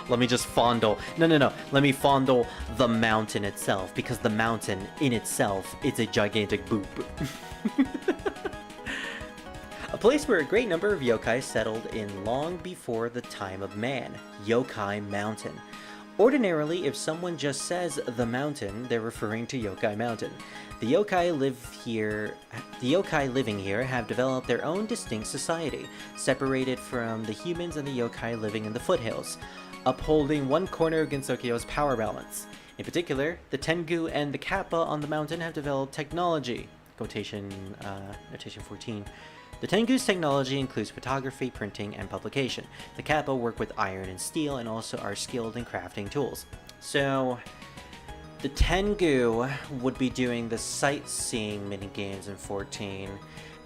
Let me just fondle. No. Let me fondle the mountain itself, because the mountain in itself is a gigantic boob. A place where a great number of yokai settled in long before the time of man. Yokai Mountain. Ordinarily, if someone just says the mountain, they're referring to Yokai Mountain. The yokai living here have developed their own distinct society, separated from the humans and the yokai living in the foothills, upholding one corner of Gensokyo's power balance. In particular, the Tengu and the Kappa on the mountain have developed technology. Quotation, notation 14. The Tengu's technology includes photography, printing, and publication. The Kappa work with iron and steel and also are skilled in crafting tools. So, the Tengu would be doing the sightseeing minigames in 14,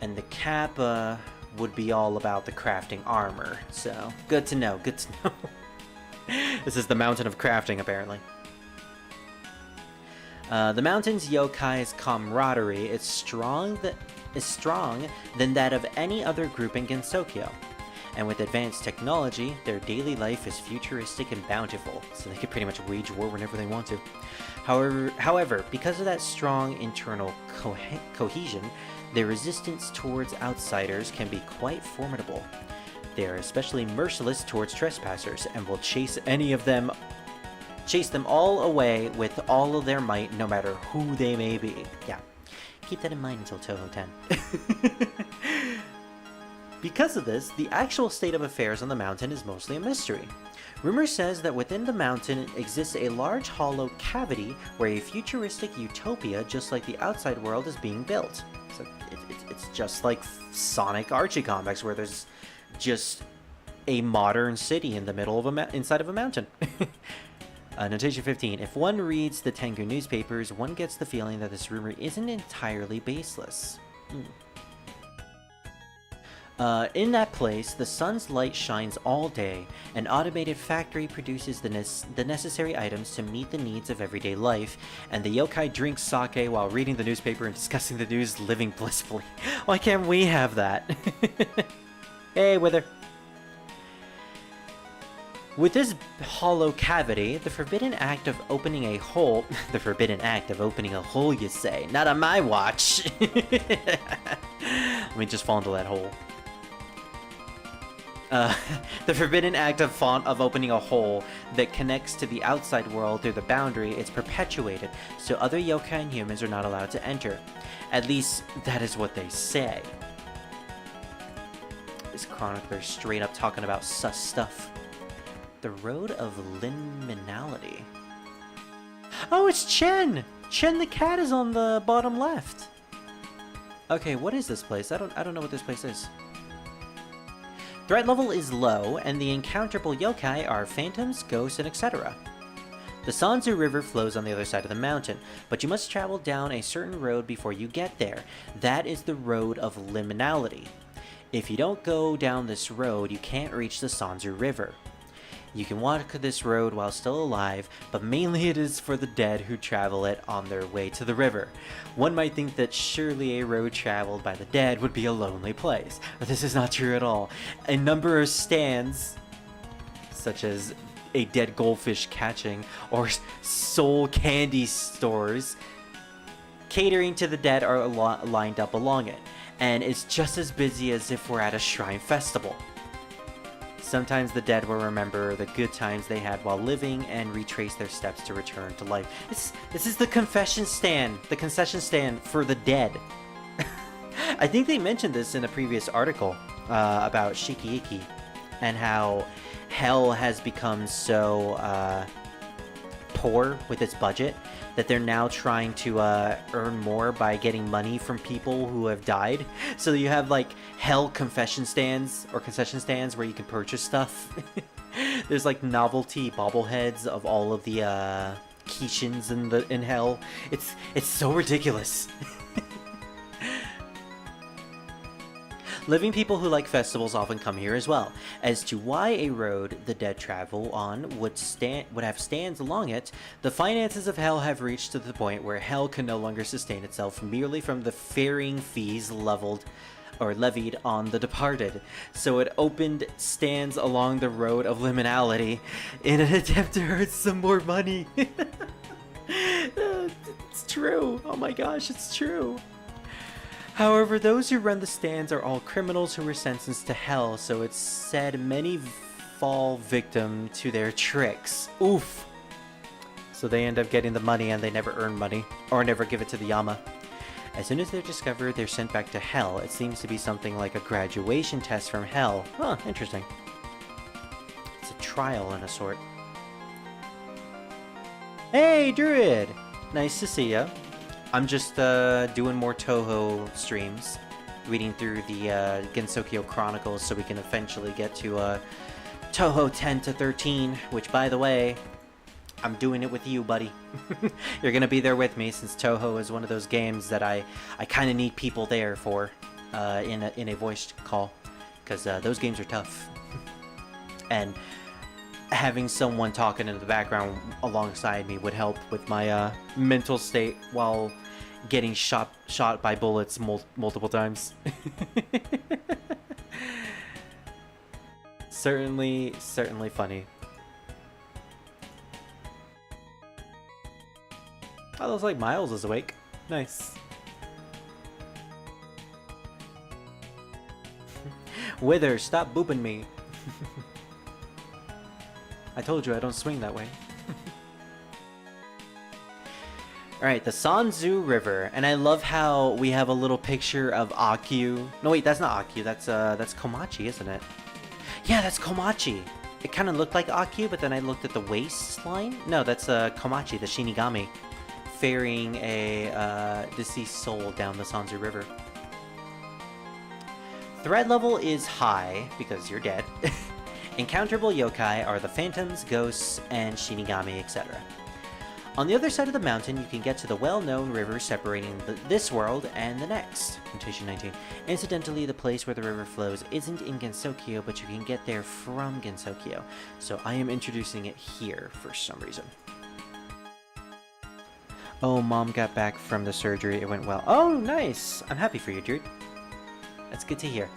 and the Kappa would be all about the crafting armor. So, good to know, good to know. This is the mountain of crafting, apparently. The mountain's yokai's camaraderie is strong than that of any other group in Gensokyo. And with advanced technology, their daily life is futuristic and bountiful, so they can pretty much wage war whenever they want to. However, because of that strong internal cohesion, their resistance towards outsiders can be quite formidable. They are especially merciless towards trespassers and will chase them all away with all of their might, no matter who they may be. Yeah, keep that in mind until Touhou 10. Because of this, the actual state of affairs on the mountain is mostly a mystery. Rumor says that within the mountain exists a large hollow cavity where a futuristic utopia just like the outside world is being built. So it's just like Sonic Archie comics where there's just a modern city in the middle of inside of a mountain. Notation 15. If one reads the Tengu newspapers, one gets the feeling that this rumor isn't entirely baseless. In that place, the sun's light shines all day. An automated factory produces the necessary items to meet the needs of everyday life, and the yokai drink sake while reading the newspaper and discussing the news, living blissfully. Why can't we have that? Hey, Wither. With this hollow cavity, the forbidden act of opening a hole... The forbidden act of opening a hole, you say? Not on my watch! Let me just fall into that hole. Uh, the forbidden act of opening a hole that connects to the outside world through the boundary is perpetuated, so other yokai and humans are not allowed to enter. At least, that is what they say. This chronicler is straight up talking about sus stuff. The Road of Liminality. Oh, it's Chen! Chen the cat is on the bottom left. Okay, what is this place? I don't know what this place is. Threat level is low, and the encounterable yokai are phantoms, ghosts, and etc. The Sanzu River flows on the other side of the mountain, but you must travel down a certain road before you get there. That is the Road of Liminality. If you don't go down this road, you can't reach the Sanzu River. You can walk this road while still alive, but mainly it is for the dead who travel it on their way to the river. One might think that surely a road traveled by the dead would be a lonely place, but this is not true at all. A number of stands, such as a dead goldfish catching or soul candy stores, catering to the dead are lined up along it, and it's just as busy as if we're at a shrine festival. Sometimes the dead will remember the good times they had while living and retrace their steps to return to life. This is the concession stand for the dead. I think they mentioned this in a previous article about Shikiiki and how hell has become so poor with its budget that they're now trying to earn more by getting money from people who have died. So you have like hell confession stands or concession stands where you can purchase stuff. There's like novelty bobbleheads of all of the Kishins in hell. It's so ridiculous. Living people who like festivals often come here as well. As to why a road the dead travel on would have stands along it, the finances of hell have reached to the point where hell can no longer sustain itself merely from the ferrying fees levied on the departed. So it opened stands along the Road of Liminality in an attempt to earn some more money. It's true. Oh my gosh, it's true. However, those who run the stands are all criminals who were sentenced to hell, so it's said many fall victim to their tricks. Oof! So they end up getting the money and they never earn money, or never give it to the Yama. As soon as they're discovered, they're sent back to hell. It seems to be something like a graduation test from hell. Huh, interesting. It's a trial in a sort. Hey, Druid! Nice to see ya. I'm just doing more Touhou streams, reading through the Gensokyo Chronicles so we can eventually get to Touhou 10 to 13, which, by the way, I'm doing it with you, buddy. You're gonna be there with me since Touhou is one of those games that I kind of need people there for in a voiced call, because those games are tough. And having someone talking in the background alongside me would help with my mental state while getting shot by bullets multiple times. Certainly funny. Oh, looks like Miles is awake. Nice. Wither, stop booping me. I told you I don't swing that way. Alright, the Sanzu River, and I love how we have a little picture of Akyu. No wait, that's not Akyu, that's Komachi, isn't it? Yeah, that's Komachi! It kind of looked like Akyu, but then I looked at the waistline. No, that's Komachi, the Shinigami, ferrying a deceased soul down the Sanzu River. Threat level is high, because you're dead. Encounterable yokai are the phantoms, ghosts, and Shinigami, etc. On the other side of the mountain, you can get to the well-known river separating this world and the next. Notation 19. Incidentally, the place where the river flows isn't in Gensokyo, but you can get there from Gensokyo. So I am introducing it here for some reason. Oh, Mom got back from the surgery. It went well. Oh, nice! I'm happy for you, dude. That's good to hear.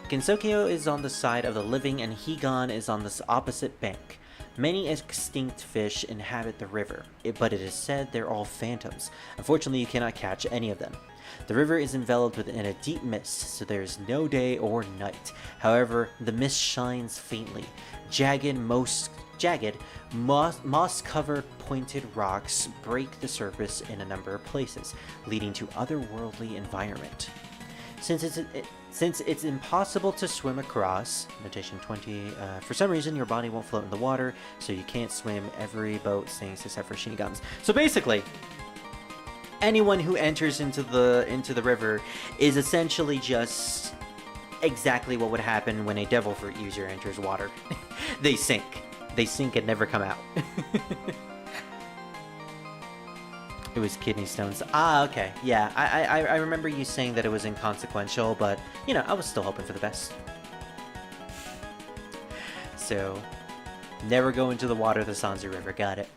Gensokyo is on the side of the living and Higan is on the opposite bank. Many extinct fish inhabit the river, but it is said they're all phantoms. Unfortunately, you cannot catch any of them. The river is enveloped within a deep mist, so there is no day or night. However, the mist shines faintly. Jagged, moss-covered pointed rocks break the surface in a number of places, leading to otherworldly environment. Since it's impossible to swim across, notation 20, for some reason your body won't float in the water, so you can't swim. Every boat sinks except for Shinigams. So basically, anyone who enters into the river is essentially just exactly what would happen when a devil fruit user enters water. They sink. They sink and never come out. It was kidney stones. Ah, okay. Yeah, I remember you saying that it was inconsequential, but, you know, I was still hoping for the best. So, never go into the water of the Sanzu River. Got it.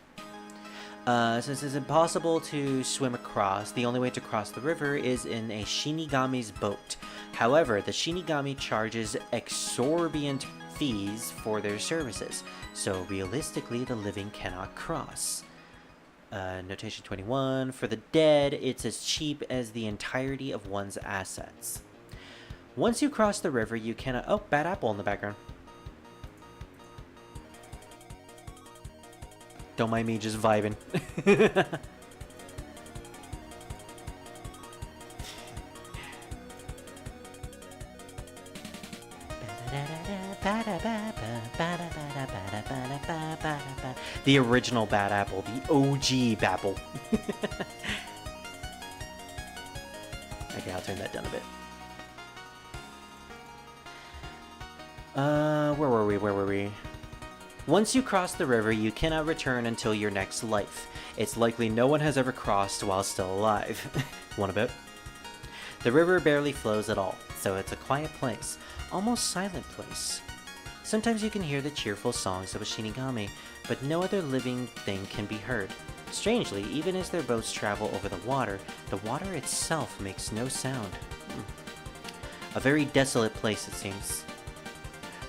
Since it's impossible to swim across, the only way to cross the river is in a Shinigami's boat. However, the Shinigami charges exorbitant fees for their services, so realistically the living cannot cross. Notation 21, for the dead, it's as cheap as the entirety of one's assets. Once you cross the river, you cannot... Oh, bad apple in the background. Don't mind me just vibing. The original Bad Apple, the OG Bapple. Okay, I'll turn that down a bit. Where were we? Once you cross the river, you cannot return until your next life. It's likely no one has ever crossed while still alive. Want a bit? The river barely flows at all, so it's a quiet place, almost silent place. Sometimes you can hear the cheerful songs of a Shinigami, but no other living thing can be heard. Strangely, even as their boats travel over the water itself makes no sound. A very desolate place, it seems.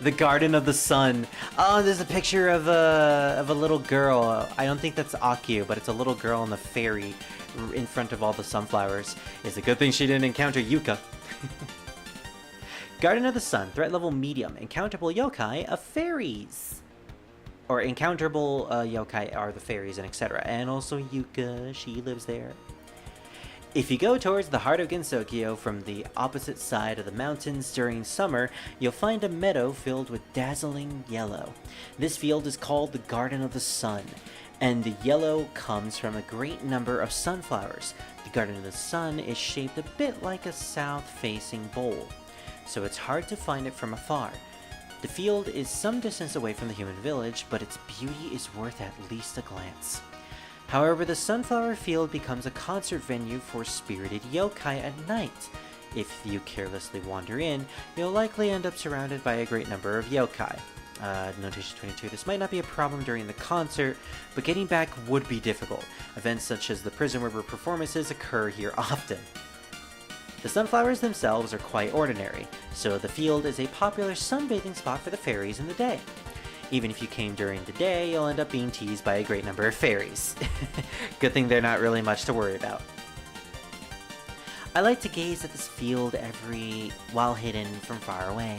The Garden of the Sun. Oh, there's a picture of a little girl. I don't think that's Akio, but it's a little girl on the ferry in front of all the sunflowers. It's a good thing she didn't encounter Yuka. Garden of the Sun, threat level medium, encounterable yokai of fairies. Or encounterable yokai are the fairies and etc. And also Yuka, she lives there. If you go towards the heart of Gensokyo from the opposite side of the mountains during summer, you'll find a meadow filled with dazzling yellow. This field is called the Garden of the Sun, and the yellow comes from a great number of sunflowers. The Garden of the Sun is shaped a bit like a south-facing bowl, so it's hard to find it from afar. The field is some distance away from the human village, but its beauty is worth at least a glance. However, the sunflower field becomes a concert venue for spirited yokai at night. If you carelessly wander in, you'll likely end up surrounded by a great number of yokai. Notation 22, this might not be a problem during the concert, but getting back would be difficult. Events such as the Prison River performances occur here often. The sunflowers themselves are quite ordinary, so the field is a popular sunbathing spot for the fairies in the day. Even if you came during the day, you'll end up being teased by a great number of fairies. Good thing they're not really much to worry about. I like to gaze at this field while hidden from far away.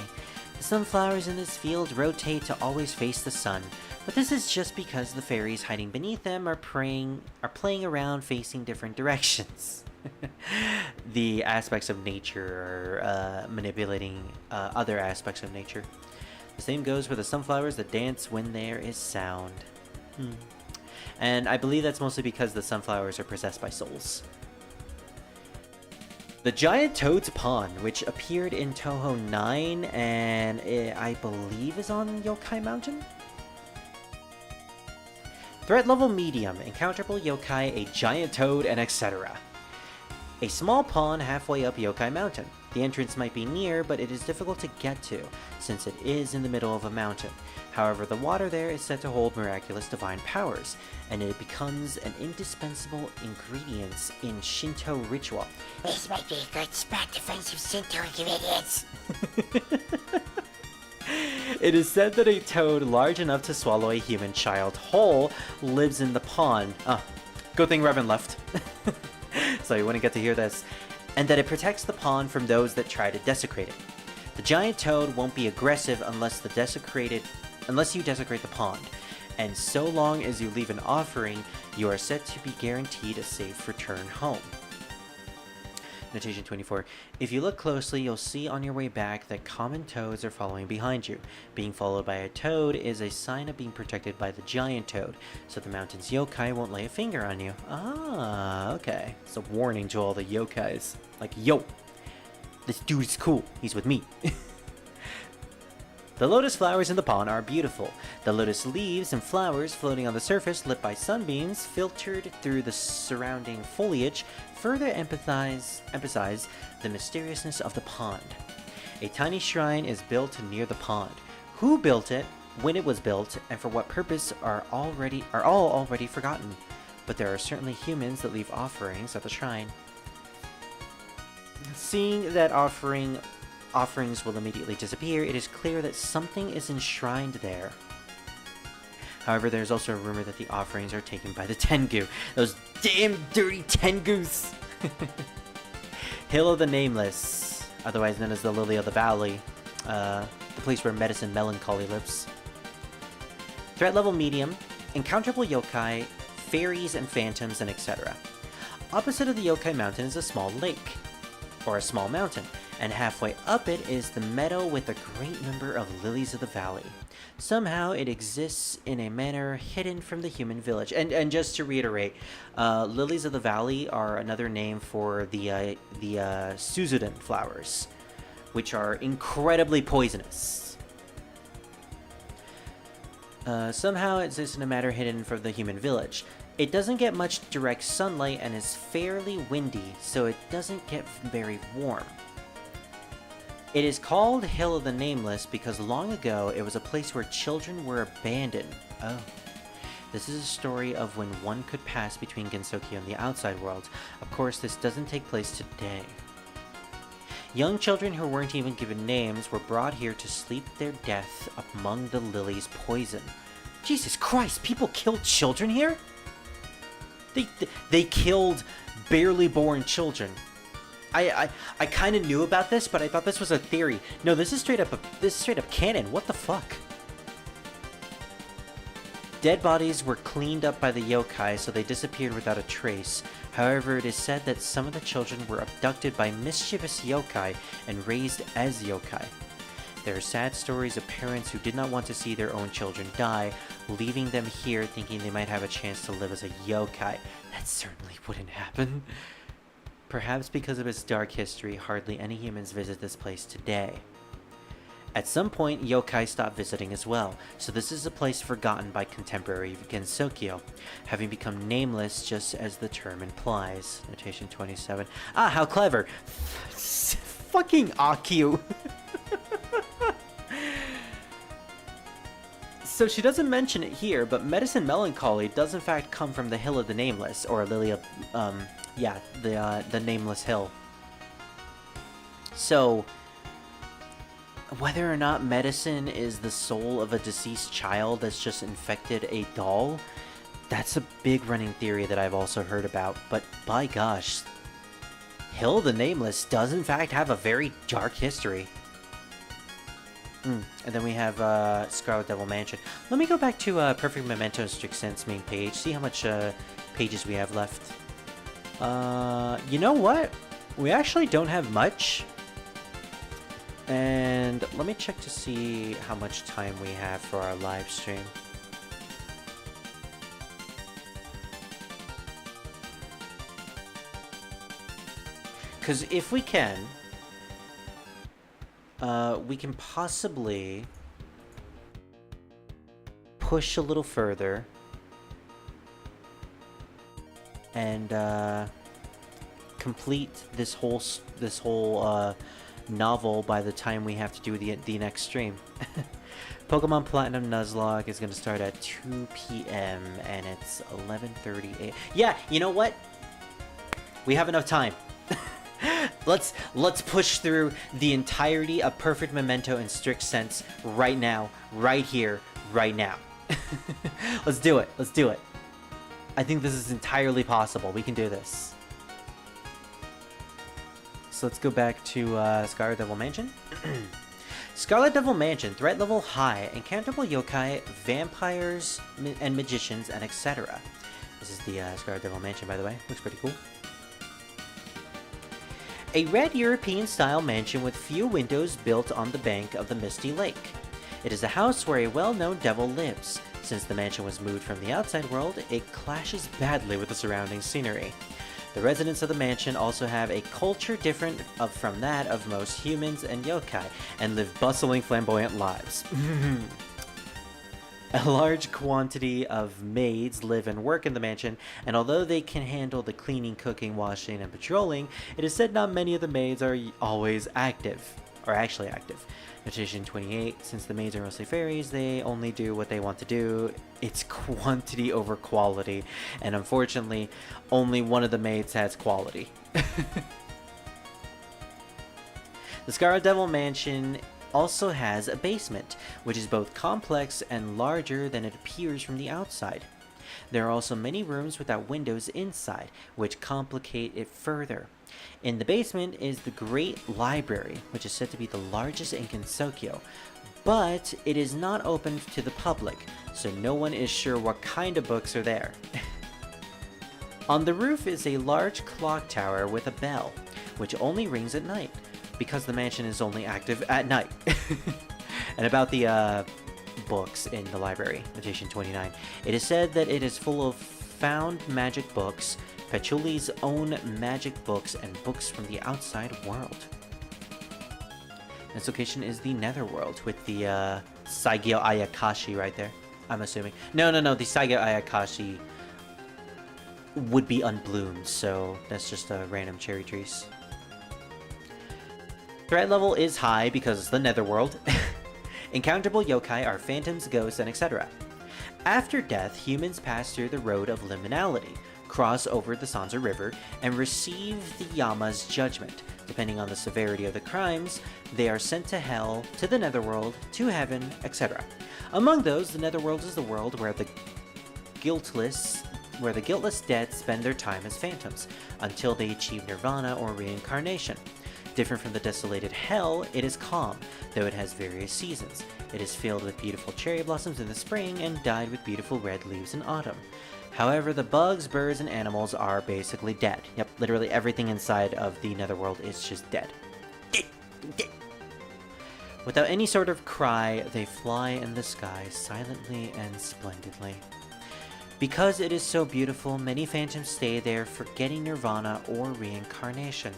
The sunflowers in this field rotate to always face the sun, but this is just because the fairies hiding beneath them are playing around facing different directions. The aspects of nature are manipulating other aspects of nature. The same goes for the sunflowers that dance when there is sound. And I believe that's mostly because the sunflowers are possessed by souls. The Giant Toad's Pond, which appeared in Touhou 9 and I believe is on Yokai Mountain? Threat level medium, encounterable yokai, a giant toad, and etc. A small pond halfway up Yokai Mountain. The entrance might be near, but it is difficult to get to, since it is in the middle of a mountain. However, the water there is said to hold miraculous divine powers, and it becomes an indispensable ingredient in Shinto ritual. This might be a good spot to find some Shinto ingredients. It is said that a toad large enough to swallow a human child whole lives in the pond. Good thing Revan left. So you wouldn't get to hear this. and that it protects the pond from those that try to desecrate it. The giant toad won't be aggressive unless you desecrate the pond, and so long as you leave an offering, you are said to be guaranteed a safe return home. Notation 24. If you look closely, you'll see on your way back that common toads are following behind you. Being followed by a toad is a sign of being protected by the giant toad, so the mountain's yokai won't lay a finger on you. Ah, okay. It's a warning to all the yokais. Like, yo, this dude is cool. He's with me. The lotus flowers in the pond are beautiful. The lotus leaves and flowers floating on the surface, lit by sunbeams, filtered through the surrounding foliage, further emphasize the mysteriousness of the pond. A tiny shrine is built near the pond. Who built it, when it was built, and for what purpose are all already forgotten. But there are certainly humans that leave offerings at the shrine. Seeing that offerings will immediately disappear, it is clear that something is enshrined there. However, there's also a rumor that the offerings are taken by the Tengu. Those damn dirty Tengus! Hill of the Nameless, otherwise known as the Lily of the Valley, the place where medicine melancholy lives. Threat level medium, encounterable yokai, fairies and phantoms, and etc. Opposite of the yokai mountain is a small lake, or a small mountain, and halfway up it is the meadow with a great number of lilies of the valley. Somehow it exists in a manner hidden from the human village. And just to reiterate, lilies of the valley are another name for the Suzuden flowers, which are incredibly poisonous. Somehow it exists in a manner hidden from the human village. It doesn't get much direct sunlight and is fairly windy, so it doesn't get very warm. It is called Hill of the Nameless because long ago it was a place where children were abandoned. Oh. This is a story of when one could pass between Gensokyo and the outside world. Of course, this doesn't take place today. Young children who weren't even given names were brought here to sleep their death among the lily's poison. Jesus Christ, people killed children here? They killed barely born children. I kind of knew about this, but I thought this was a theory. No, this is straight up canon. What the fuck? Dead bodies were cleaned up by the yokai, so they disappeared without a trace. However, it is said that some of the children were abducted by mischievous yokai and raised as yokai. There are sad stories of parents who did not want to see their own children die, leaving them here thinking they might have a chance to live as a yokai. That certainly wouldn't happen. Perhaps because of its dark history, hardly any humans visit this place today. At some point, yokai stopped visiting as well, so this is a place forgotten by contemporary Gensokyo, having become nameless just as the term implies. Notation 27. Ah, how clever! Fucking Akio! So she doesn't mention it here, but medicine melancholy does in fact come from the Hill of the Nameless, or Lily of, the Nameless Hill. So, whether or not medicine is the soul of a deceased child that's just infected a doll, that's a big running theory that I've also heard about, but by gosh, Hill of the Nameless does in fact have a very dark history. And then we have Scarlet Devil Mansion. Let me go back to Perfect Memento and Strict Sense main page, see how much pages we have left. You know what? We actually don't have much. And let me check to see how much time we have for our live stream. Because if we can possibly push a little further and complete this whole novel by the time we have to do the next stream. Pokemon Platinum Nuzlocke is going to start at 2 p.m. and it's 11:30 a.m. Yeah, you know what? We have enough time. Let's push through the entirety of Perfect Memento and Strict Sense right now, right here, right now. Let's do it. Let's do it. I think this is entirely possible. We can do this. So let's go back to Scarlet Devil Mansion. Scarlet Devil Mansion, threat level high, encountable yokai, vampires, and magicians, and etc. This is the Scarlet Devil Mansion, by the way. Looks pretty cool. A red European-style mansion with few windows built on the bank of the Misty Lake. It is a house where a well-known devil lives. Since the mansion was moved from the outside world, it clashes badly with the surrounding scenery. The residents of the mansion also have a culture different from that of most humans and yokai, and live bustling, flamboyant lives. A large quantity of maids live and work in the mansion, and although they can handle the cleaning, cooking, washing, and patrolling, it is said not many of the maids are always active, or actually active. Notation 28, since the maids are mostly fairies, they only do what they want to do. It's quantity over quality, and unfortunately, only one of the maids has quality. The Scarlet Devil Mansion also has a basement, which is both complex and larger than it appears from the outside. There are also many rooms without windows inside, which complicate it further. In the basement is the Great Library, which is said to be the largest in Gensokyo, but it is not open to the public, so no one is sure what kind of books are there. On the roof is a large clock tower with a bell, which only rings at night, because the mansion is only active at night. And about the books in the library, notation 29, it is said that it is full of found magic books, Pachuli's own magic books, and books from the outside world. This location is the Netherworld with the Saigyo Ayakashi right there, I'm assuming. No, the Saigyo Ayakashi would be unbloomed, so that's just random cherry trees. Threat level is high because it's the Netherworld. Encountable yokai are phantoms, ghosts, and etc. After death, humans pass through the road of liminality, cross over the Sansa River, and receive the Yama's judgment. Depending on the severity of the crimes, they are sent to hell, to the Netherworld, to heaven, etc. Among those, the Netherworld is the world where the guiltless dead spend their time as phantoms, until they achieve nirvana or reincarnation. Different from the desolated hell, it is calm, though it has various seasons. It is filled with beautiful cherry blossoms in the spring and dyed with beautiful red leaves in autumn. However, the bugs, birds, and animals are basically dead. Yep, literally everything inside of the Netherworld is just dead. Without any sort of cry, they fly in the sky silently and splendidly. Because it is so beautiful, many phantoms stay there forgetting nirvana or reincarnation.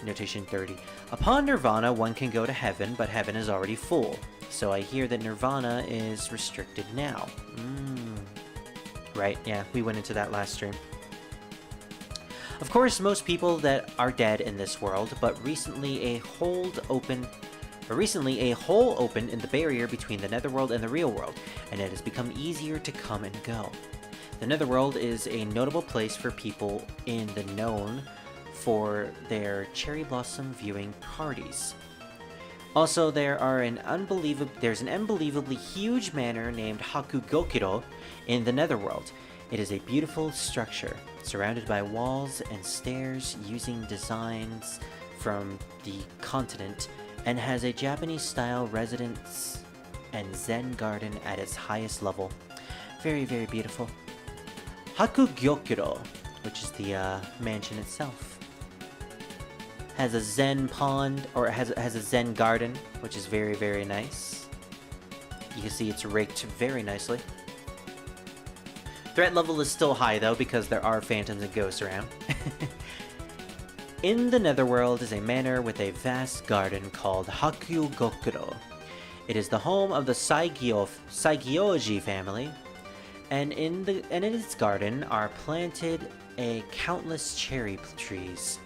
Notation 30. Upon nirvana, one can go to heaven, but heaven is already full. So I hear that nirvana is restricted now. Right, yeah, we went into that last stream. Of course, most people that are dead in this world, but recently a hole opened in the barrier between the Netherworld and the real world, and it has become easier to come and go. The Netherworld is a notable place for people in the known for their cherry blossom viewing parties. Also, there's an unbelievably huge manor named Hakugokiro in the Netherworld. It is a beautiful structure, surrounded by walls and stairs using designs from the continent, and has a Japanese-style residence and Zen garden at its highest level. Very, very beautiful. Hakugokiro, which is the mansion itself, has a Zen pond, or has a Zen garden, which is very, very nice. You can see it's raked very nicely. Threat level is still high though, because there are phantoms and ghosts around. In the Netherworld is a manor with a vast garden called Hakugokuro. It is the home of the Saigyoji family, and in its garden are planted countless cherry trees.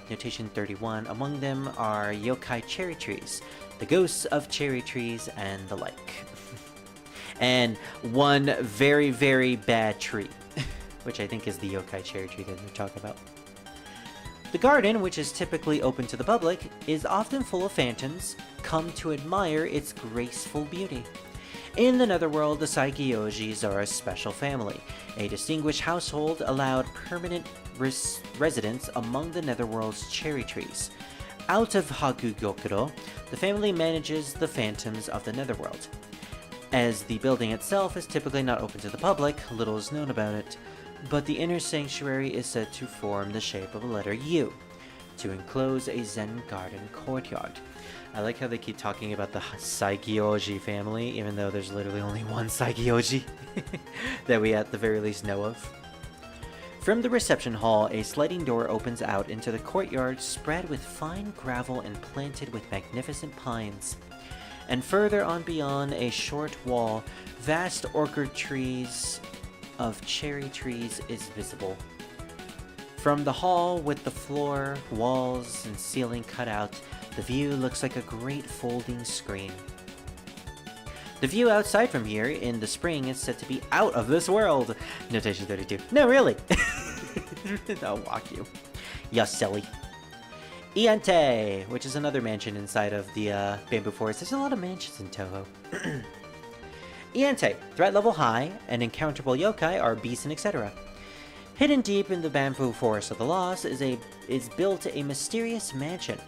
Notation 31, among them are yokai cherry trees, the ghosts of cherry trees, and the like. And one very, very bad tree, which I think is the yokai cherry tree that they're talking about. The garden, which is typically open to the public, is often full of phantoms come to admire its graceful beauty. In the Netherworld, the Saikiyojis are a special family, a distinguished household allowed permanent residence among the Netherworld's cherry trees. Out of Hagugokuro, the family manages the phantoms of the Netherworld. As the building itself is typically not open to the public, little is known about it, but the inner sanctuary is said to form the shape of a letter U, to enclose a Zen garden courtyard. I like how they keep talking about the Saikyoji family, even though there's literally only one Saikyoji that we at the very least know of. From the reception hall, a sliding door opens out into the courtyard spread with fine gravel and planted with magnificent pines. And further on beyond a short wall, vast orchard trees of cherry trees is visible. From the hall, with the floor, walls, and ceiling cut out, the view looks like a great folding screen. The view outside from here in the spring is said to be out of this world. Notation 32. No, really. I'll walk you. Ya silly. Iente, which is another mansion inside of the bamboo forest. There's a lot of mansions in Touhou. Iente, threat level high, and encounterable yokai are beasts and etc. Hidden deep in the bamboo forest of the lost is built a mysterious mansion.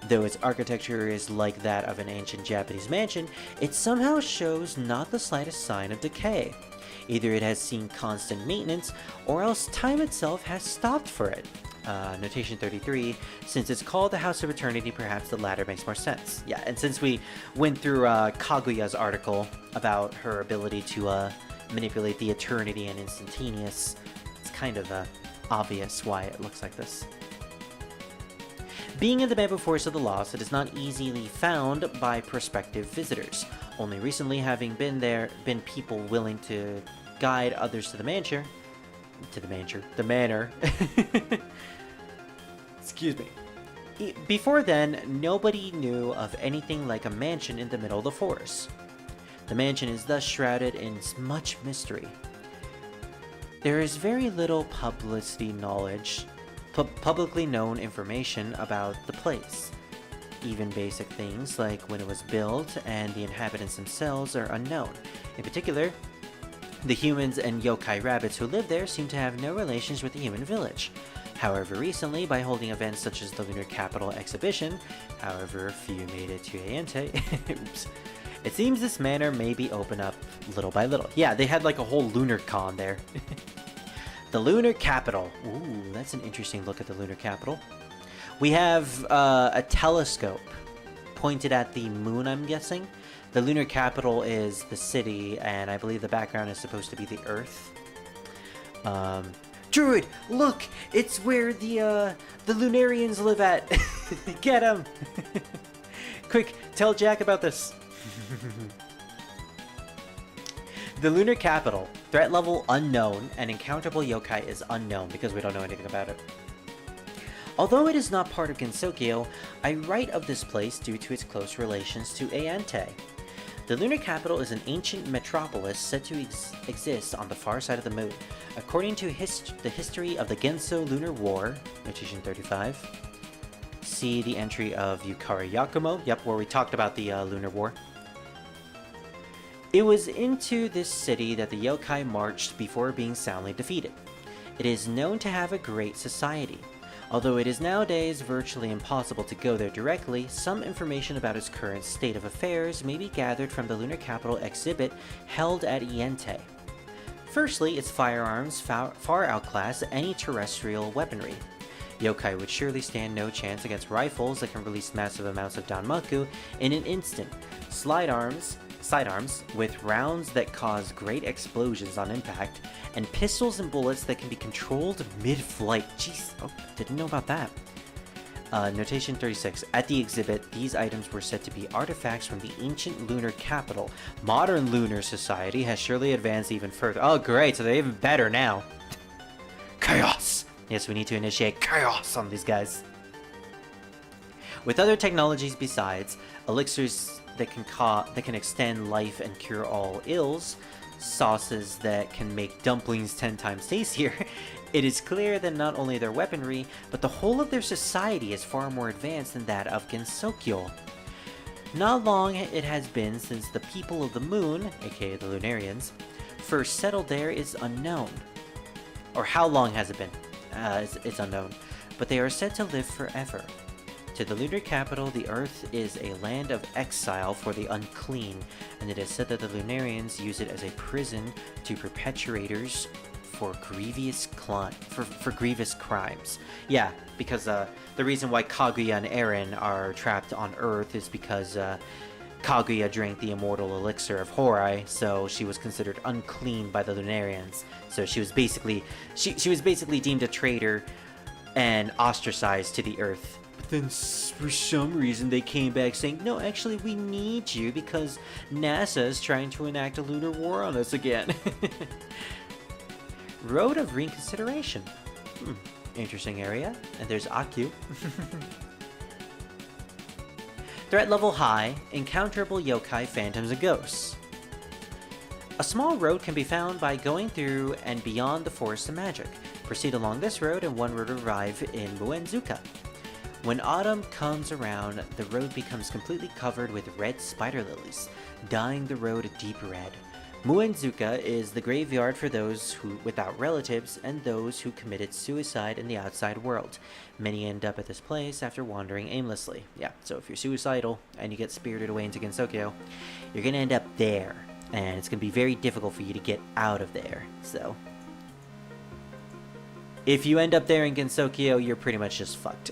Though its architecture is like that of an ancient Japanese mansion, it somehow shows not the slightest sign of decay. Either it has seen constant maintenance, or else time itself has stopped for it. Notation 33, since it's called the House of Eternity, perhaps the latter makes more sense. Yeah, and since we went through Kaguya's article about her ability to manipulate the Eternity and Instantaneous, it's kind of obvious why it looks like this. Being in the bamboo forest of the lost, it is not easily found by prospective visitors. Only recently having been there, been people willing to guide others to the manor. Excuse me. Before then, nobody knew of anything like a mansion in the middle of the forest. The mansion is thus shrouded in much mystery. There is very little publicly known information about the place. Even basic things like when it was built and the inhabitants themselves are unknown. In particular, the humans and yokai rabbits who live there seem to have no relations with the human village. However, recently, by holding events such as the Lunar Capital exhibition, however few made it to Iente, oops, it seems this manor may be opened up little by little. Yeah, they had like a whole lunar con there. The Lunar Capital. Ooh, that's an interesting look at the Lunar Capital. We have a telescope pointed at the moon, I'm guessing. The Lunar Capital is the city, and I believe the background is supposed to be the Earth. Druid, look! It's where the Lunarians live at! Get them! Quick, tell Jack about this. The Lunar Capital. Threat level unknown, and encounterable yokai is unknown because we don't know anything about it. Although it is not part of Gensokyo, I write of this place due to its close relations to Iente. The Lunar Capital is an ancient metropolis said to exist on the far side of the moon. According to the history of the Genso Lunar War, notation 35, see the entry of Yukari Yakumo, yep, where we talked about the Lunar War. It was into this city that the yokai marched before being soundly defeated. It is known to have a great society. Although it is nowadays virtually impossible to go there directly, some information about its current state of affairs may be gathered from the Lunar Capital exhibit held at Iente. Firstly, its firearms far outclass any terrestrial weaponry. Yokai would surely stand no chance against rifles that can release massive amounts of danmaku in an instant, sidearms with rounds that cause great explosions on impact, and pistols and bullets that can be controlled mid-flight. Jeez, oh, didn't know about that. Notation 36. At the exhibit, these items were said to be artifacts from the ancient lunar capital. Modern lunar society has surely advanced even further. Oh, great, so they're even better now. Chaos! Yes, we need to initiate chaos on these guys. With other technologies besides, elixirs that can extend life and cure all ills, sauces that can make dumplings 10 times tastier, it is clear that not only their weaponry, but the whole of their society is far more advanced than that of Gensokyo. Not long it has been since the people of the moon, aka the Lunarians, first settled there is unknown. Or how long has it been? It's unknown. But they are said to live forever. To the lunar capital, the Earth is a land of exile for the unclean, and it is said that the Lunarians use it as a prison to perpetrators for grievous crimes. Yeah, because the reason why Kaguya and Eren are trapped on Earth is because Kaguya drank the immortal elixir of Horai, so she was considered unclean by the Lunarians. So she was basically deemed a traitor and ostracized to the Earth. But then for some reason they came back saying, no, actually we need you because NASA is trying to enact a lunar war on us again. Road of Reconsideration. Interesting area. And there's Aku. Threat level high, encounterable yokai, phantoms, and ghosts. A small road can be found by going through and beyond the Forest of Magic. Proceed along this road and one would arrive in Muenzuka. When autumn comes around, the road becomes completely covered with red spider lilies, dyeing the road a deep red. Muenzuka is the graveyard for those who without relatives and those who committed suicide in the outside world. Many end up at this place after wandering aimlessly. Yeah, so if you're suicidal and you get spirited away into Gensokyo, you're gonna end up there, and it's gonna be very difficult for you to get out of there. So if you end up there in Gensokyo, you're pretty much just fucked.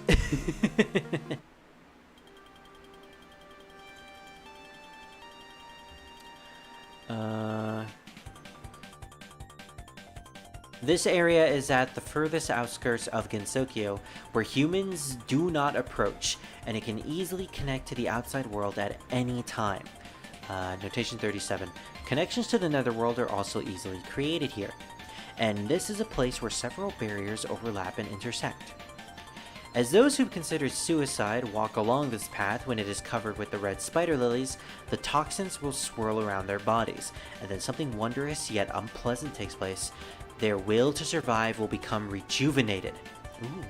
This area is at the furthest outskirts of Gensokyo, where humans do not approach, and it can easily connect to the outside world at any time. Notation 37. Connections to the netherworld are also easily created here, and this is a place where several barriers overlap and intersect. As those who've considered suicide walk along this path when it is covered with the red spider lilies, the toxins will swirl around their bodies, and then something wondrous yet unpleasant takes place. Their will to survive will become rejuvenated. Ooh.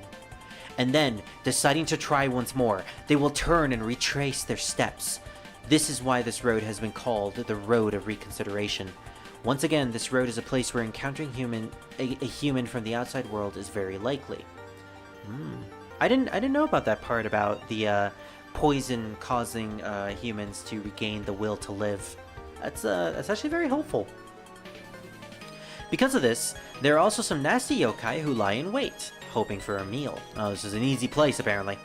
And then, deciding to try once more, they will turn and retrace their steps. This is why this road has been called the Road of Reconsideration. Once again, this road is a place where encountering a human from the outside world is very likely. I didn't know about that part about the poison causing humans to regain the will to live. That's actually very helpful. Because of this, there are also some nasty yokai who lie in wait, hoping for a meal. Oh, this is an easy place, apparently.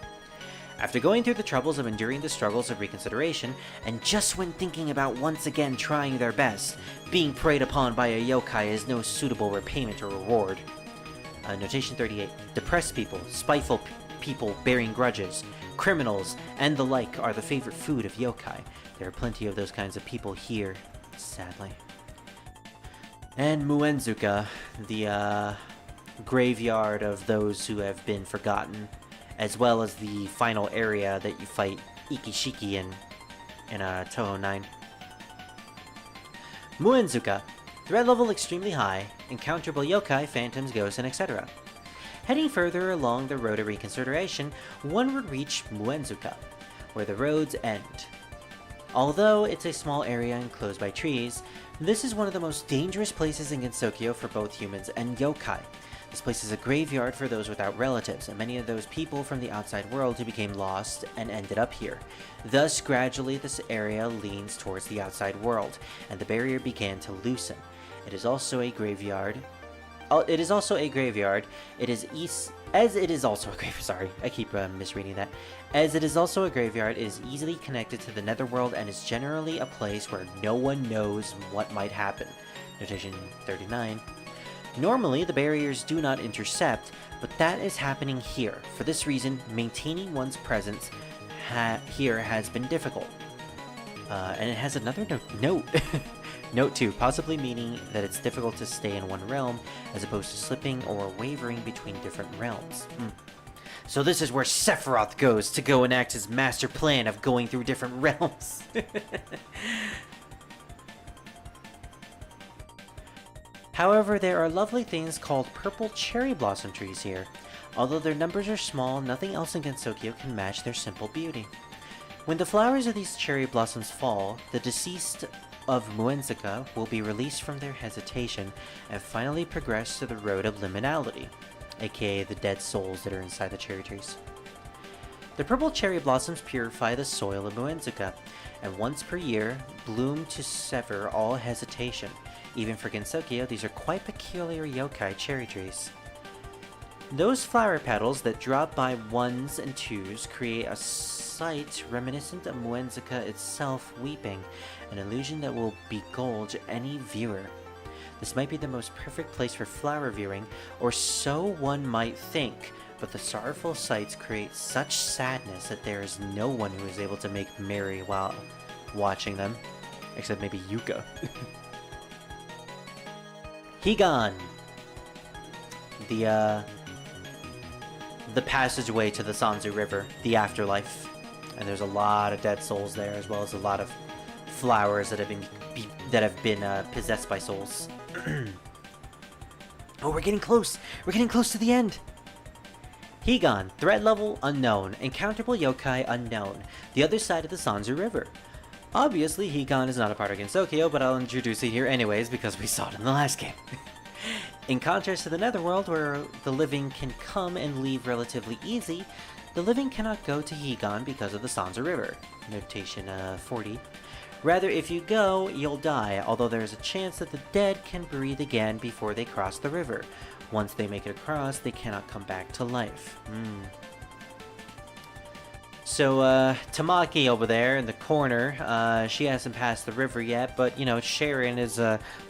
After going through the troubles of enduring the struggles of reconsideration, and just when thinking about once again trying their best, being preyed upon by a yokai is no suitable repayment or reward. Notation 38. Depressed people, spiteful people bearing grudges, criminals, and the like are the favorite food of yokai. There are plenty of those kinds of people here, sadly. And Muenzuka, the graveyard of those who have been forgotten, as well as the final area that you fight Ikishiki in Touhou 9. Muenzuka. Threat level extremely high, encounterable yokai, phantoms, ghosts, and etc. Heading further along the Road of Reconsideration, one would reach Muenzuka, where the roads end. Although it's a small area enclosed by trees, this is one of the most dangerous places in Gensokyo for both humans and yokai. This place is a graveyard for those without relatives, and many of those people from the outside world who became lost and ended up here. Thus, gradually this area leans towards the outside world, and the barrier began to loosen. It is also a graveyard. It is also a graveyard. As it is also a graveyard. Sorry, I keep misreading that. As it is also a graveyard, it is easily connected to the netherworld and is generally a place where no one knows what might happen. Notation 39. Normally, the barriers do not intercept, but that is happening here. For this reason, maintaining one's presence here has been difficult. And it has another note. Note 2, possibly meaning that it's difficult to stay in one realm, as opposed to slipping or wavering between different realms. So this is where Sephiroth goes to go enact his master plan of going through different realms. However, there are lovely things called purple cherry blossom trees here. Although their numbers are small, nothing else in Gensokyo can match their simple beauty. When the flowers of these cherry blossoms fall, the deceased of Muenzuka will be released from their hesitation and finally progress to the road of liminality, aka the dead souls that are inside the cherry trees. The purple cherry blossoms purify the soil of Muenzuka, and once per year, bloom to sever all hesitation. Even for Gensokyo, these are quite peculiar yokai cherry trees. Those flower petals that drop by ones and twos create a sight reminiscent of Muenzuka itself weeping, an illusion that will begulge any viewer. This might be the most perfect place for flower viewing, or so one might think, but the sorrowful sights create such sadness that there is no one who is able to make merry while watching them, except maybe Yuka. Higan, the passageway to the Sanzu River, the afterlife, and there's a lot of dead souls there, as well as a lot of flowers that have been possessed by souls. Oh, we're getting close! We're getting close to the end! Higan, threat level unknown, encounterable yokai unknown, the other side of the Sanzu River. Obviously, Higan is not a part of Gensokyo, but I'll introduce it here anyways because we saw it in the last game. In contrast to the Netherworld, where the living can come and leave relatively easy, the living cannot go to Higan because of the Sanzu River. Notation 40. Rather, if you go, you'll die, although there is a chance that the dead can breathe again before they cross the river. Once they make it across, they cannot come back to life. So, Tamaki over there in the corner, she hasn't passed the river yet, but, you know, Sharon is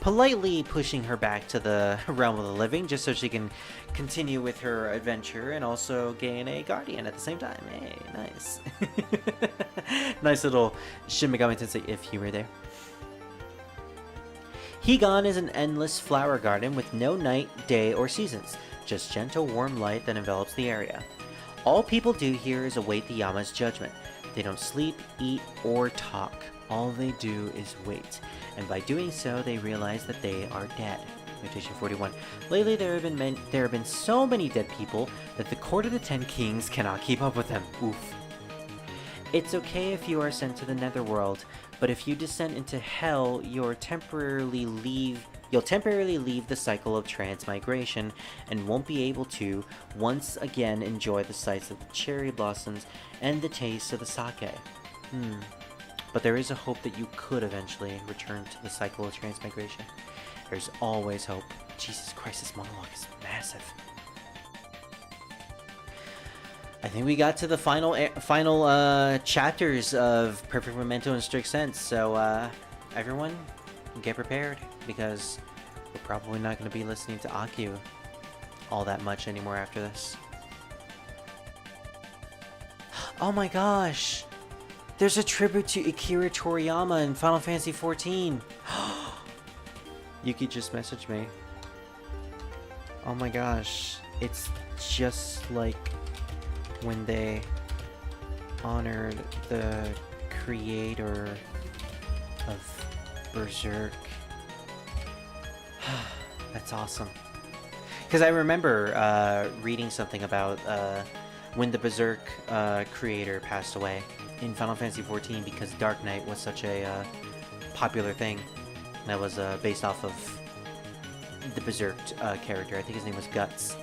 politely pushing her back to the realm of the living just so she can continue with her adventure and also gain a guardian at the same time. Hey, nice. Nice little Shin Megami Tensei if humor there. Higan is an endless flower garden with no night, day, or seasons, just gentle warm light that envelops the area. All people do here is await the Yama's judgment. They don't sleep, eat, or talk. All they do is wait, and by doing so, they realize that they are dead. Notation 41. Lately, there have been so many dead people that the Court of the Ten Kings cannot keep up with them. Oof. It's okay if you are sent to the Netherworld, but if you descend into Hell, you'll temporarily leave the cycle of transmigration and won't be able to once again enjoy the sights of the cherry blossoms and the taste of the sake. But there is a hope that you could eventually return to the cycle of transmigration. There's always hope. Jesus Christ, this monologue is massive. I think we got to the final chapters of Perfect Memento in strict sense, so everyone, get prepared, because we're probably not going to be listening to Akio all that much anymore after this. Oh my gosh! There's a tribute to Akira Toriyama in Final Fantasy XIV! Yuki just messaged me. Oh my gosh, it's just like when they honored the creator of Berserk. That's awesome. Because I remember reading something about when the Berserk creator passed away in Final Fantasy XIV, because Dark Knight was such a popular thing that was based off of the Berserk character. I think his name was Guts.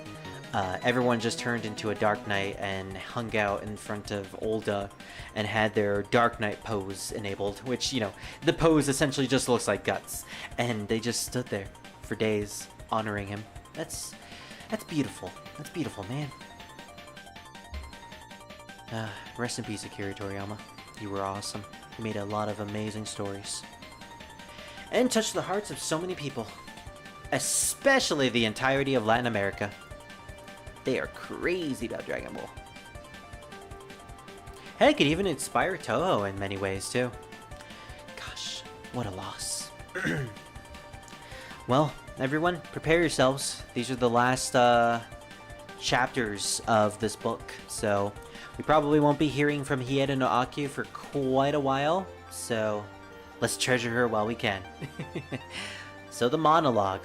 Everyone just turned into a Dark Knight and hung out in front of Olda and had their Dark Knight pose enabled, which, you know, the pose essentially just looks like Guts. And they just stood there for days honoring him. That's beautiful. That's beautiful, man. Rest in peace, Akira Toriyama. You were awesome. You made a lot of amazing stories. And touched the hearts of so many people. Especially the entirety of Latin America. They are crazy about Dragon Ball. Heck, it could even inspire Touhou in many ways, too. Gosh, what a loss. Well, everyone, prepare yourselves. These are the last chapters of this book, so we probably won't be hearing from Hieda no Akio for quite a while, so let's treasure her while we can. So the monologue.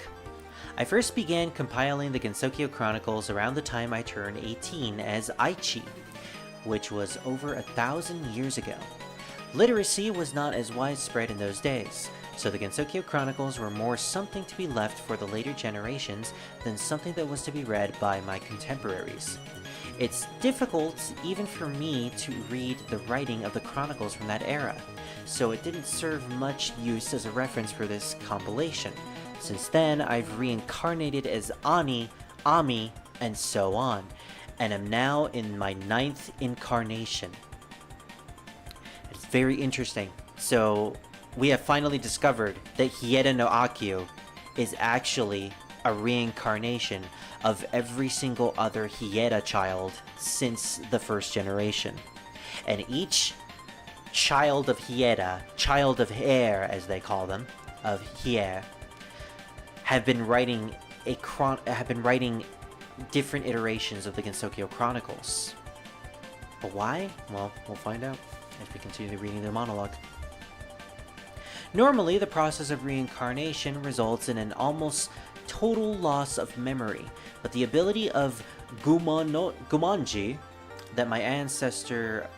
I first began compiling the Gensokyo Chronicles around the time I turned 18 as Aichi. which was over 1,000 years ago. Literacy was not as widespread in those days, so the Gensokyo Chronicles were more something to be left for the later generations than something that was to be read by my contemporaries. It's difficult, even for me, to read the writing of the chronicles from that era, so it didn't serve much use as a reference for this compilation. Since then, I've reincarnated as Ani, Ami, and so on, and am now in my 9th incarnation. It's very interesting. So, we have finally discovered that Hieda no Akio is actually a reincarnation of every single other Hieda child since the first generation. And each child of Hieda, child of Heir as they call them, of Heir, have been writing different iterations of the Gensokyo Chronicles. But why? Well, we'll find out as we continue reading the monologue. Normally, the process of reincarnation results in an almost total loss of memory, but the ability of Gumanji that my ancestor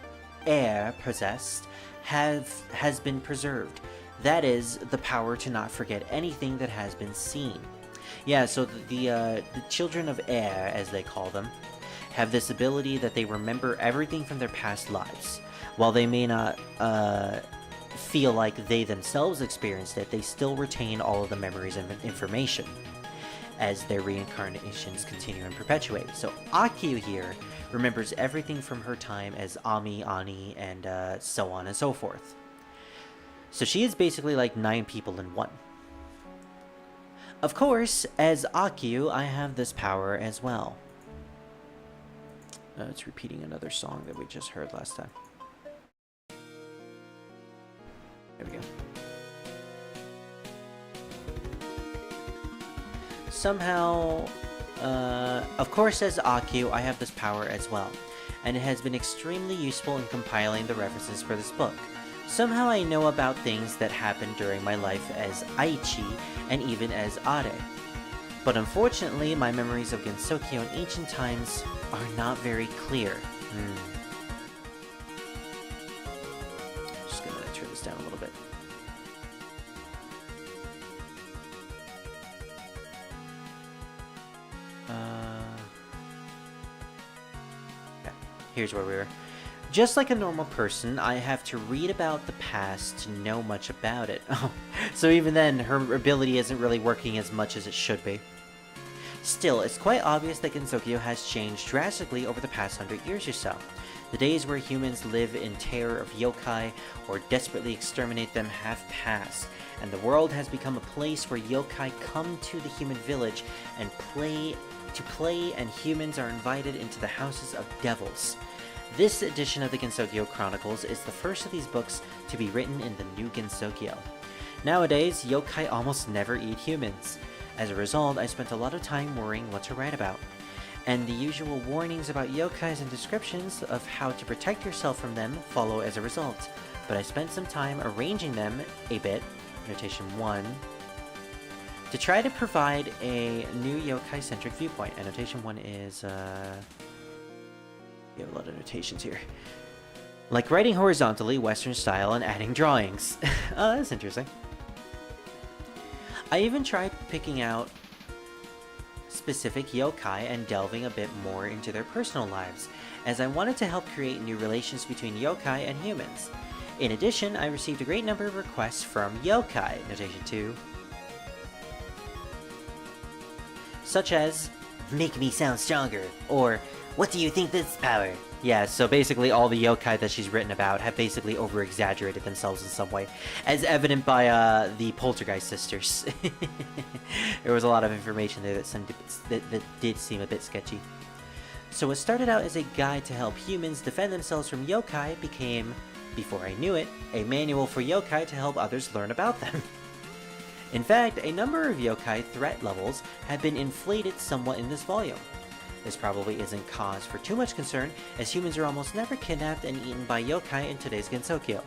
Heir possessed has been preserved. That is, the power to not forget anything that has been seen. Yeah, so the children of Heir, as they call them, have this ability that they remember everything from their past lives. While they may not feel like they themselves experienced it, they still retain all of the memories and information as their reincarnations continue and perpetuate. So Akio here remembers everything from her time as Ami, Ani, and so on and so forth. So she is basically like 9 people in one. Of course, as Akio, I have this power as well. It's repeating another song that we just heard last time. There we go. Somehow, of course, as Akio, I have this power as well, and it has been extremely useful in compiling the references for this book. Somehow I know about things that happened during my life as Aichi and even as Are. But unfortunately, my memories of Gensokyo in ancient times are not very clear. Just gonna turn this down a little bit. Yeah, here's where we were. Just like a normal person, I have to read about the past to know much about it. Oh, so even then, her ability isn't really working as much as it should be. Still, it's quite obvious that Gensokyo has changed drastically over the past 100 years or so. The days where humans live in terror of yokai or desperately exterminate them have passed, and the world has become a place where yokai come to the human village and play, and humans are invited into the houses of devils. This edition of the Gensokyo Chronicles is the first of these books to be written in the new Gensokyo. Nowadays, yokai almost never eat humans. As a result, I spent a lot of time worrying what to write about. And the usual warnings about yokais and descriptions of how to protect yourself from them follow as a result. But I spent some time arranging them a bit, notation 1, to try to provide a new yokai-centric viewpoint. And notation 1 is, we have a lot of notations here. Like writing horizontally, Western style, and adding drawings. Oh, that's interesting. I even tried picking out specific yokai and delving a bit more into their personal lives, as I wanted to help create new relations between yokai and humans. In addition, I received a great number of requests from yokai, notation 2, such as, "Make me sound stronger," or "What do you think this power?" Yeah, so basically all the yokai that she's written about have basically over-exaggerated themselves in some way, as evident by the Poltergeist sisters. There was a lot of information there that did seem a bit sketchy. So what started out as a guide to help humans defend themselves from yokai became, before I knew it, a manual for yokai to help others learn about them. In fact, a number of yokai threat levels have been inflated somewhat in this volume. This probably isn't cause for too much concern, as humans are almost never kidnapped and eaten by yokai in today's Gensokyo.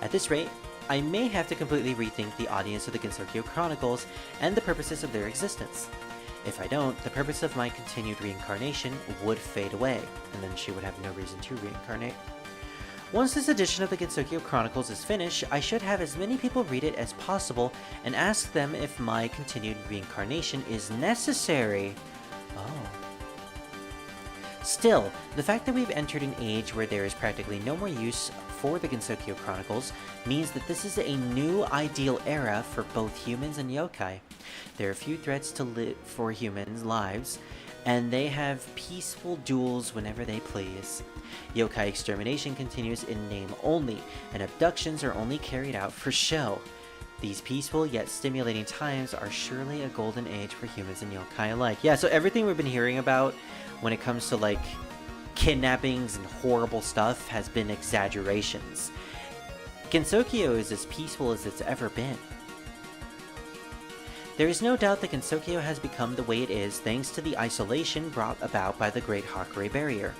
At this rate, I may have to completely rethink the audience of the Gensokyo Chronicles and the purposes of their existence. If I don't, the purpose of my continued reincarnation would fade away, and then she would have no reason to reincarnate. Once this edition of the Gensokyo Chronicles is finished, I should have as many people read it as possible and ask them if my continued reincarnation is necessary. Oh. Still, the fact that we've entered an age where there is practically no more use for the Gensokyo Chronicles means that this is a new ideal era for both humans and yokai. There are few threats to live for humans' lives, and they have peaceful duels whenever they please. Yokai extermination continues in name only, and abductions are only carried out for show. These peaceful yet stimulating times are surely a golden age for humans and yokai alike. Yeah, so everything we've been hearing about when it comes to like kidnappings and horrible stuff has been exaggerations. Gensokyo is as peaceful as it's ever been. There is no doubt that Gensokyo has become the way it is thanks to the isolation brought about by the Great Hakure Barrier.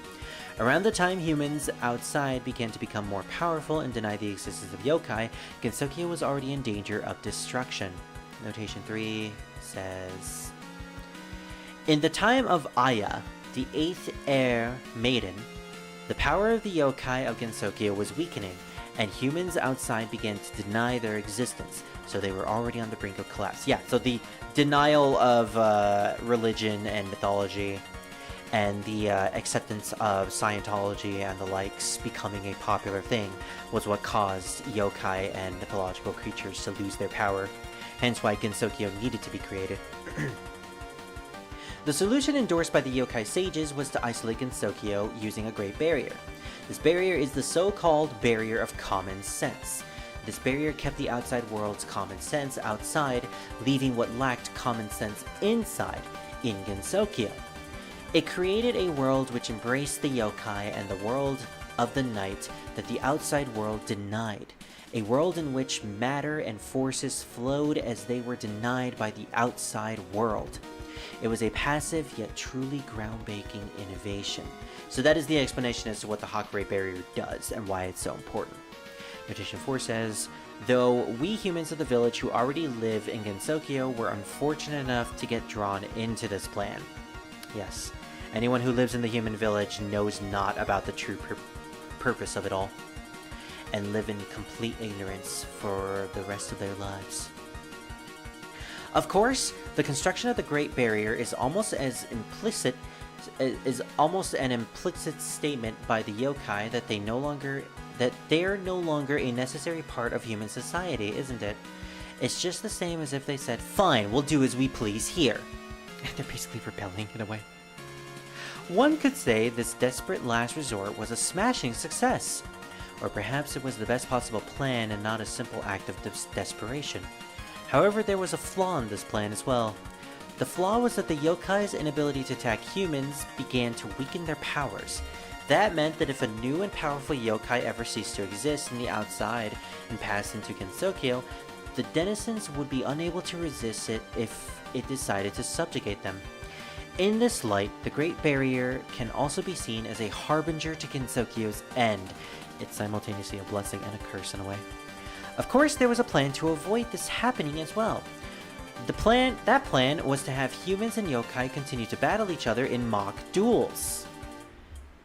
Around the time humans outside began to become more powerful and deny the existence of yokai, Gensokyo was already in danger of destruction. Notation 3 says, in the time of Aya, the 8th heir maiden, the power of the yokai of Gensokyo was weakening, and humans outside began to deny their existence, so they were already on the brink of collapse. Yeah, so the denial of religion and mythology, and the acceptance of Scientology and the likes becoming a popular thing was what caused yokai and mythological creatures to lose their power, hence why Gensokyo needed to be created. The solution endorsed by the yokai sages was to isolate Gensokyo using a great barrier. This barrier is the so-called barrier of common sense. This barrier kept the outside world's common sense outside, leaving what lacked common sense inside, in Gensokyo. It created a world which embraced the yokai and the world of the night that the outside world denied. A world in which matter and forces flowed as they were denied by the outside world. It was a passive yet truly groundbreaking innovation. So that is the explanation as to what the Hakure Barrier does and why it's so important. Notation 4 says, though we humans of the village who already live in Gensokyo were unfortunate enough to get drawn into this plan. Yes, anyone who lives in the human village knows not about the true purpose of it all, and live in complete ignorance for the rest of their lives. Of course, the construction of the Great Barrier is almost an implicit statement by the yokai that they're no longer a necessary part of human society, isn't it? It's just the same as if they said, fine, we'll do as we please here. They're basically rebelling in a way. One could say this desperate last resort was a smashing success. Or perhaps it was the best possible plan and not a simple act of desperation. However, there was a flaw in this plan as well. The flaw was that the yokai's inability to attack humans began to weaken their powers. That meant that if a new and powerful yokai ever ceased to exist in the outside and passed into Gensokyo, the denizens would be unable to resist it if it decided to subjugate them. In this light, the Great Barrier can also be seen as a harbinger to Gensokyo's end. It's simultaneously a blessing and a curse in a way. Of course, there was a plan to avoid this happening as well. That plan was to have humans and yokai continue to battle each other in mock duels.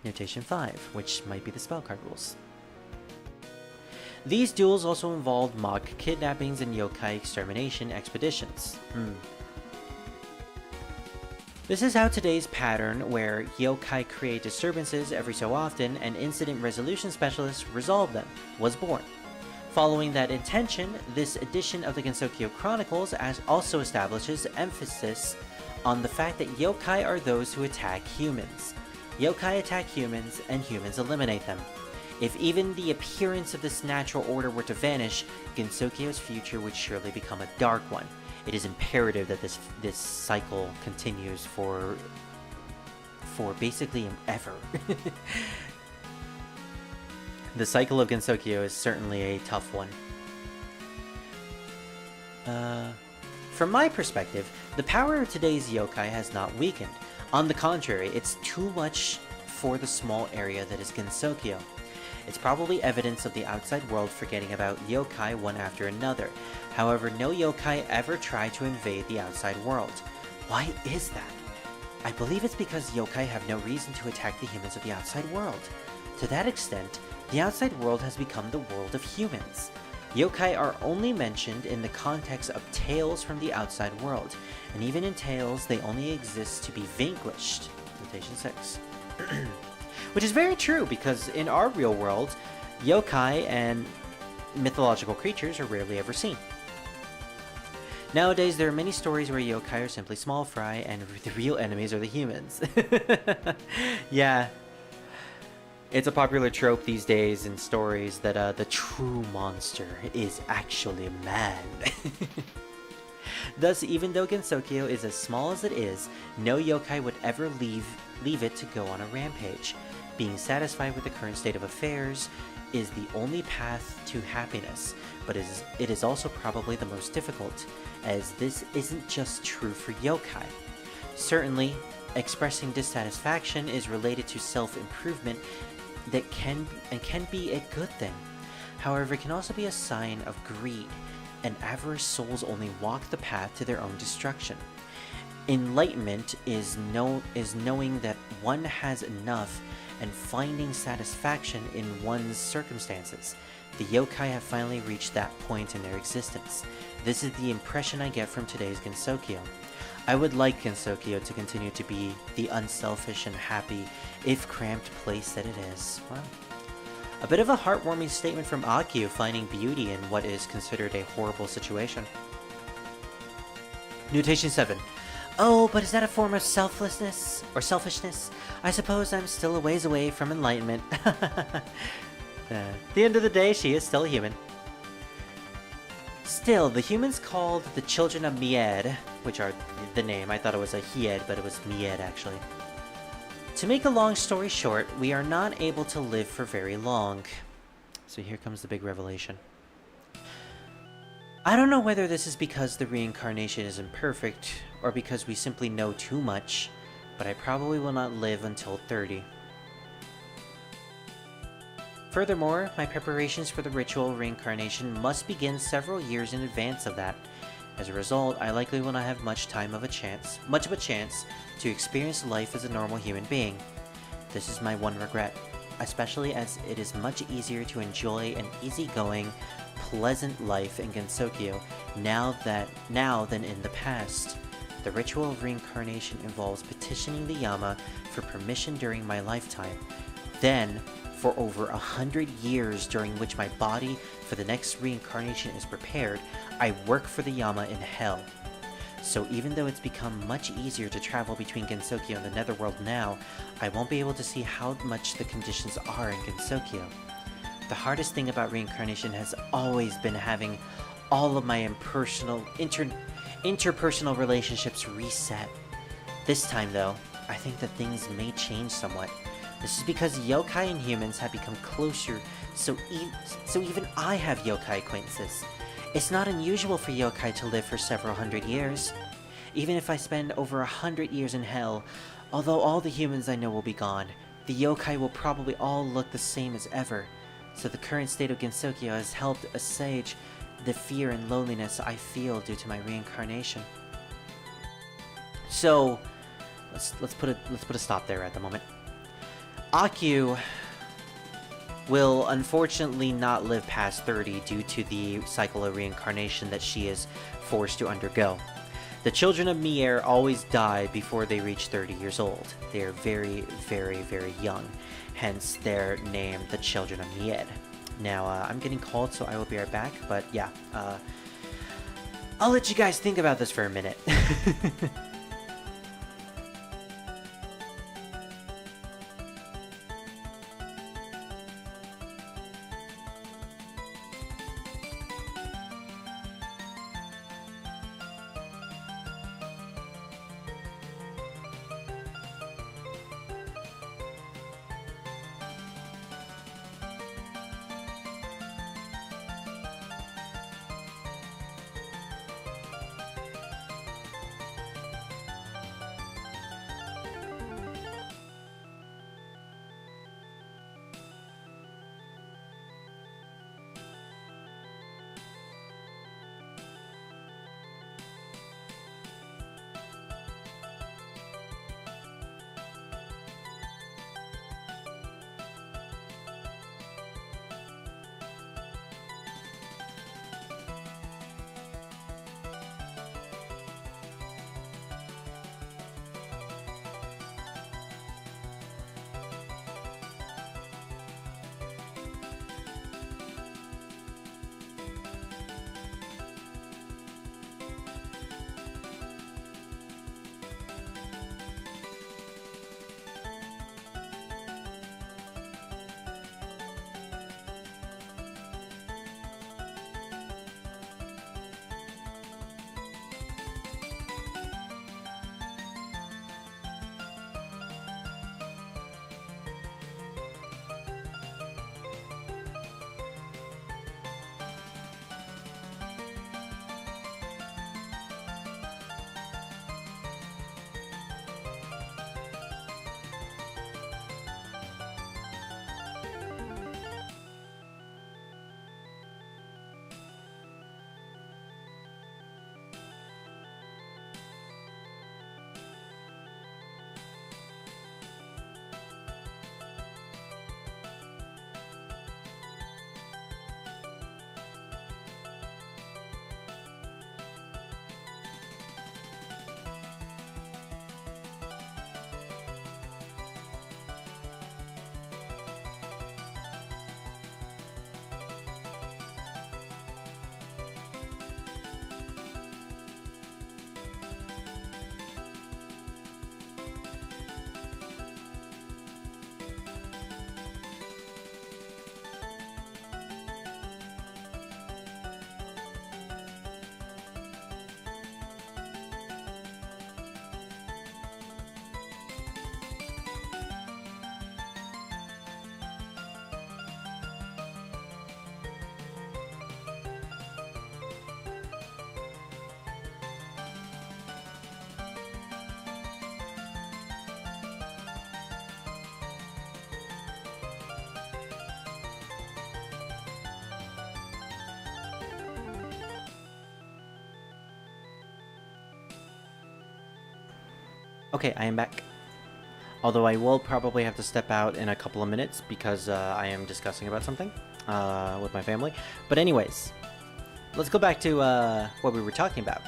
Notation 5, which might be the spell card rules. These duels also involved mock kidnappings and yokai extermination expeditions. This is how today's pattern, where yokai create disturbances every so often and incident resolution specialists resolve them, was born. Following that intention, this edition of the Gensokyo Chronicles also establishes emphasis on the fact that yokai are those who attack humans. Yokai attack humans, and humans eliminate them. If even the appearance of this natural order were to vanish, Gensokyo's future would surely become a dark one. It is imperative that this cycle continues for basically ever. The cycle of Gensokyo is certainly a tough one. From my perspective, the power of today's yokai has not weakened. On the contrary, it's too much for the small area that is Gensokyo. It's probably evidence of the outside world forgetting about yokai one after another. However, no yokai ever tried to invade the outside world. Why is that? I believe it's because yokai have no reason to attack the humans of the outside world. To that extent, the outside world has become the world of humans. Yokai are only mentioned in the context of tales from the outside world, and even in tales, they only exist to be vanquished. Notation 6. Which is very true, because in our real world, yokai and mythological creatures are rarely ever seen. Nowadays, there are many stories where yokai are simply small fry, and the real enemies are the humans. Yeah. It's a popular trope these days in stories that the true monster is actually man. Thus, even though Gensokyo is as small as it is, no yokai would ever leave it to go on a rampage. Being satisfied with the current state of affairs is the only path to happiness, but it is also probably the most difficult, as this isn't just true for yokai. Certainly, expressing dissatisfaction is related to self-improvement that can be a good thing. However, it can also be a sign of greed, and avaricious souls only walk the path to their own destruction. Enlightenment is knowing that one has enough and finding satisfaction in one's circumstances. The yokai have finally reached that point in their existence. This is the impression I get from today's Gensokyo. I would like Gensokyo to continue to be the unselfish and happy, if cramped place that it is. Well, a bit of a heartwarming statement from Akio finding beauty in what is considered a horrible situation. Notation 7. Oh, but is that a form of selflessness or selfishness? I suppose I'm still a ways away from enlightenment. At the end of the day, she is still a human. Still, the humans called the children of Mied, which are the name, I thought it was a Hied, but it was Mied actually. To make a long story short, we are not able to live for very long. So here comes the big revelation. I don't know whether this is because the reincarnation is imperfect, or because we simply know too much, but I probably will not live until 30. Furthermore, my preparations for the ritual reincarnation must begin several years in advance of that. As a result, I likely will not have much of a chance to experience life as a normal human being. This is my one regret, especially as it is much easier to enjoy an easygoing, pleasant life in Gensokyo now than in the past. The ritual of reincarnation involves petitioning the Yama for permission during my lifetime. Then, for over 100 years during which my body for the next reincarnation is prepared, I work for the Yama in hell. So even though it's become much easier to travel between Gensokyo and the Netherworld now, I won't be able to see how much the conditions are in Gensokyo. The hardest thing about reincarnation has always been having all of my interpersonal relationships reset. This time though, I think that things may change somewhat. This is because yokai and humans have become closer, so even I have yokai acquaintances. It's not unusual for yokai to live for several hundred years. Even if I spend over 100 years in hell, although all the humans I know will be gone, the yokai will probably all look the same as ever. So the current state of Gensokyo has helped assuage the fear and loneliness I feel due to my reincarnation. So, let's put a stop there at the moment. Akio will unfortunately not live past 30 due to the cycle of reincarnation that she is forced to undergo. The children of Mier always die before they reach 30 years old. They are very, very, very young, hence their name, the children of Mier. Now, I'm getting called, so I will be right back, but yeah, I'll let you guys think about this for a minute. Okay, I am back. Although I will probably have to step out in a couple of minutes because I am discussing about something with my family. But anyways, let's go back to what we were talking about.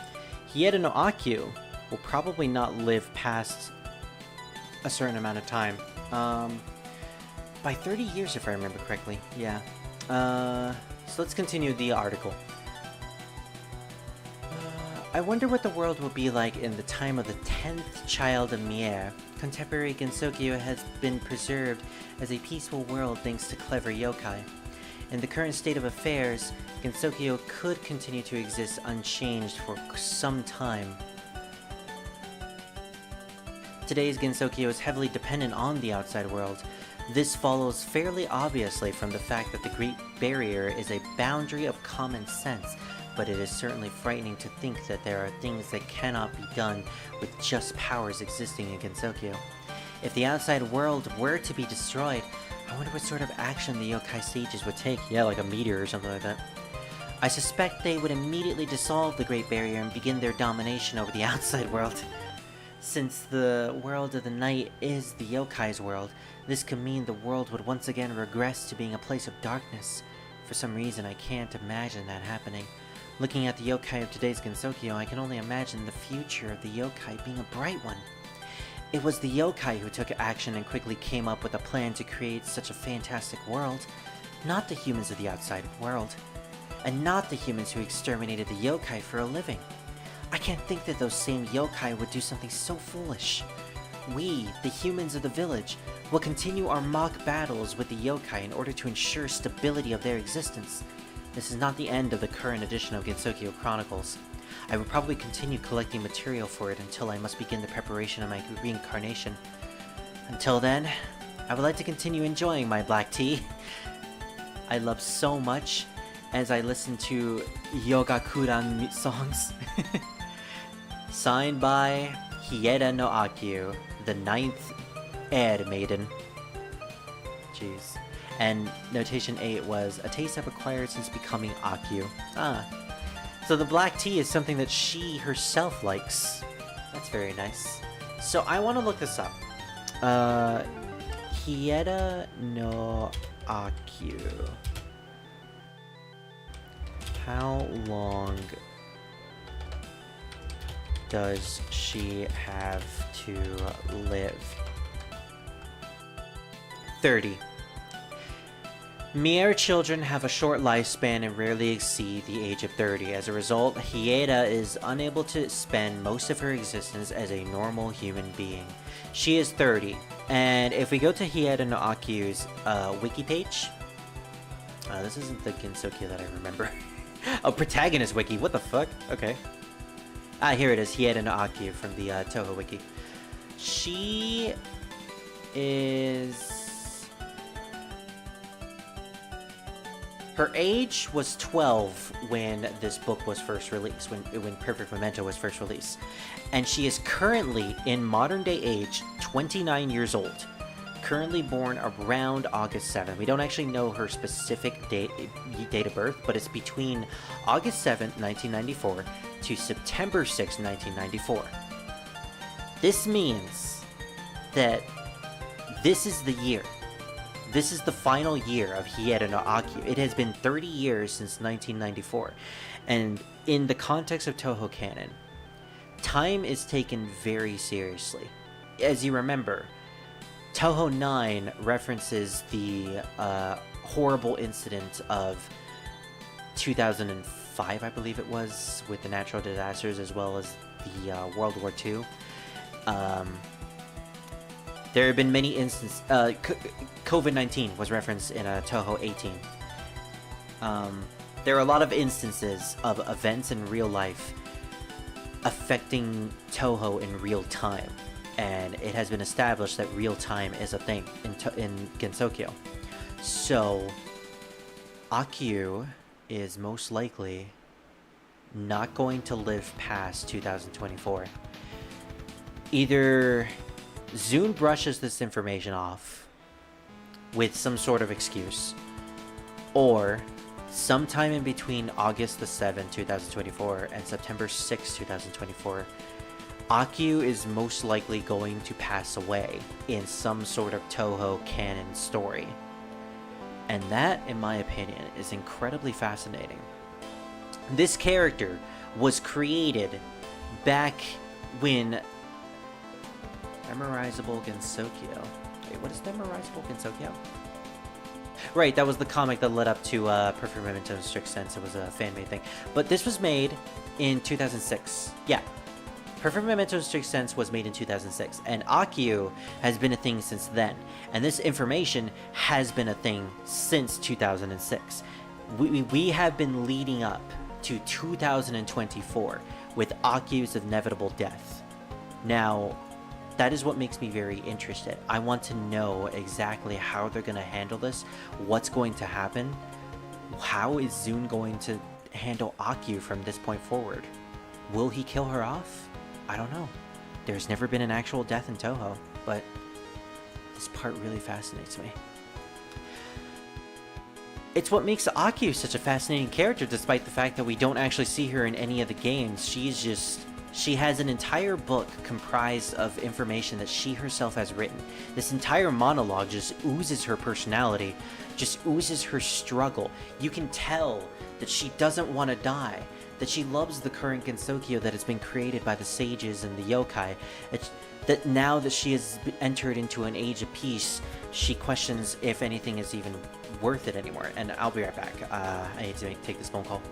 Hieda no Akyu will probably not live past a certain amount of time. By 30 years, if I remember correctly. Yeah. So let's continue the article. I wonder what the world will be like in the time of the 10th child of Mier. Contemporary Gensokyo has been preserved as a peaceful world thanks to clever yokai. In the current state of affairs, Gensokyo could continue to exist unchanged for some time. Today's Gensokyo is heavily dependent on the outside world. This follows fairly obviously from the fact that the Great Barrier is a boundary of common sense, but it is certainly frightening to think that there are things that cannot be done with just powers existing in Gensokyo. If the outside world were to be destroyed, I wonder what sort of action the yokai sages would take. Yeah, like a meteor or something like that. I suspect they would immediately dissolve the Great Barrier and begin their domination over the outside world. Since the world of the night is the yokai's world, this could mean the world would once again regress to being a place of darkness. For some reason, I can't imagine that happening. Looking at the yokai of today's Gensokyo, I can only imagine the future of the yokai being a bright one. It was the yokai who took action and quickly came up with a plan to create such a fantastic world, not the humans of the outside world, and not the humans who exterminated the yokai for a living. I can't think that those same yokai would do something so foolish. We, the humans of the village, will continue our mock battles with the yokai in order to ensure stability of their existence. This is not the end of the current edition of Gensokyo Chronicles. I will probably continue collecting material for it until I must begin the preparation of my reincarnation. Until then, I would like to continue enjoying my black tea. I love so much as I listen to Yogakuran songs. Signed by Hieda no Akyu, the 9th Air Maiden. Jeez. And notation 8 was a taste I've acquired since becoming Akyu. Ah. So the black tea is something that she herself likes. That's very nice. So I want to look this up. Hieda no Akyu. How long does she have to live? 30. Mier children have a short lifespan and rarely exceed the age of 30. As a result, Hieda is unable to spend most of her existence as a normal human being. She is 30, and if we go to Hieda no Akyu's wiki page, this isn't the Gensokyo that I remember. Oh, protagonist wiki, what the fuck? Okay. Here it is, Hieda no Akyu from the Touhou wiki. She is... Her age was 12 when this book was first released, when Perfect Memento was first released. And she is currently, in modern day age, 29 years old. Currently born around August 7th. We don't actually know her specific date of birth, but it's between August 7th, 1994 to September 6th, 1994. This means that this is the year. This is the final year of Hieda no Akyu. It has been 30 years since 1994. And in the context of Touhou canon, time is taken very seriously. As you remember, Touhou 9 references the horrible incident of 2005, I believe it was, with the natural disasters as well as the World War II. There have been many instances. COVID-19 was referenced in Touhou 18. There are a lot of instances of events in real life affecting Touhou in real time, and it has been established that real time is a thing in Gensokyo. So, Akyu is most likely not going to live past 2024. Either Zune brushes this information off with some sort of excuse, or sometime in between August the 7th, 2024 and September 6th, 2024, Akio is most likely going to pass away in some sort of Touhou canon story. And that, in my opinion, is incredibly fascinating. This character was created back when Memorizable Gensokyo. Wait, what is Memorizable Gensokyo? Right, that was the comic that led up to Perfect Memento in strict sense. It was a fan-made thing. But this was made in 2006. Yeah. Perfect Memento in strict sense was made in 2006. And Akio has been a thing since then. And this information has been a thing since 2006. We have been leading up to 2024 with Akio's inevitable death. Now, that is what makes me very interested. I want to know exactly how they're going to handle this, what's going to happen, how is Zune going to handle Akio from this point forward. Will he kill her off? I don't know. There's never been an actual death in Touhou, but this part really fascinates me. It's what makes Akio such a fascinating character, despite the fact that we don't actually see her in any of the games. She has an entire book comprised of information that she herself has written. This entire monologue just oozes her personality, just oozes her struggle. You can tell that she doesn't want to die, that she loves the current Gensokyo that has been created by the sages and the yokai. That now that she has entered into an age of peace, she questions if anything is even worth it anymore. And I'll be right back. I need to take this phone call.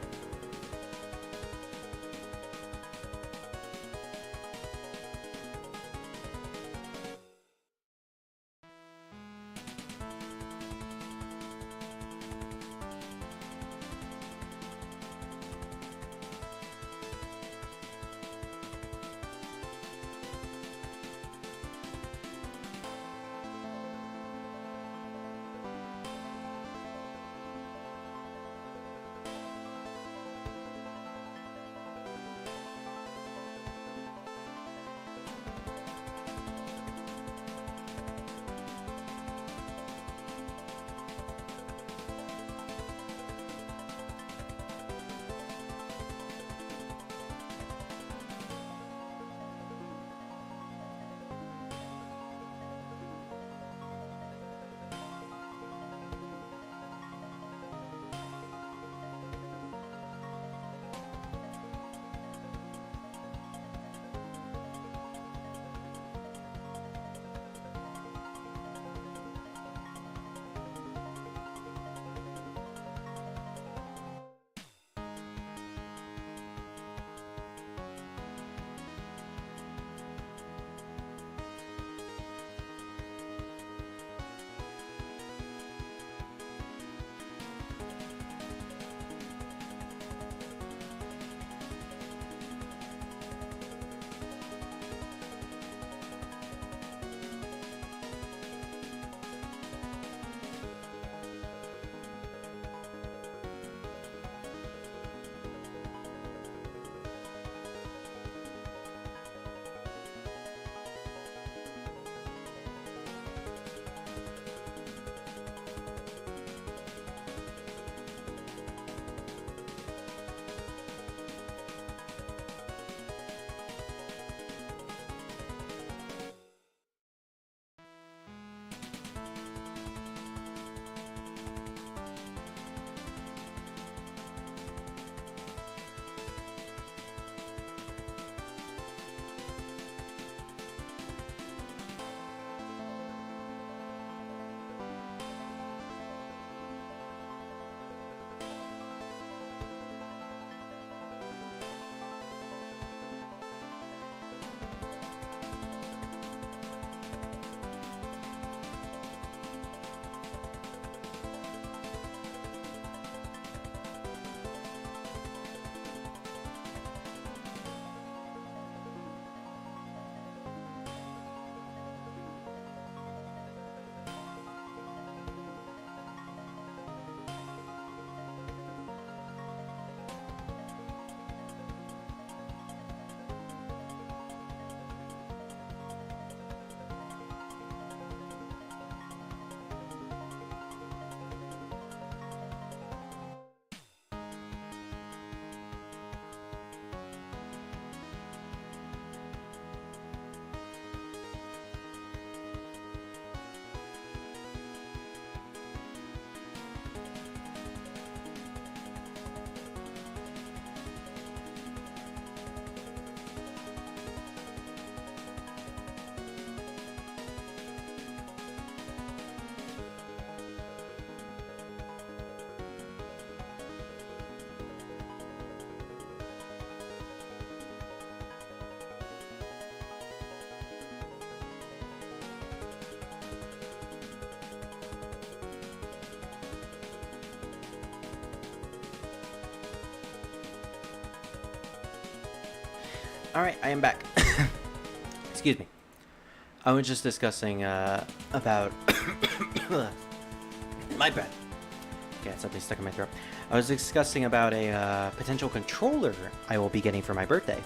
Alright, I am back. Excuse me. I was just discussing about... My bad. Okay, something stuck in my throat. I was discussing about a potential controller I will be getting for my birthday.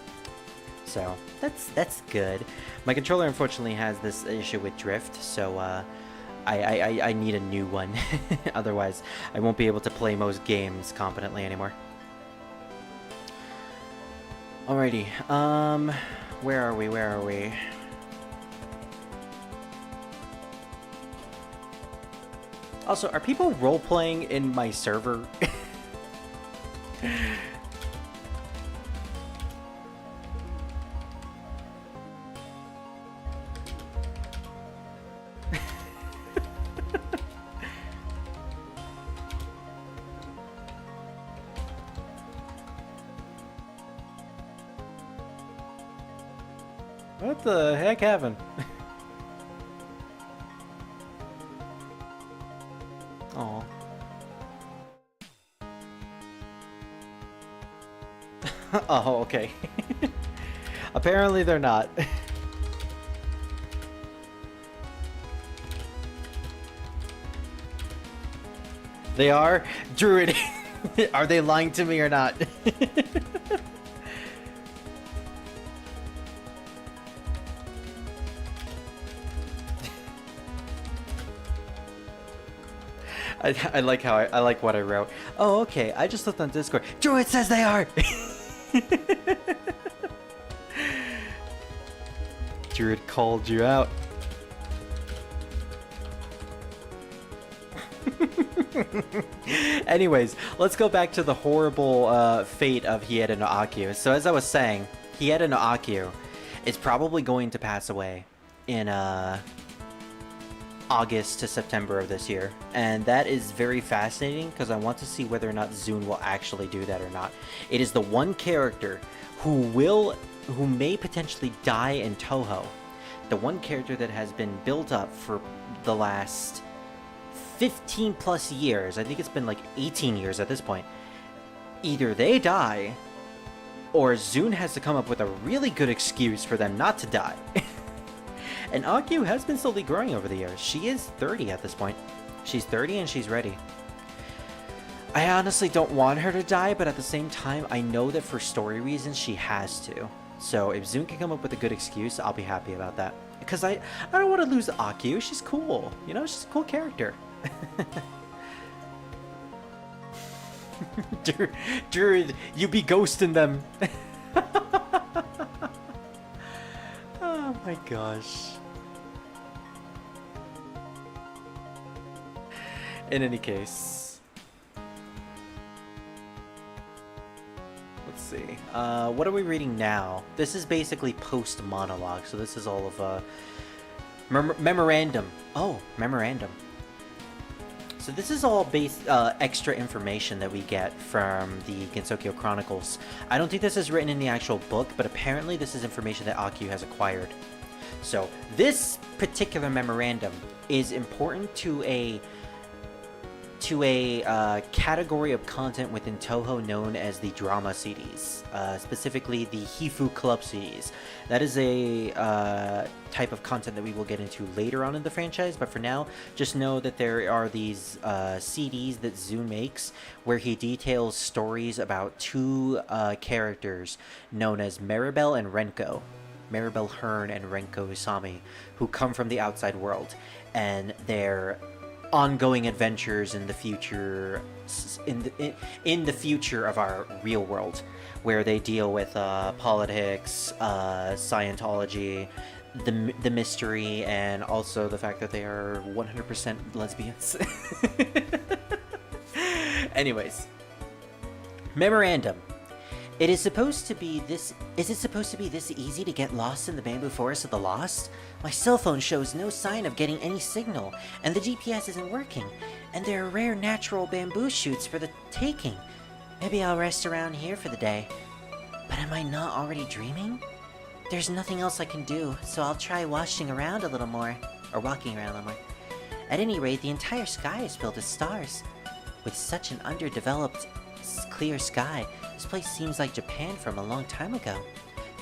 So, that's good. My controller unfortunately has this issue with drift, so I need a new one. Otherwise, I won't be able to play most games competently anymore. Alrighty, where are we? Also, are people role-playing in my server? What the heck happened? Oh. Oh, okay. Apparently they're not. They are? Druid, are they lying to me or not? I like how I like what I wrote. Oh, okay. I just looked on Discord. Druid says they are. Druid called you out. Anyways, let's go back to the horrible fate of Hieda no Akyu. So as I was saying, Hieda no Akyu is probably going to pass away in August to September of this year, and that is very fascinating because I want to see whether or not Zune will actually do that or not. It is the one character who may potentially die in Touhou. The one character that has been built up for the last 15 plus years. I think it's been like 18 years at this point. Either they die, or Zune has to come up with a really good excuse for them not to die. And Akyu has been slowly growing over the years. She is 30 at this point. She's 30 and she's ready. I honestly don't want her to die, but at the same time, I know that for story reasons, she has to. So if Zune can come up with a good excuse, I'll be happy about that. Because I don't want to lose Akyu. She's cool. You know, she's a cool character. Druid, you be ghosting them. Oh my gosh. In any case, let's see. What are we reading now? This is basically post monologue, so this is all of memorandum. Oh, memorandum. So this is all based extra information that we get from the Gensokyo Chronicles. I don't think this is written in the actual book, but apparently this is information that Akyu has acquired. So this particular memorandum is important to a category of content within Touhou known as the drama CDs, specifically the Hifu Club CDs. That is a type of content that we will get into later on in the franchise, but for now, just know that there are these CDs that Zune makes where he details stories about two characters known as Maribel and Renko. Maribel Hearn and Renko Usami, who come from the outside world, and their ongoing adventures in the future, in the future of our real world, where they deal with politics, Scientology, the mystery, and also the fact that they are 100% lesbians. Anyways, memorandum. Is it supposed to be this easy to get lost in the bamboo forest of the lost? My cell phone shows no sign of getting any signal, and the GPS isn't working, and there are rare natural bamboo shoots for the taking. Maybe I'll rest around here for the day. But am I not already dreaming? There's nothing else I can do, so I'll try walking around a little more. At any rate, the entire sky is filled with stars. With such an underdeveloped, clear sky, this place seems like Japan from a long time ago.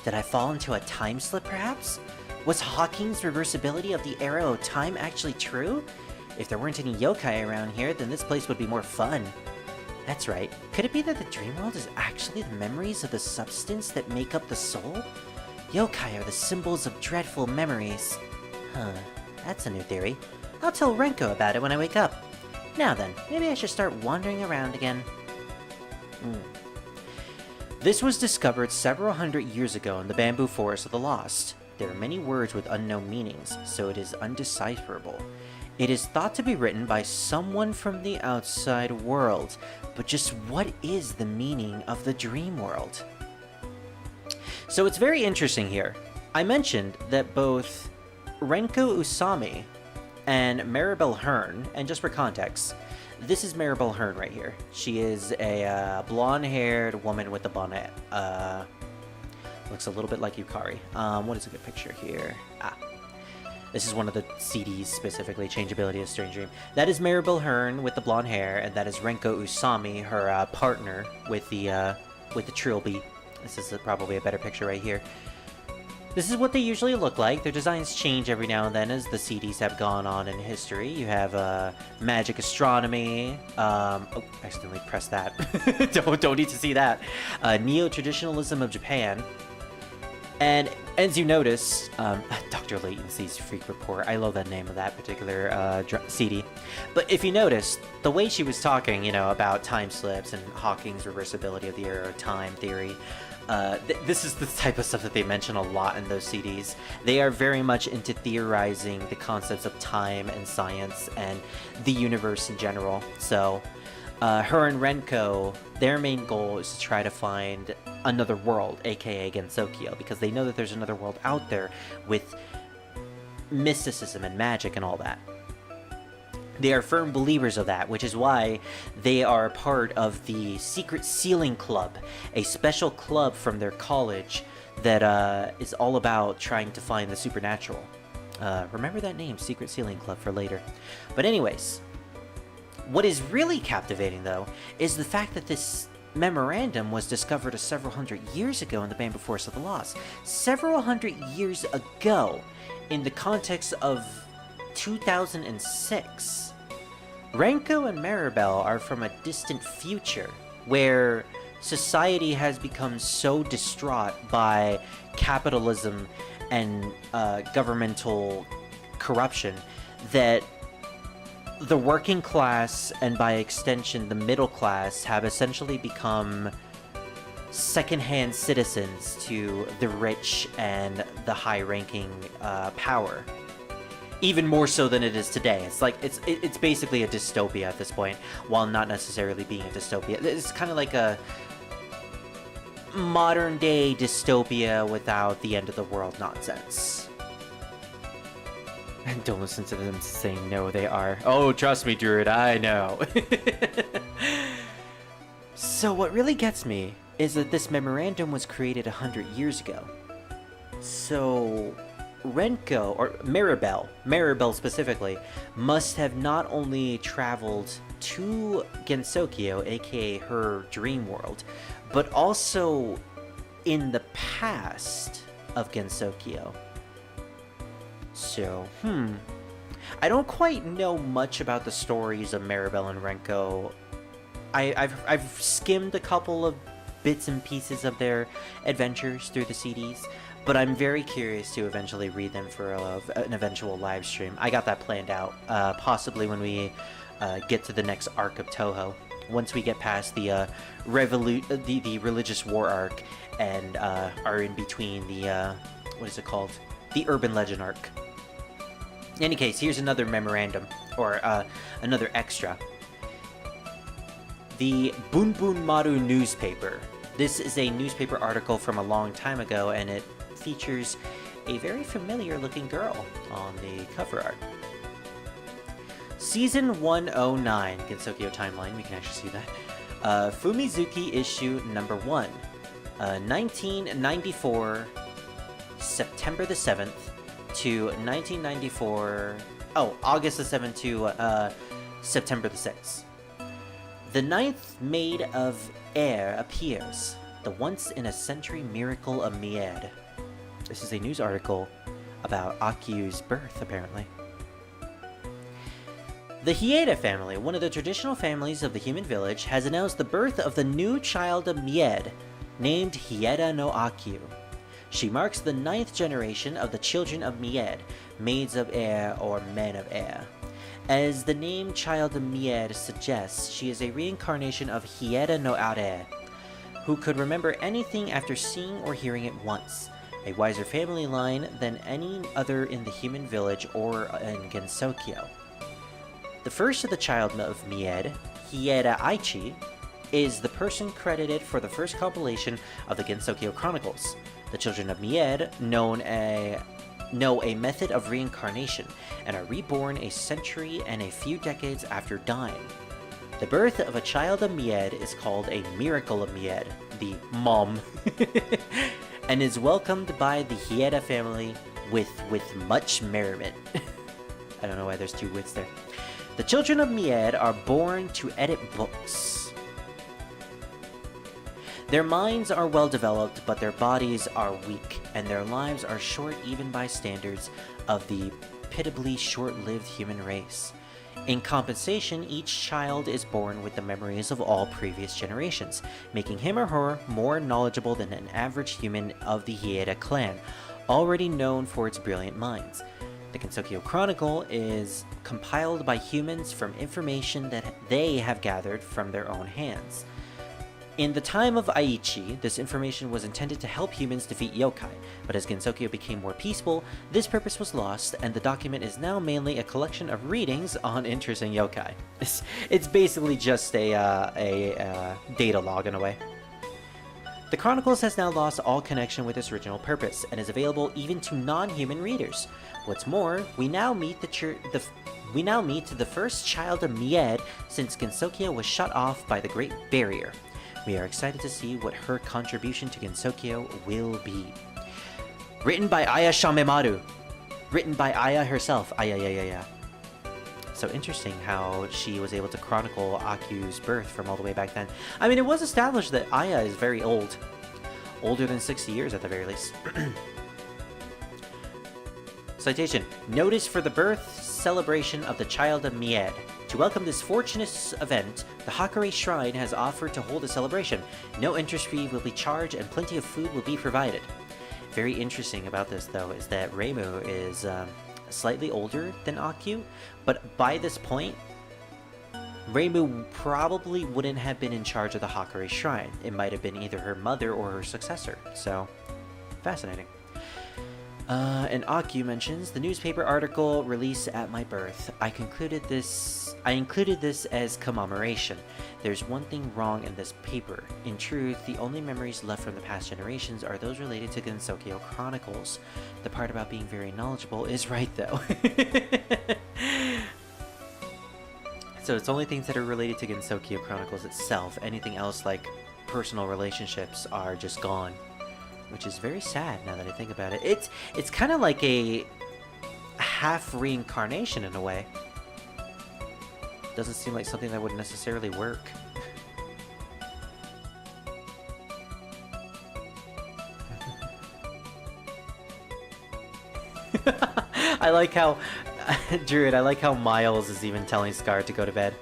Did I fall into a time slip, perhaps? Was Hawking's reversibility of the arrow of time actually true? If there weren't any yokai around here, then this place would be more fun. That's right. Could it be that the dream world is actually the memories of the substance that make up the soul? Yokai are the symbols of dreadful memories. Huh, that's a new theory. I'll tell Renko about it when I wake up. Now then, maybe I should start wandering around again. This was discovered several hundred years ago in the bamboo forest of the Lost. There are many words with unknown meanings, so it is undecipherable. It is thought to be written by someone from the outside world, but just what is the meaning of the dream world? So it's very interesting here. I mentioned that both Renko Usami and Maribel Hearn, and just for context, this is Maribel Hearn right here. She is a blonde-haired woman with a bonnet. Looks a little bit like Yukari. What is a good picture here? This is one of the CDs specifically, Changeability of Strange Dream. That is Maribel Hearn with the blonde hair, and that is Renko Usami, her partner with the trilby. This is probably a better picture right here. This is what they usually look like. Their designs change every now and then as the CDs have gone on in history. You have Magic Astronomy. Oh, accidentally pressed that. don't need to see that. Neo-Traditionalism of Japan. And as you notice, Dr. Latency's Freak Report. I love that name of that particular CD. But if you notice, the way she was talking, you know, about time slips and Hawking's reversibility of the arrow of time theory, this is the type of stuff that they mention a lot in those CDs. They are very much into theorizing the concepts of time and science and the universe in general. So, her and Renko, their main goal is to try to find another world, aka Gensokyo, because they know that there's another world out there with mysticism and magic and all that. They are firm believers of that, which is why they are part of the Secret Sealing Club, a special club from their college that is all about trying to find the supernatural. Remember that name, Secret Sealing Club, for later. But anyways, what is really captivating, though, is the fact that this memorandum was discovered several hundred years ago in the Bamboo Forest of the Lost. Several hundred years ago, in the context of 2006. Renko and Maribel are from a distant future, where society has become so distraught by capitalism and governmental corruption that the working class, and by extension the middle class, have essentially become second-hand citizens to the rich and the high-ranking power. Even more so than it is today. It's like it's basically a dystopia at this point, while not necessarily being a dystopia. It's kind of like a modern-day dystopia without the end-of-the-world nonsense. And don't listen to them saying no, they are. Oh, trust me, Druid, I know. So what really gets me is that this memorandum was created 100 years ago. So Renko, or Maribel specifically, must have not only traveled to Gensokyo, aka her dream world, but also in the past of Gensokyo. So, I don't quite know much about the stories of Maribel and Renko. I've skimmed a couple of bits and pieces of their adventures through the CDs, but I'm very curious to eventually read them for an eventual live stream. I got that planned out, possibly when we get to the next arc of Touhou. Once we get past the the religious war arc and are in between the what is it called? The urban legend arc. In any case, here's another memorandum, or another extra. The Bunbun Maru newspaper. This is a newspaper article from a long time ago, and it features a very familiar looking girl on the cover art. Season 109, Gensokyo timeline, we can actually see that. Fumizuki issue number 1. 1994, September the 7th to 1994... Oh, August the 7th to September the 6th. The ninth maid of air appears. the once-in-a-century miracle of Mied. This is a news article about Akyu's birth, apparently. The Hieda family, one of the traditional families of the human village, has announced the birth of the new child of Mied, named Hieda no Akyu. She marks the 9th generation of the children of Mied, maids of air or men of air. As the name Child of Mied suggests, she is a reincarnation of Hieda no Are, who could remember anything after seeing or hearing it once, a wiser family line than any other in the human village or in Gensokyo. The first of the child of Mied, Hieda Aichi, is the person credited for the first compilation of the Gensokyo Chronicles. The children of Mied know a method of reincarnation and are reborn a century and a few decades after dying. The birth of a child of Mied is called a miracle of Mied, the mom, and is welcomed by the Hieda family with much merriment. I don't know why there's two wits there. The children of Mied are born to edit books. Their minds are well developed, but their bodies are weak, and their lives are short even by standards of the pitiably short-lived human race. In compensation, each child is born with the memories of all previous generations, making him or her more knowledgeable than an average human of the Hieda clan, already known for its brilliant minds. The Gensokyo Chronicle is compiled by humans from information that they have gathered from their own hands. In the time of Aichi, this information was intended to help humans defeat yokai, but as Gensokyo became more peaceful, this purpose was lost, and the document is now mainly a collection of readings on interesting yokai. It's basically just a data log in a way. The Chronicles has now lost all connection with its original purpose, and is available even to non-human readers. What's more, we now meet the first child of Mied since Gensokyo was shut off by the Great Barrier. We are excited to see what her contribution to Gensokyo will be. Written by Aya Shamemaru. Written by Aya herself. Aya. So interesting how she was able to chronicle Akyu's birth from all the way back then. I mean, it was established that Aya is very old. Older than 60 years at the very least. Citation. Notice for the birth celebration of the child of Mied. To welcome this fortuitous event, the Hakare Shrine has offered to hold a celebration. No interest fee will be charged and plenty of food will be provided. Very interesting about this, though, is that Reimu is slightly older than Akyu, but by this point, Reimu probably wouldn't have been in charge of the Hakare Shrine. It might have been either her mother or her successor, so fascinating. And Akyu mentions, the newspaper article released at my birth. I included this as commemoration. There's one thing wrong in this paper. In truth, the only memories left from the past generations are those related to Gensokyo Chronicles. The part about being very knowledgeable is right, though. So it's only things that are related to Gensokyo Chronicles itself. Anything else, like personal relationships, are just gone. Which is very sad now that I think about it. It's kind of like a half reincarnation in a way. Doesn't seem like something that would necessarily work. I like how Druid, I like how Miles is even telling Scar to go to bed.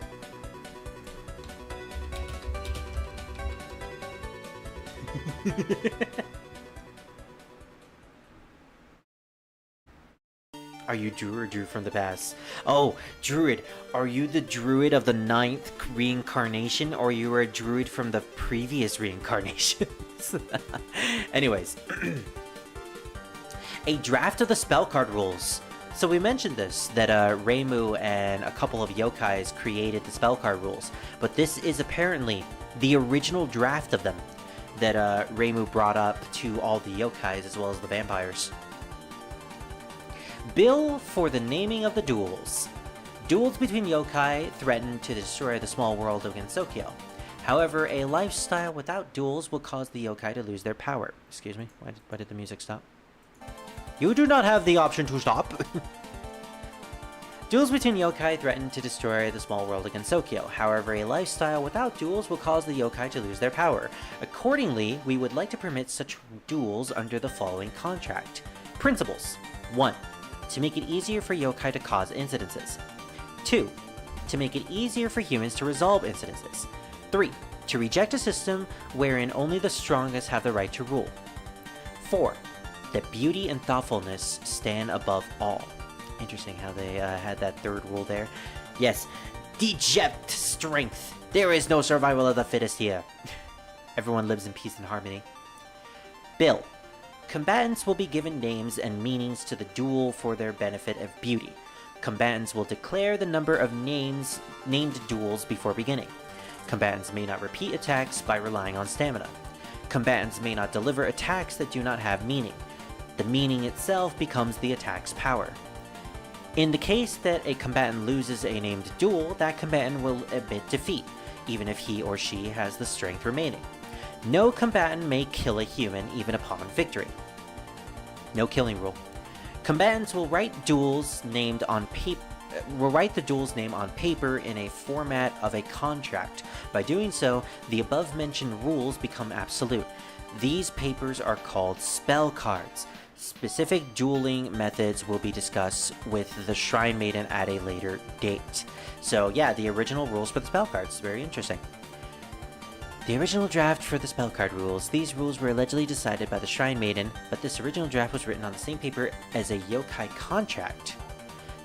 Are you Drew or Drew from the past? Oh, Druid, are you the Druid of the 9th reincarnation, or you are a Druid from the previous reincarnations? Anyways. A draft of the spell card rules. So we mentioned this, that Reimu and a couple of yokais created the spell card rules, but this is apparently the original draft of them that Reimu brought up to all the yokais as well as the vampires. Bill for the naming of the duels. Duels between yokai threaten to destroy the small world of Gensokyo. However, a lifestyle without duels will cause the yokai to lose their power. Excuse me, why did the music stop? You do not have the option to stop. Duels between yokai threaten to destroy the small world of Gensokyo. However, a lifestyle without duels will cause the yokai to lose their power. Accordingly, we would like to permit such duels under the following contract. Principles. 1. To make it easier for yokai to cause incidences. 2. To make it easier for humans to resolve incidences. 3. To reject a system wherein only the strongest have the right to rule. 4. That beauty and thoughtfulness stand above all. Interesting how they had that third rule there. Yes, deject strength. There is no survival of the fittest here. Everyone lives in peace and harmony. Bill. Combatants will be given names and meanings to the duel for their benefit of beauty. Combatants will declare the number of named duels before beginning. Combatants may not repeat attacks by relying on stamina. Combatants may not deliver attacks that do not have meaning. The meaning itself becomes the attack's power. In the case that a combatant loses a named duel, that combatant will admit defeat, even if he or she has the strength remaining. No combatant may kill a human even upon victory. No killing rule. Combatants will write the duel's name on paper in a format of a contract. By doing so, the above-mentioned rules become absolute. These papers are called spell cards. Specific dueling methods will be discussed with the Shrine Maiden at a later date. So yeah, the original rules for the spell cards. Very interesting. The original draft for the spell card rules. These rules were allegedly decided by the Shrine Maiden, but this original draft was written on the same paper as a yokai contract.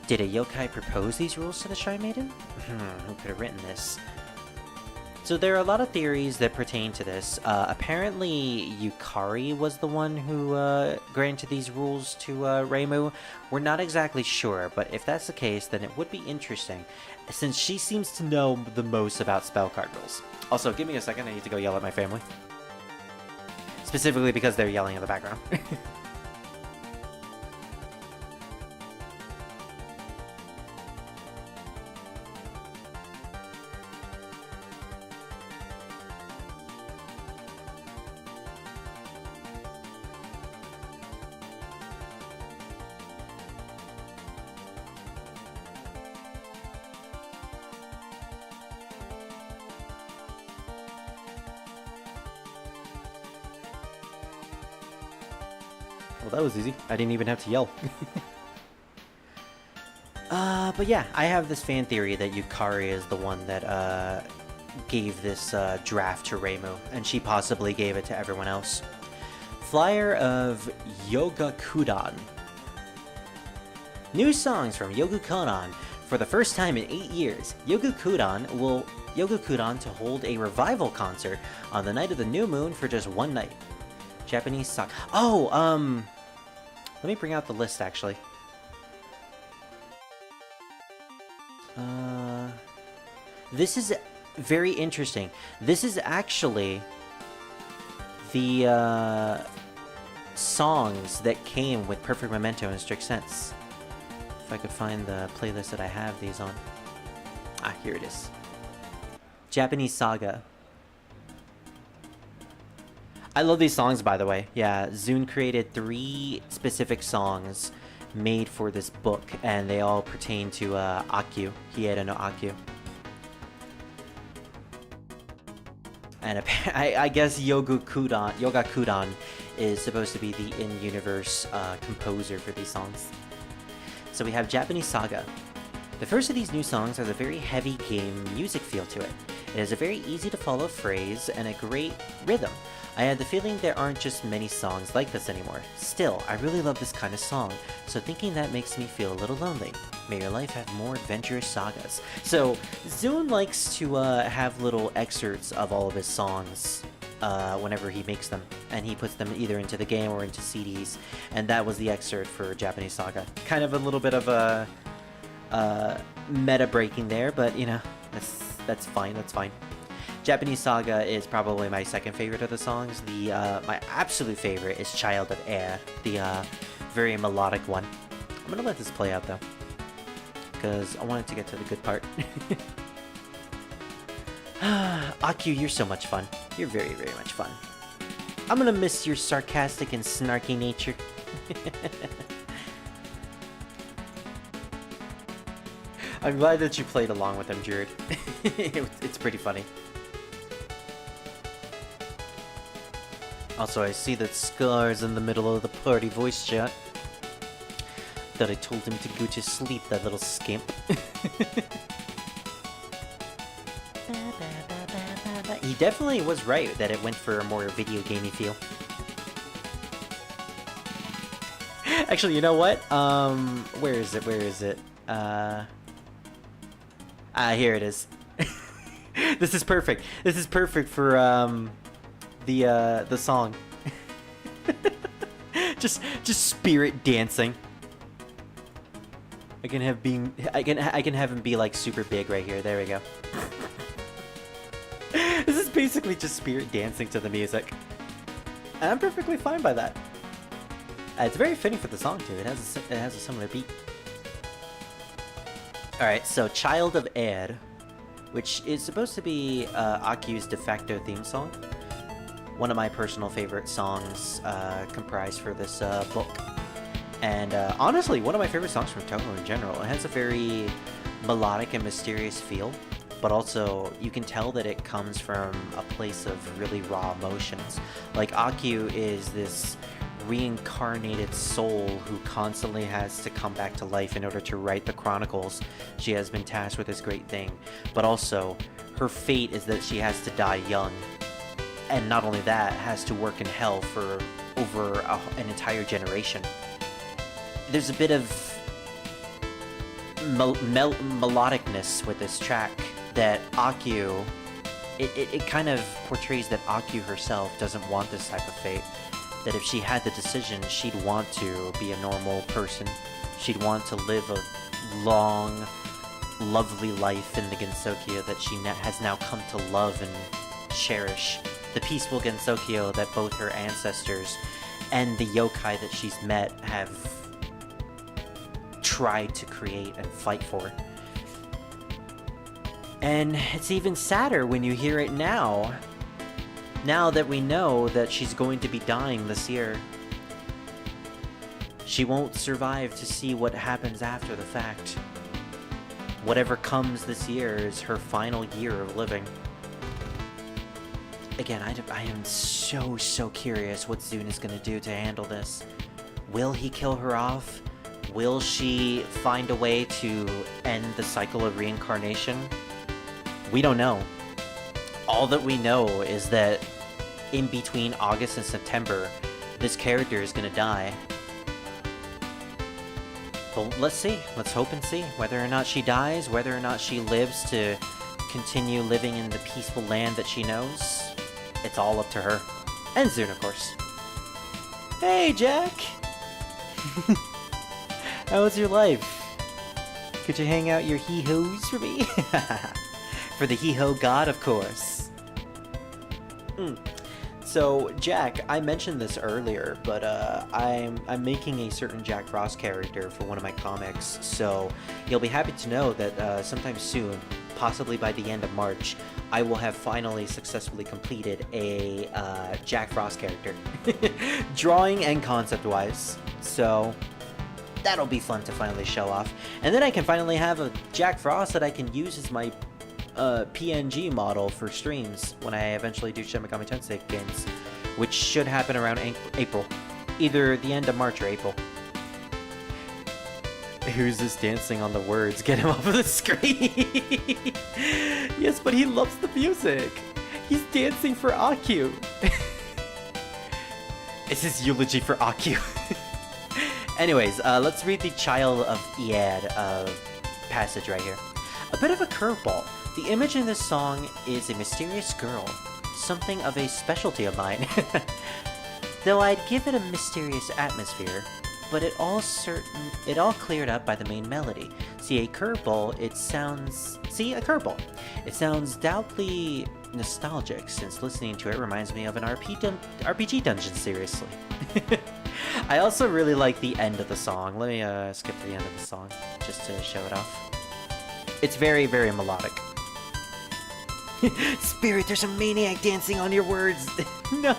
Did a yokai propose these rules to the Shrine Maiden? Who could have written this? So there are a lot of theories that pertain to this. Apparently, Yukari was the one who granted these rules to Reimu. We're not exactly sure, but if that's the case, then it would be interesting, since she seems to know the most about spell card rules. Also, give me a second, I need to go yell at my family. Specifically because they're yelling in the background. Well, that was easy. I didn't even have to yell. But yeah, I have this fan theory that Yukari is the one that gave this draft to Reimu, and she possibly gave it to everyone else. Flyer of Yogakudan. New songs from Yogakudan. For the first time in 8 years, Yogakudan to hold a revival concert on the night of the new moon for just one night. Japanese song. Oh, let me bring out the list, actually. This is very interesting. This is actually the songs that came with Perfect Memento in strict sense. If I could find the playlist that I have these on. Ah, here it is. Japanese Saga. I love these songs, by the way. Yeah, Zune created 3 specific songs made for this book, and they all pertain to Akyu. Hieda no Akyu. And I guess Yogakudan is supposed to be the in-universe composer for these songs. So we have Japanese Saga. The first of these new songs has a very heavy game music feel to it. It has a very easy to follow phrase and a great rhythm. I had the feeling there aren't just many songs like this anymore. Still, I really love this kind of song, so thinking that makes me feel a little lonely. May your life have more adventurous sagas. So, Zune likes to have little excerpts of all of his songs whenever he makes them, and he puts them either into the game or into CDs, and that was the excerpt for Japanese Saga. Kind of a little bit of a meta breaking there, but you know, that's fine, that's fine. Japanese Saga is probably my second favorite of the songs. My absolute favorite is Child of Air, the very melodic one. I'm gonna let this play out though, because I wanted to get to the good part. Akyu, you're so much fun. You're very, very much fun. I'm gonna miss your sarcastic and snarky nature. I'm glad that you played along with him, Jared. It's pretty funny. Also, I see that Scar's in the middle of the party voice chat. Thought I told him to go to sleep, that little scamp. He definitely was right that it went for a more video gamey feel. Actually, you know what? Where is it? Where is it? Here it is. This is perfect. This is perfect for the song. just spirit dancing. I can have him be like super big right here. There we go. This is basically just spirit dancing to the music. And I'm perfectly fine by that. It's very fitting for the song too. It has a similar beat. Alright, so Child of Air, which is supposed to be Akiu's de facto theme song. One of my personal favorite songs comprised for this book. And honestly, one of my favorite songs from Touhou in general. It has a very melodic and mysterious feel, but also you can tell that it comes from a place of really raw emotions. Like, Akiu is this reincarnated soul who constantly has to come back to life in order to write the chronicles. She has been tasked with this great thing, but also her fate is that she has to die young, and not only that, has to work in hell for over an entire generation. There's a bit of melodicness with this track that Akiu, it kind of portrays that Akiu herself doesn't want this type of fate. That if she had the decision, she'd want to be a normal person. She'd want to live a long, lovely life in the Gensokyo that she has now come to love and cherish. The peaceful Gensokyo that both her ancestors and the yokai that she's met have tried to create and fight for. And it's even sadder when you hear it now. Now that we know that she's going to be dying this year. She won't survive to see what happens after the fact. Whatever comes this year is her final year of living. Again, I am so curious what Zune is going to do to handle this. Will he kill her off? Will she find a way to end the cycle of reincarnation? We don't know. All that we know is that in between August and September, this character is gonna die. But let's see. Let's hope and see whether or not she dies, whether or not she lives to continue living in the peaceful land that she knows. It's all up to her. And Zune, of course. Hey, Jack! How was your life? Could you hang out your hee-hoos for me? For the hee-ho god, of course. So, Jack, I mentioned this earlier, but I'm making a certain Jack Frost character for one of my comics, so you'll be happy to know that sometime soon, possibly by the end of March, I will have finally successfully completed a Jack Frost character. Drawing and concept-wise, so that'll be fun to finally show off. And then I can finally have a Jack Frost that I can use as my PNG model for streams when I eventually do Shin Megami Tensei games, which should happen around April. Either the end of March or April. Who's this dancing on the words? Get him off of the screen! Yes, but he loves the music! He's dancing for Akiu! It's his eulogy for Akiu. Anyways, let's read the Child of Ied passage right here. A bit of a curveball. The image in this song is a mysterious girl, something of a specialty of mine. Though I'd give it a mysterious atmosphere, but it all cleared up by the main melody. See, a curveball, it sounds doubtly nostalgic, since listening to it reminds me of an RPG dungeon, seriously. I also really like the end of the song. Let me skip to the end of the song, just to show it off. It's very, very melodic. Spirit, there's a maniac dancing on your words! No!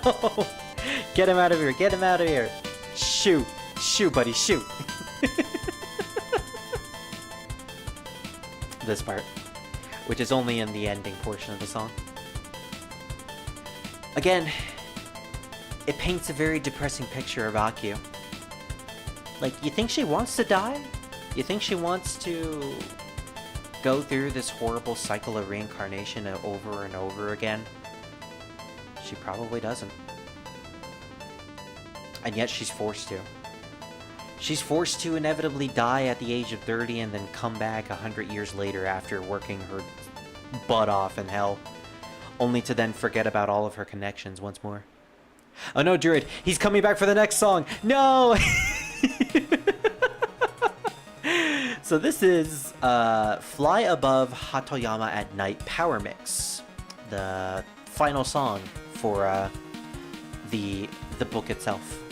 Get him out of here, get him out of here! Shoot! Shoot, buddy, shoot! this part, which is only in the ending portion of the song. Again, it paints a very depressing picture of Akio. Like, you think she wants to die? You think she wants to go through this horrible cycle of reincarnation over and over again? She probably doesn't. And yet she's forced to. She's forced to inevitably die at the age of 30 and then come back 100 years later after working her butt off in hell, only to then forget about all of her connections once more. Oh no, Druid! He's coming back for the next song! No! So this is Fly Above Hatoyama at Night Power Mix, the final song for the book itself.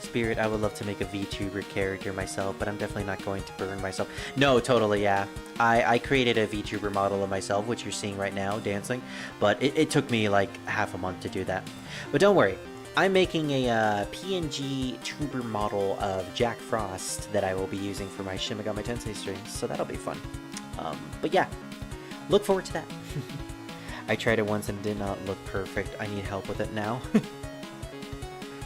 Spirit, I would love to make a VTuber character myself, but I'm definitely not going to burn myself. No, totally, yeah. I created a VTuber model of myself, which you're seeing right now, dancing, but it took me like half a month to do that. But don't worry, I'm making a PNG tuber model of Jack Frost that I will be using for my Shin Megami Tensei streams, so that'll be fun. But yeah, look forward to that. I tried it once and did not look perfect. I need help with it now.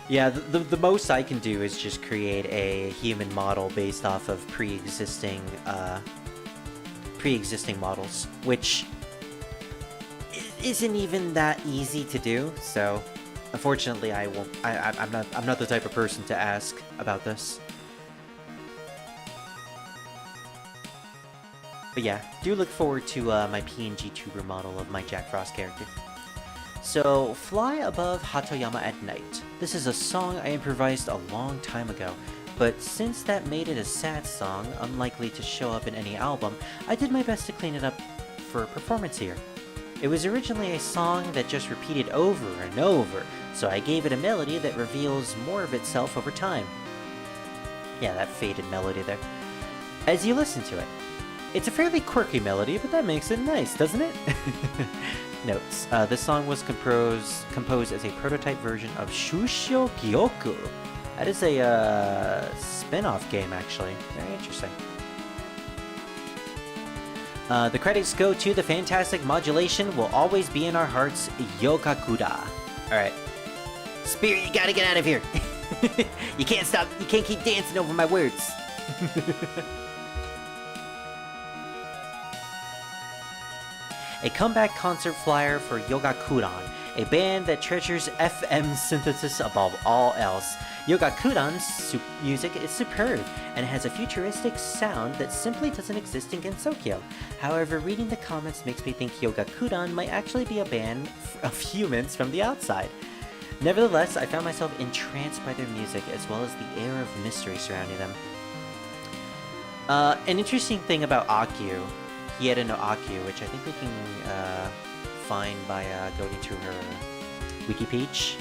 Yeah, the most I can do is just create a human model based off of pre-existing models, which isn't even that easy to do. So, unfortunately, I'm not the type of person to ask about this. But yeah, do look forward to my PNG tuber model of my Jack Frost character. So, Fly Above Hatoyama at Night. This is a song I improvised a long time ago, but since that made it a sad song, unlikely to show up in any album, I did my best to clean it up for performance here. It was originally a song that just repeated over and over, so I gave it a melody that reveals more of itself over time. Yeah, that faded melody there. As you listen to it, it's a fairly quirky melody, but that makes it nice, doesn't it? Notes. This song was composed as a prototype version of Shushyo Gyoku. That is a spin-off game, actually. Very interesting. The credits go to the fantastic modulation will always be in our hearts, Yokakuda. Alright. Spirit, you gotta get out of here! You can't stop, you can't keep dancing over my words! A comeback concert flyer for Yogakudan, a band that treasures FM synthesis above all else. Yogakudan's music is superb and has a futuristic sound that simply doesn't exist in Gensokyo. However, reading the comments makes me think Yogakudan might actually be a band of humans from the outside. Nevertheless, I found myself entranced by their music as well as the air of mystery surrounding them. An interesting thing about Akio, Hieda no Akio, which I think we can find by going to her wiki page.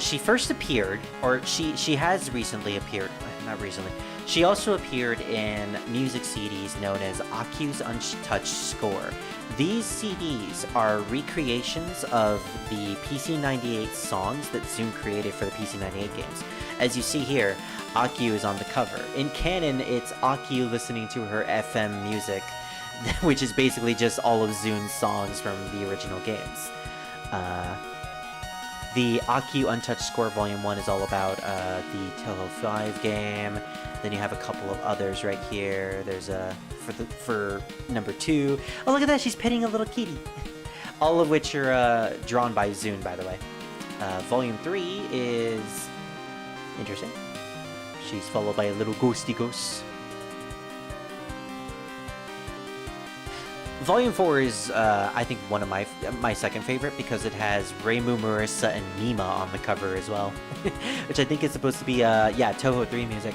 She first appeared, or she has recently appeared, not recently. She also appeared in music CDs known as Akio's Untouched Score. These CDs are recreations of the PC-98 songs that Zoom created for the PC-98 games. As you see here, Akio is on the cover. In canon, it's Akio listening to her FM music, which is basically just all of Zoom's songs from the original games. The Akio Untouched Score Volume 1 is all about the Touhou 5 game. Then you have a couple of others right here. There's for number 2. Oh, look at that, she's petting a little kitty. All of which are drawn by Zoom, by the way. Volume 3 is interesting. She's followed by a little ghosty ghost. Volume 4 is, I think, one of my second favorite because it has Reimu, Marisa, and Nima on the cover as well. Which I think is supposed to be, yeah, Touhou 3 music.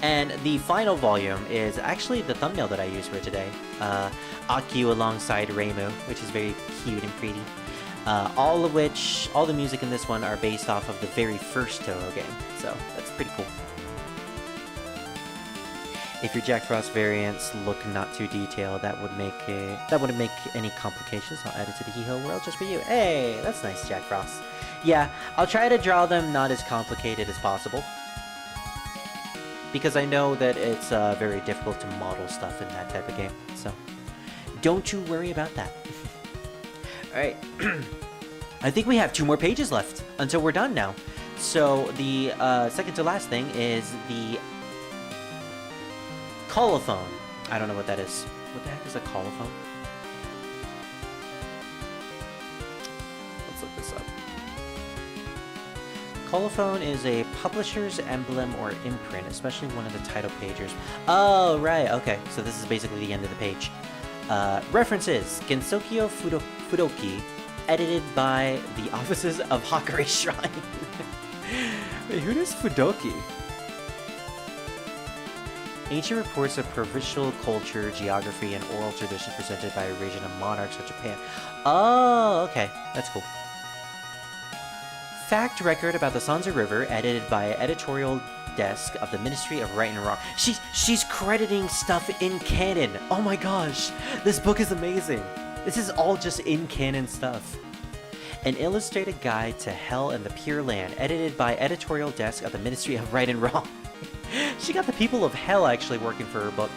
And the final volume is actually the thumbnail that I used for today. Akio alongside Reimu, which is very cute and pretty. All the music in this one are based off of the very first Touhou game. So, that's pretty cool. If your Jack Frost variants look not too detailed, that wouldn't make any complications. I'll add it to the Hee-Ho world just for you. Hey, that's nice, Jack Frost. Yeah, I'll try to draw them not as complicated as possible. Because I know that it's very difficult to model stuff in that type of game, so don't you worry about that. Alright, I think we have 2 more pages left until we're done now. So the second to last thing is the colophone. I don't know what that is. What the heck is a colophone? Let's look this up. Colophone is a publisher's emblem or imprint, especially one of the title pages. Oh, right, okay. So this is basically the end of the page. References: Gensokyo Fudoki, edited by the offices of Hakare Shrine. Wait, who does Fudoki? Ancient reports of provincial culture, geography, and oral tradition presented by a region of monarchs of Japan. Oh, okay. That's cool. Fact record about the Sanza River, edited by editorial desk of the Ministry of Right and Wrong. She's crediting stuff in canon. Oh my gosh, this book is amazing. This is all just in canon stuff. An illustrated guide to Hell and the Pure Land, edited by editorial desk of the Ministry of Right and Wrong. She got the people of Hell actually working for her book.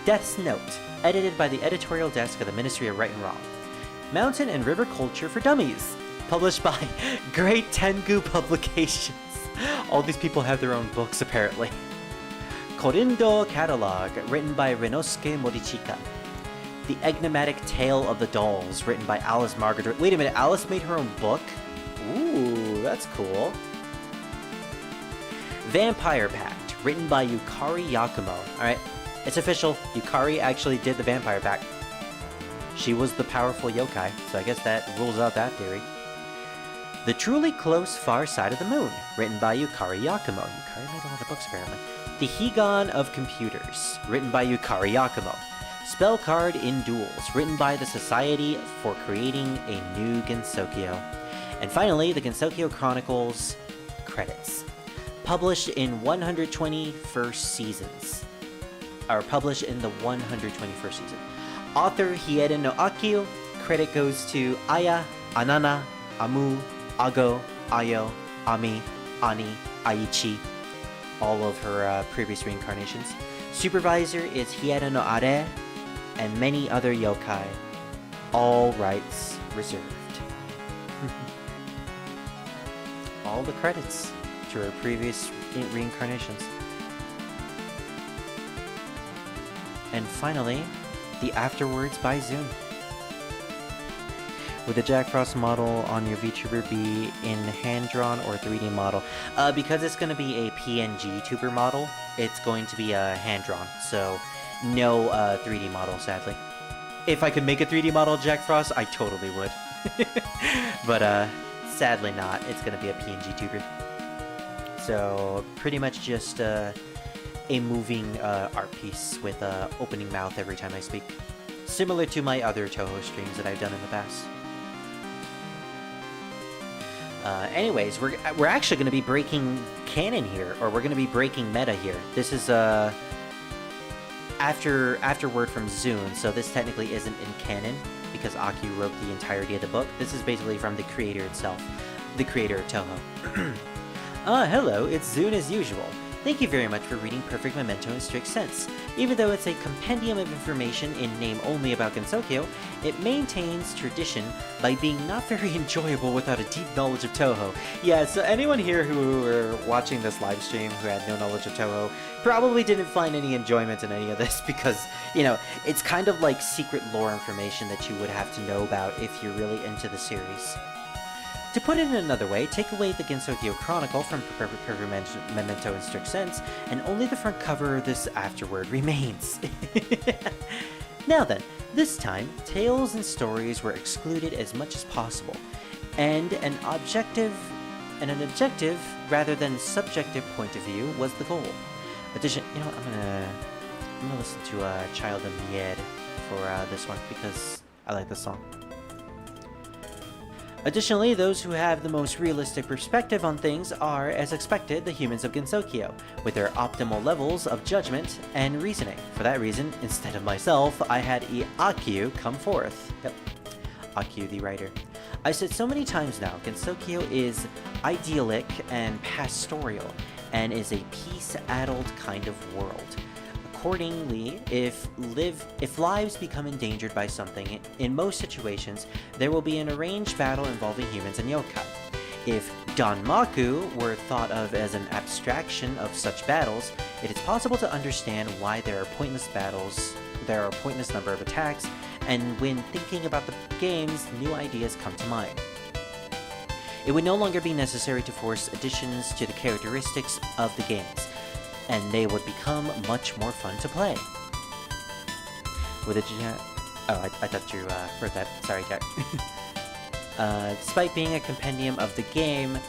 Death's Note, edited by the editorial desk of the Ministry of Right and Wrong. Mountain and River Culture for Dummies, published by Great Tengu Publications. All these people have their own books, apparently. Korindo Catalog, written by Renosuke Morichika. The Enigmatic Tale of the Dolls, written by Alice Margaret. Wait a minute, Alice made her own book? Ooh, that's cool. Vampire Pact, written by Yukari Yakumo. Alright, it's official. Yukari actually did the Vampire Pact. She was the powerful yokai, so I guess that rules out that theory. The Truly Close Far Side of the Moon, written by Yukari Yakumo. Yukari made a lot of books, apparently. The Higan of Computers, written by Yukari Yakumo. Spell Card in Duels, written by the Society for Creating a New Gensokyo. And finally, the Gensokyo Chronicles credits. Published in 121st seasons. Or published in the 121st season. Author Hieda no Akio. Credit goes to Aya, Anana, Amu, Ago, Ayo, Ami, Ani, Aichi. All of her previous reincarnations. Supervisor is Hieda no Are, and many other yokai. All rights reserved. All the credits to her previous reincarnations. And finally, the Afterwords by Zoom. Would the Jack Frost model on your VTuber be in hand-drawn or 3D model? Because it's going to be a PNG tuber model, it's going to be a hand-drawn, so no 3D model, sadly. If I could make a 3D model of Jack Frost, I totally would. But sadly not, it's going to be a PNG tuber. So pretty much just a moving art piece with an opening mouth every time I speak. Similar to my other Touhou streams that I've done in the past. Anyways, we're actually going to be breaking canon here, or we're going to be breaking meta here. This is afterword from Zune, so this technically isn't in canon because Aki wrote the entirety of the book. This is basically from the creator itself, the creator of Touhou. Hello, it's Zune as usual. Thank you very much for reading Perfect Memento in strict sense. Even though it's a compendium of information in name only about Gensokyo, it maintains tradition by being not very enjoyable without a deep knowledge of Touhou. Yeah, so anyone here who were watching this live stream who had no knowledge of Touhou probably didn't find any enjoyment in any of this because, you know, it's kind of like secret lore information that you would have to know about if you're really into the series. To put it in another way, take away the Gensokyo Chronicle from Perfect Memento in strict sense, and only the front cover of this afterword remains. Now then, this time, tales and stories were excluded as much as possible, and an objective rather than subjective point of view was the goal. Addition, you know what, I'm gonna listen to Child of Mied for this one because I like this song. Additionally, those who have the most realistic perspective on things are, as expected, the humans of Gensokyo, with their optimal levels of judgment and reasoning. For that reason, instead of myself, I had Akio come forth. Yep, Akio the writer. I said so many times now, Gensokyo is idyllic and pastoral, and is a peace-addled kind of world. Accordingly, if lives become endangered by something, in most situations, there will be an arranged battle involving humans and yokai. If Danmaku were thought of as an abstraction of such battles, it is possible to understand why there are pointless number of attacks, and when thinking about the games, new ideas come to mind. It would no longer be necessary to force additions to the characteristics of the games, and they would become much more fun to play. With a I thought you heard that. Sorry, Jack. Despite being a compendium of the game,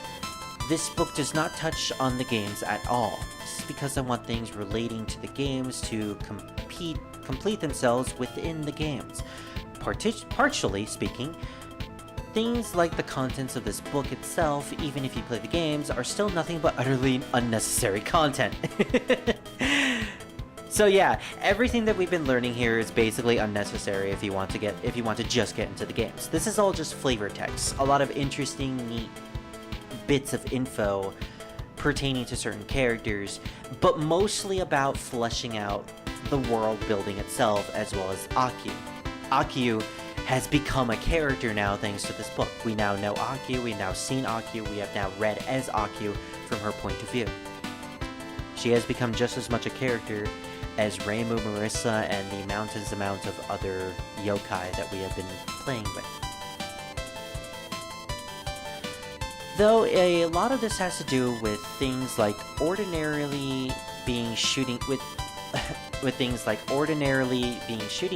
this book does not touch on the games at all. This is because I want things relating to the games to complete themselves within the games. Partially speaking, things like the contents of this book itself, even if you play the games, are still nothing but utterly unnecessary content. So yeah, everything that we've been learning here is basically unnecessary if you want to just get into the games. This is all just flavor text, a lot of interesting, neat bits of info pertaining to certain characters, but mostly about fleshing out the world building itself, as well as Akio. Akio has become a character now thanks to this book. We now know Akio, we've now seen Akio, we have now read as Akio from her point of view. She has become just as much a character as Reimu, Marisa, and the mountainous amount of other yokai that we have been playing with. Though a lot of this has to do with things like ordinarily being shooting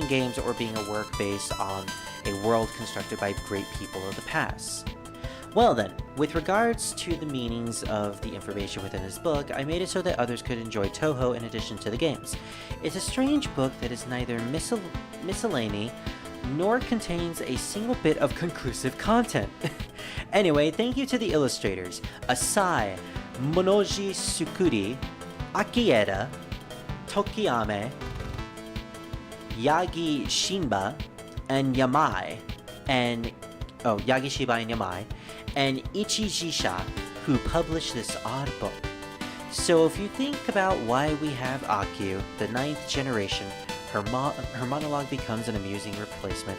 games, or being a work based on a world constructed by great people of the past. Well then, with regards to the meanings of the information within this book, I made it so that others could enjoy Touhou in addition to the games. It's a strange book that is neither miscellany, nor contains a single bit of conclusive content. Anyway, thank you to the illustrators, Asai, Monoji Sukuri, Akieda, Tokiyame, Yagi Shinba, and Yamai, and Ichijisha, who published this odd book. So if you think about why we have Akio, the 9th generation, her monologue becomes an amusing replacement.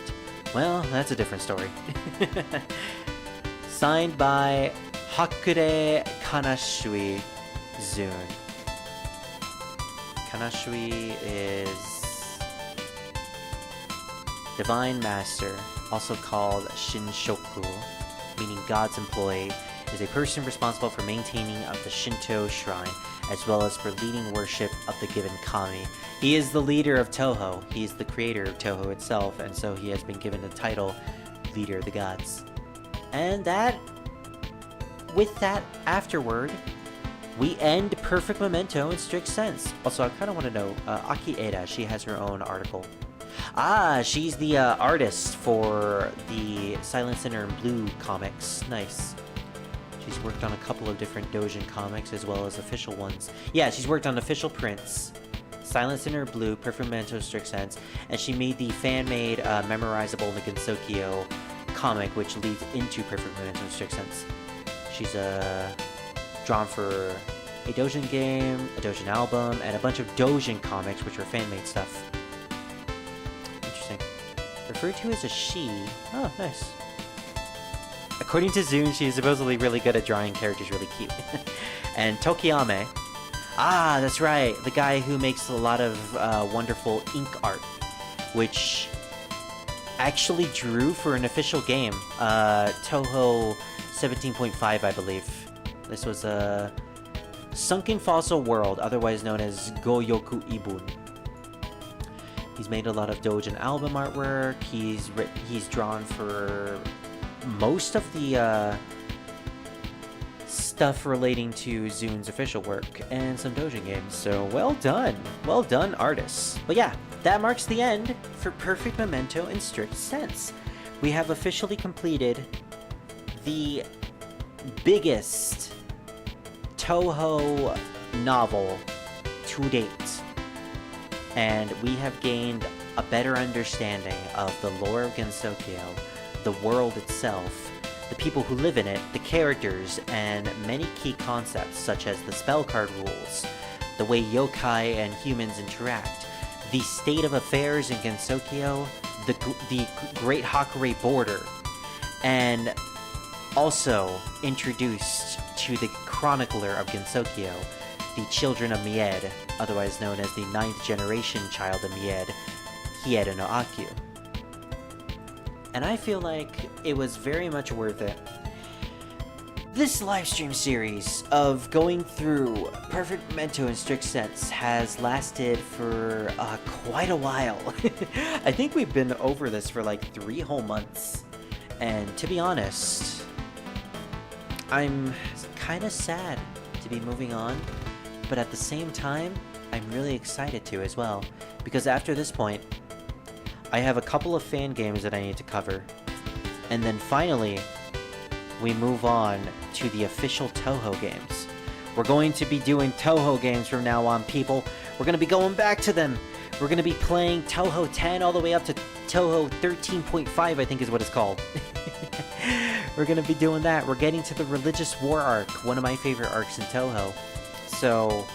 Well, that's a different story. Signed by Hakure Kanashui Zun. Kanashui is Divine Master, also called Shinshoku, meaning God's employee, is a person responsible for maintaining of the Shinto shrine, as well as for leading worship of the given kami. He is the leader of Touhou. He is the creator of Touhou itself, and so he has been given the title Leader of the Gods. And with that afterward, we end Perfect Memento in strict sense. Also, I kind of want to know, Akieda, she has her own article. Ah, she's the artist for the Silent Sinner in Blue comics. Nice. She's worked on a couple of different doujin comics as well as official ones. Yeah, she's worked on official prints, Silent Sinner in Blue, Perfect Memento Strict Sense, and she made the fan-made memorizable Gensokyo comic, which leads into Perfect Memento Strict Sense. She's drawn for a doujin game, a doujin album, and a bunch of doujin comics, which are fan-made stuff. Interesting. Referred to as a she. Oh, nice. According to Zune, she is supposedly really good at drawing characters really cute. And Tokiyame. Ah, that's right. The guy who makes a lot of wonderful ink art, which actually drew for an official game. Touhou 17.5, I believe. This was a Sunken Fossil World, otherwise known as Goyoku Ibun. He's made a lot of doujin album artwork. He's drawn for most of the stuff relating to Zune's official work and some doujin games. So well done, artists. But yeah, that marks the end for Perfect Memento in strict sense. We have officially completed the biggest Touhou novel to date, and we have gained a better understanding of the lore of Gensokyo, the the world itself, the people who live in it, the characters, and many key concepts such as the spell card rules, the way yokai and humans interact, the state of affairs in Gensokyo, the Great Hakure border, and also introduced to the chronicler of Gensokyo, the children of Mied, otherwise known as the 9th generation child of Mied, Hieda no Akyu. And I feel like it was very much worth it. This livestream series of going through Perfect Memento in strict sense has lasted for quite a while. I think we've been over this for like 3 whole months. And to be honest, I'm kind of sad to be moving on, but at the same time, I'm really excited to as well. Because after this point, I have a couple of fan games that I need to cover. And then finally, we move on to the official Touhou games. We're going to be doing Touhou games from now on, people. We're going to be going back to them. We're going to be playing Touhou 10 all the way up to Touhou 13.5, I think is what it's called. We're going to be doing that. We're getting to the Religious War arc, one of my favorite arcs in Touhou. So,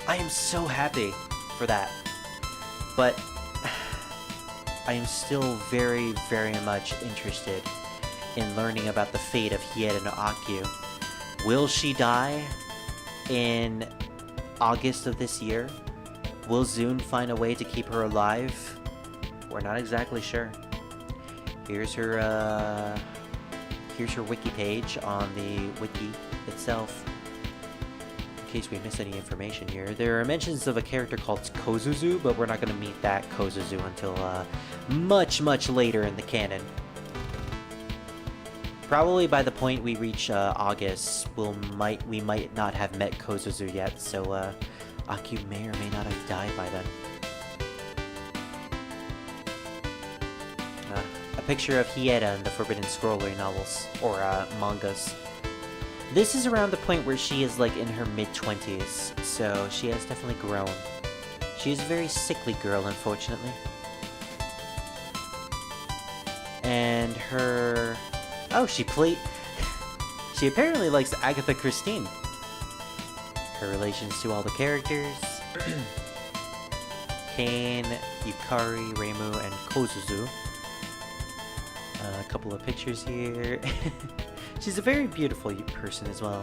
I am so happy for that. But I am still very, very much interested in learning about the fate of Hieda no Akyu. Will she die in August of this year? Will Zune find a way to keep her alive? We're not exactly sure. Here's her wiki page on the wiki itself. In case we miss any information here. There are mentions of a character called Kozuzu, but we're not going to meet that Kozuzu until much, much later in the canon. Probably by the point we reach August, we might not have met Kozuzu yet, so Akyu may or may not have died by then. A picture of Hieda in the Forbidden Scrollery novels, or mangas. This is around the point where she is like in her mid-20s, so she has definitely grown. She is a very sickly girl, unfortunately. And her... Oh, she apparently likes Agatha Christine. Her relations to all the characters. Kane, Yukari, Reimu, and Kozuzu. A couple of pictures here. She's a very beautiful person as well.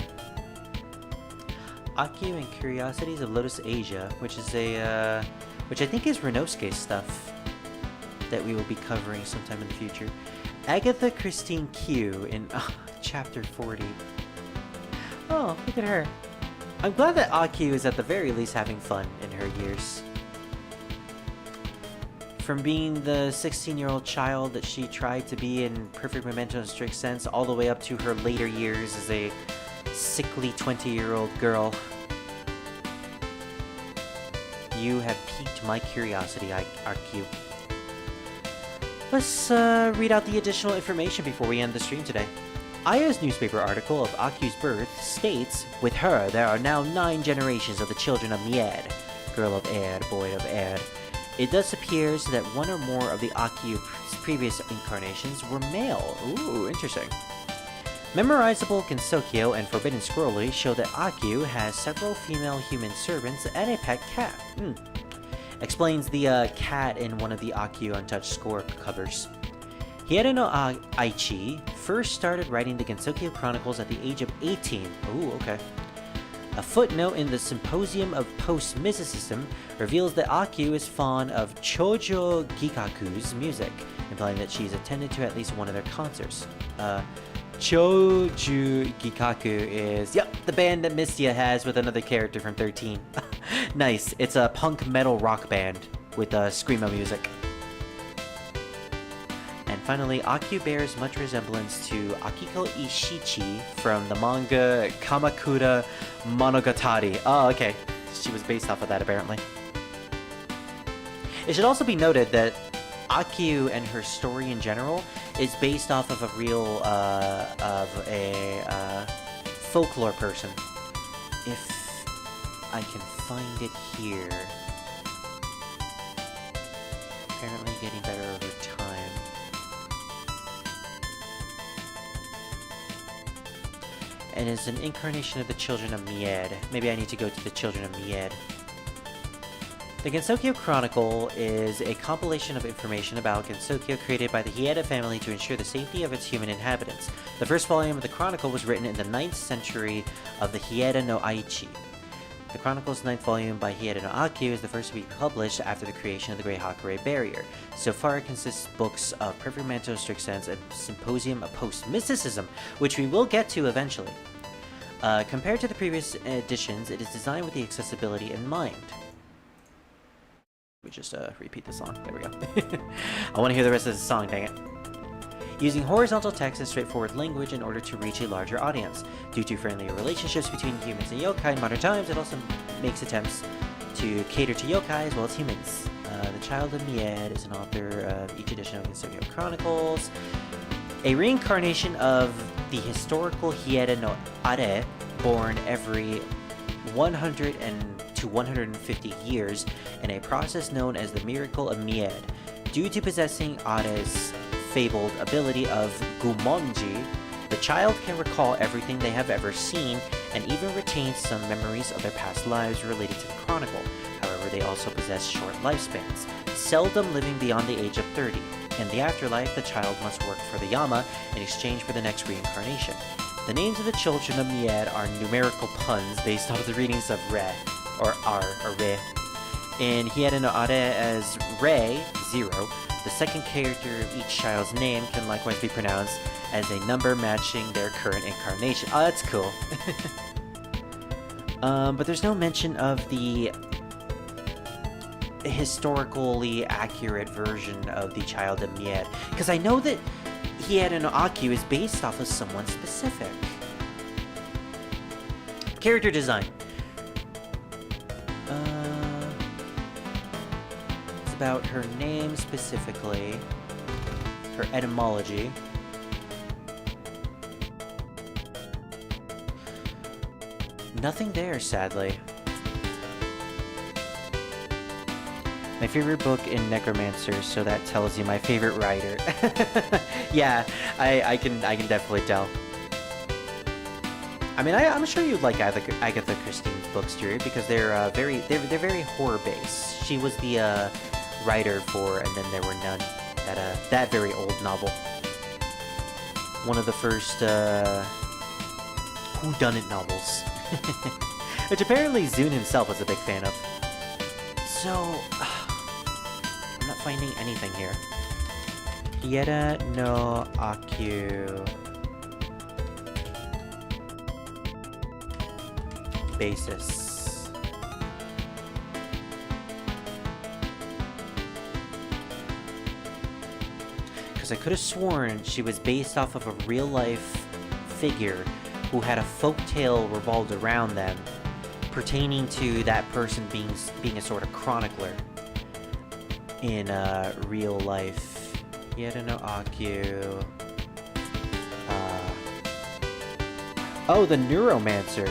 Akyu and Curiosities of Lotus Asia, which is which I think is Renosuke's stuff that we will be covering sometime in the future. Agatha Christine Q in chapter 40. Oh, look at her. I'm glad that Akyu is at the very least having fun in her years. From being the 16-year-old child that she tried to be in Perfect Memento in strict sense, all the way up to her later years as a sickly 20-year-old girl. You have piqued my curiosity, Akyu. Let's read out the additional information before we end the stream today. Aya's newspaper article of Akyu's birth states, with her there are now 9 generations of the children of Mied, girl of air, boy of air. It thus appears that one or more of the Akyu's previous incarnations were male. Ooh, interesting. Memorizable Gensokyo and Forbidden Scrollery show that Akyu has several female human servants and a pet cat. Explains the cat in one of the Akyu Untouched score covers. Hieda no Aichi first started writing the Gensokyo Chronicles at the age of 18. Ooh, okay. A footnote in the Symposium of Post-Mysticism reveals that Akyu is fond of Chojo Gikaku's music, implying that she's attended to at least one of their concerts. Choju Gikaku is, yep, the band that Mystia has with another character from 13. Nice, it's a punk metal rock band with screamo music. And finally, Akyu bears much resemblance to Akiko Ishichi from the manga Kamakura Monogatari. Oh, okay. She was based off of that, apparently. It should also be noted that Akyu and her story in general is based off of a real, folklore person. If I can find it here. Apparently getting better over time. and is an incarnation of the Children of Mied. Maybe I need to go to the Children of Mied. The Gensokyo Chronicle is a compilation of information about Gensokyo created by the Hieda family to ensure the safety of its human inhabitants. The first volume of the Chronicle was written in the 9th century of the Hieda no Aichi. The Chronicle's 9th volume by Hieda no Akyu is the first to be published after the creation of the Great Hakure Barrier. So far, it consists of books of Perfect Manto, Strict Sense, and Symposium of Post-Mysticism, which we will get to eventually. Compared to the previous editions, it is designed with the accessibility in mind. Let me just repeat the song. There we go. I want to hear the rest of the song, dang it. Using horizontal text and straightforward language in order to reach a larger audience. Due to friendlier relationships between humans and yokai in modern times, it also makes attempts to cater to yokai as well as humans. The Child of Mied is an author of each edition of Gensokyo Chronicles. A reincarnation of the historical Hieda no Are, born every 100 to 150 years in a process known as the Miracle of Mied. Due to possessing Are's fabled ability of Gumonji, the child can recall everything they have ever seen and even retain some memories of their past lives related to the chronicle. However, they also possess short lifespans, seldom living beyond the age of 30. In the afterlife, the child must work for the Yama in exchange for the next reincarnation. The names of the Children of Mied are numerical puns based off of the readings of Re, or R, or Re. In Hieda no Are as Re, 0, the second character of each child's name can likewise be pronounced as a number matching their current incarnation. Oh, that's cool. But there's no mention of the historically accurate version of the Child of Mied. Because I know that Hieda no Akyu is based off of someone specific. Character design. It's about her name specifically, her etymology. Nothing there, sadly. My favorite book in Necromancer, so that tells you my favorite writer. Yeah, I can definitely tell. I mean, I'm sure you'd like Agatha Christie's books, Drew, because they're very horror based. She was the writer for And Then There Were None, that very old novel. One of the first whodunit novels, which apparently Zune himself was a big fan of. So, I'm not finding anything here. Hieda no Akyu. Basis. Because I could have sworn she was based off of a real-life figure who had a folktale revolved around them, pertaining to that person being a sort of chronicler in real life. Hieda no Akyu. Oh, the Neuromancer.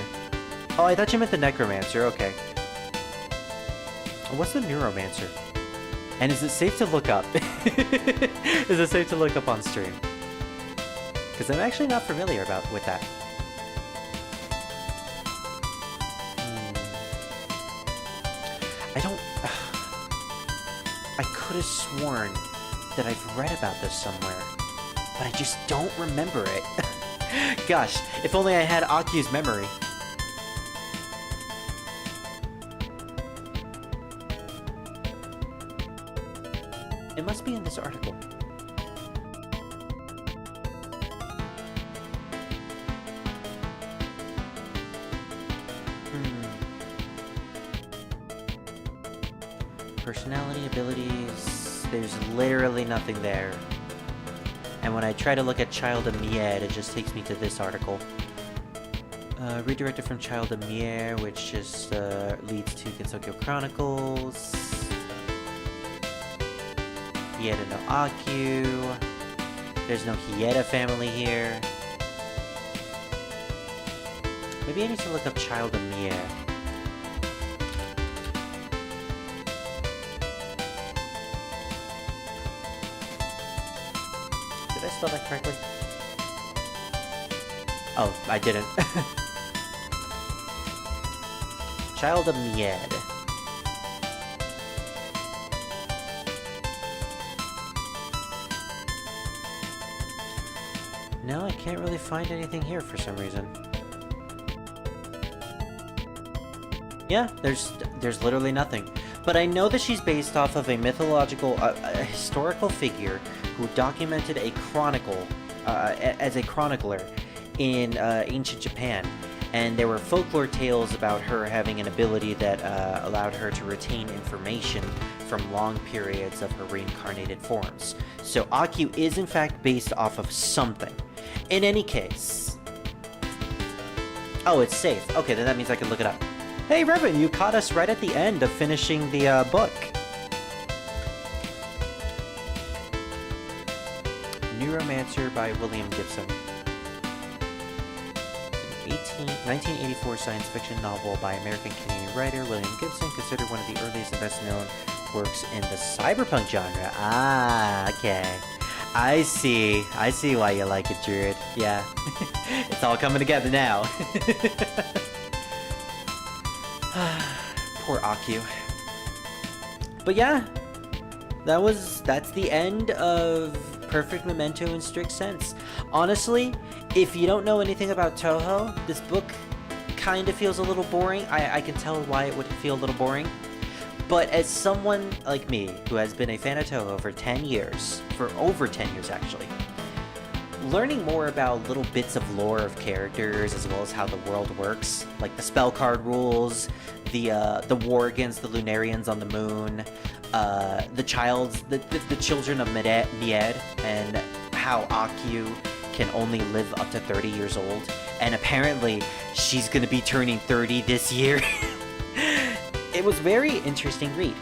Oh, I thought you meant the Necromancer. Okay. What's the Neuromancer? And is it safe to look up? Is it safe to look up on stream? Because I'm actually not familiar with that. I don't... I could have sworn that I've read about this somewhere, but I just don't remember it. Gosh, if only I had Akyu's memory. It must be in this article. Personality, abilities, there's literally nothing there. And when I try to look at Child of Mied, it just takes me to this article. Redirected from Child of Mied, which just leads to Gensokyo Chronicles. Hieda no Akyu. There's no Hieda family here. Maybe I need to look up Child of Mied. Did I spell that correctly? Oh, I didn't. Child of Mied. No, I can't really find anything here for some reason. Yeah, there's literally nothing. But I know that she's based off of a mythological, a historical figure who documented a chronicle, as a chronicler in ancient Japan. And there were folklore tales about her having an ability that allowed her to retain information from long periods of her reincarnated forms. So Akyu is in fact based off of something. In any case... Oh, it's safe. Okay, then that means I can look it up. Hey, Revan, you caught us right at the end of finishing the book. Neuromancer by William Gibson. 1984 science fiction novel by American-Canadian writer William Gibson, considered one of the earliest and best-known works in the cyberpunk genre. Ah, okay. I see why you like it, Druid. Yeah. It's all coming together now. Poor Akyu. But yeah, that's the end of Perfect Memento in strict sense. Honestly, if you don't know anything about Touhou, this book kind of feels a little boring. I can tell why it would feel a little boring. But as someone like me, who has been a fan of Touhou for 10 years, for over 10 years actually, learning more about little bits of lore of characters, as well as how the world works, like the spell card rules, the war against the Lunarians on the moon, the children of Mied, and how Akyu can only live up to 30 years old, and apparently she's gonna be turning 30 this year. It was very interesting read.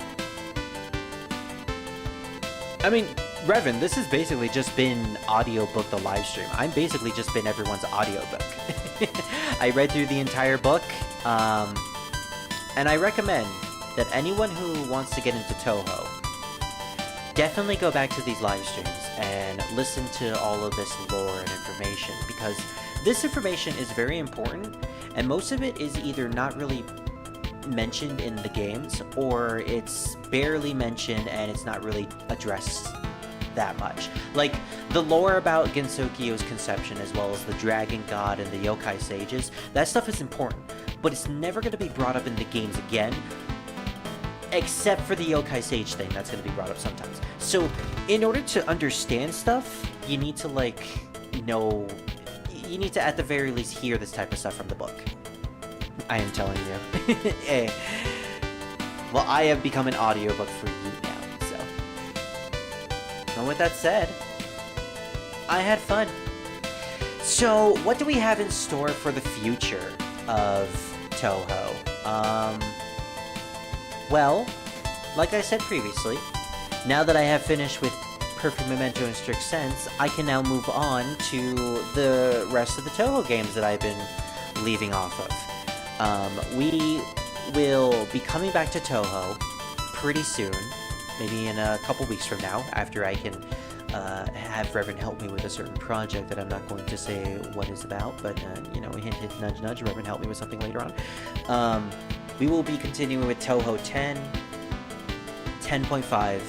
I mean, Revan, this has basically just been audiobook the live stream. I'm basically just been everyone's audiobook. I read through the entire book, and I recommend that anyone who wants to get into Touhou definitely go back to these live streams and listen to all of this lore and information, because this information is very important, and most of it is either not really mentioned in the games, or it's barely mentioned and it's not really addressed that much. Like, the lore about Gensokyo's conception, as well as the dragon god and the yokai sages, that stuff is important, but it's never going to be brought up in the games again, except for the yokai sage thing. That's going to be brought up sometimes. So in order to understand stuff, you need to, like, know, you need to at the very least hear this type of stuff from the book. I am telling you. Hey. Well, I have become an audiobook for you now, so. And with that said, I had fun. So, what do we have in store for the future of Touhou? Well, like I said previously, now that I have finished with Perfect Memento in strict sense, I can now move on to the rest of the Touhou games that I've been leaving off of. We will be coming back to Touhou pretty soon, maybe in a couple weeks from now, after I can have Revan help me with a certain project that I'm not going to say what it's about, but, you know, hint, hint, nudge, nudge, Revan help me with something later on. We will be continuing with Touhou 10, 10.5,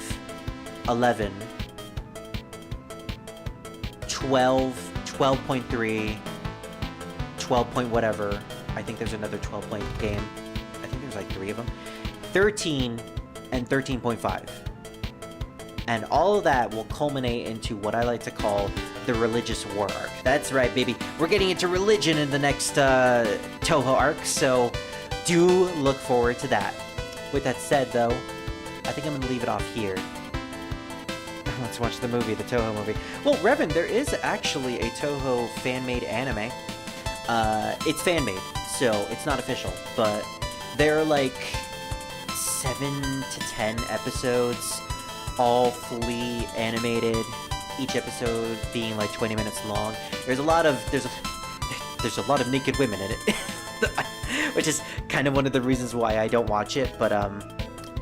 11, 12, 12.3, 12 point whatever. I think there's another 12-point game. I think there's like 3 of them. 13 and 13.5. And all of that will culminate into what I like to call the religious war arc. That's right, baby. We're getting into religion in the next Touhou arc, so do look forward to that. With that said, though, I think I'm going to leave it off here. Let's watch the movie, the Touhou movie. Well, Revan, there is actually a Touhou fan-made anime. It's fan-made, so it's not official, but there are like 7 to 10 episodes, all fully animated, each episode being like 20 minutes long. There's a lot of naked women in it, which is kind of one of the reasons why I don't watch it, but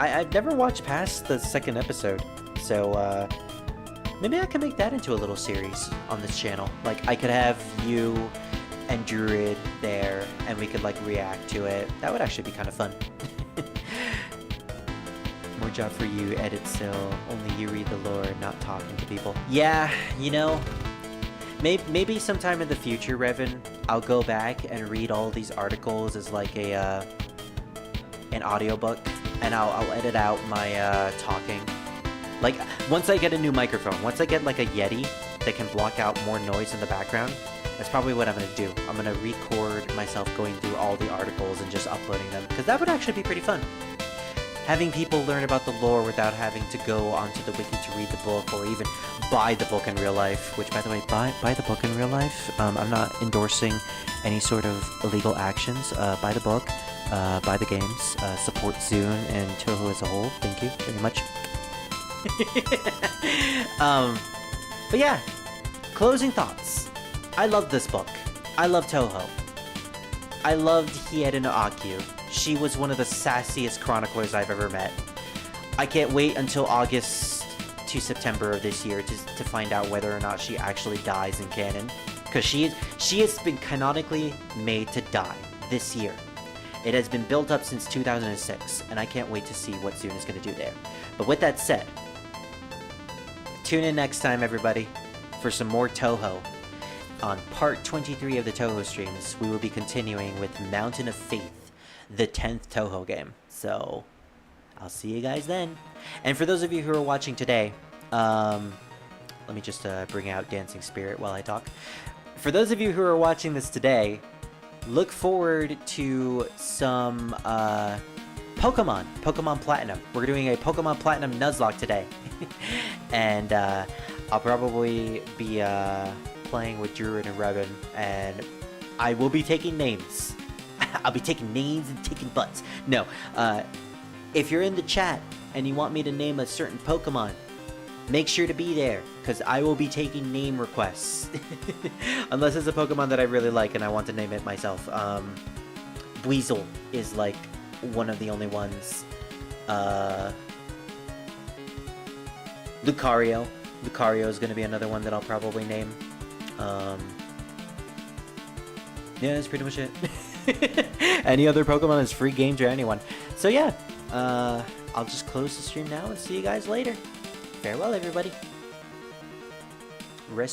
I've never watched past the 2nd episode, so maybe I can make that into a little series on this channel. Like, I could have you and Druid there, and we could like react to it. That would actually be kind of fun. More job for you, edit still. Only you read the lore, not talking to people. Yeah, you know, maybe sometime in the future, Revan, I'll go back and read all these articles as like a an audiobook, and I'll edit out my talking. Like, once I get a new microphone, once I get like a Yeti that can block out more noise in the background, that's probably what I'm gonna do. I'm gonna record myself going through all the articles and just uploading them, because that would actually be pretty fun. Having people learn about the lore without having to go onto the wiki to read the book, or even buy the book in real life, which, by the way, buy the book in real life. I'm not endorsing any sort of illegal actions. Buy the book, buy the games, support Zune and Touhou as a whole. Thank you very much. But yeah, closing thoughts. I love this book. I love Touhou. I loved Hieda no Akyu. She was one of the sassiest chroniclers I've ever met. I can't wait until August to September of this year to find out whether or not she actually dies in canon. Because she has been canonically made to die this year. It has been built up since 2006, and I can't wait to see what Zune is going to do there. But with that said, tune in next time, everybody, for some more Touhou. On part 23 of the Touhou streams, we will be continuing with Mountain of Faith, the 10th Touhou game. So, I'll see you guys then. And for those of you who are watching today, let me just bring out Dancing Spirit while I talk. For those of you who are watching this today, look forward to some Pokemon Platinum. We're doing a Pokemon Platinum Nuzlocke today. And I'll probably be playing with Druid and Revan, and I will be taking names. I'll be taking names and taking butts. No, if you're in the chat and you want me to name a certain Pokemon, make sure to be there, because I will be taking name requests. Unless it's a Pokemon that I really like and I want to name it myself. Weasel is like one of the only ones. Lucario. Lucario is going to be another one that I'll probably name. Yeah, that's pretty much it. Any other Pokemon is free game to anyone. So yeah, I'll just close the stream now and see you guys later. Farewell, everybody. Rest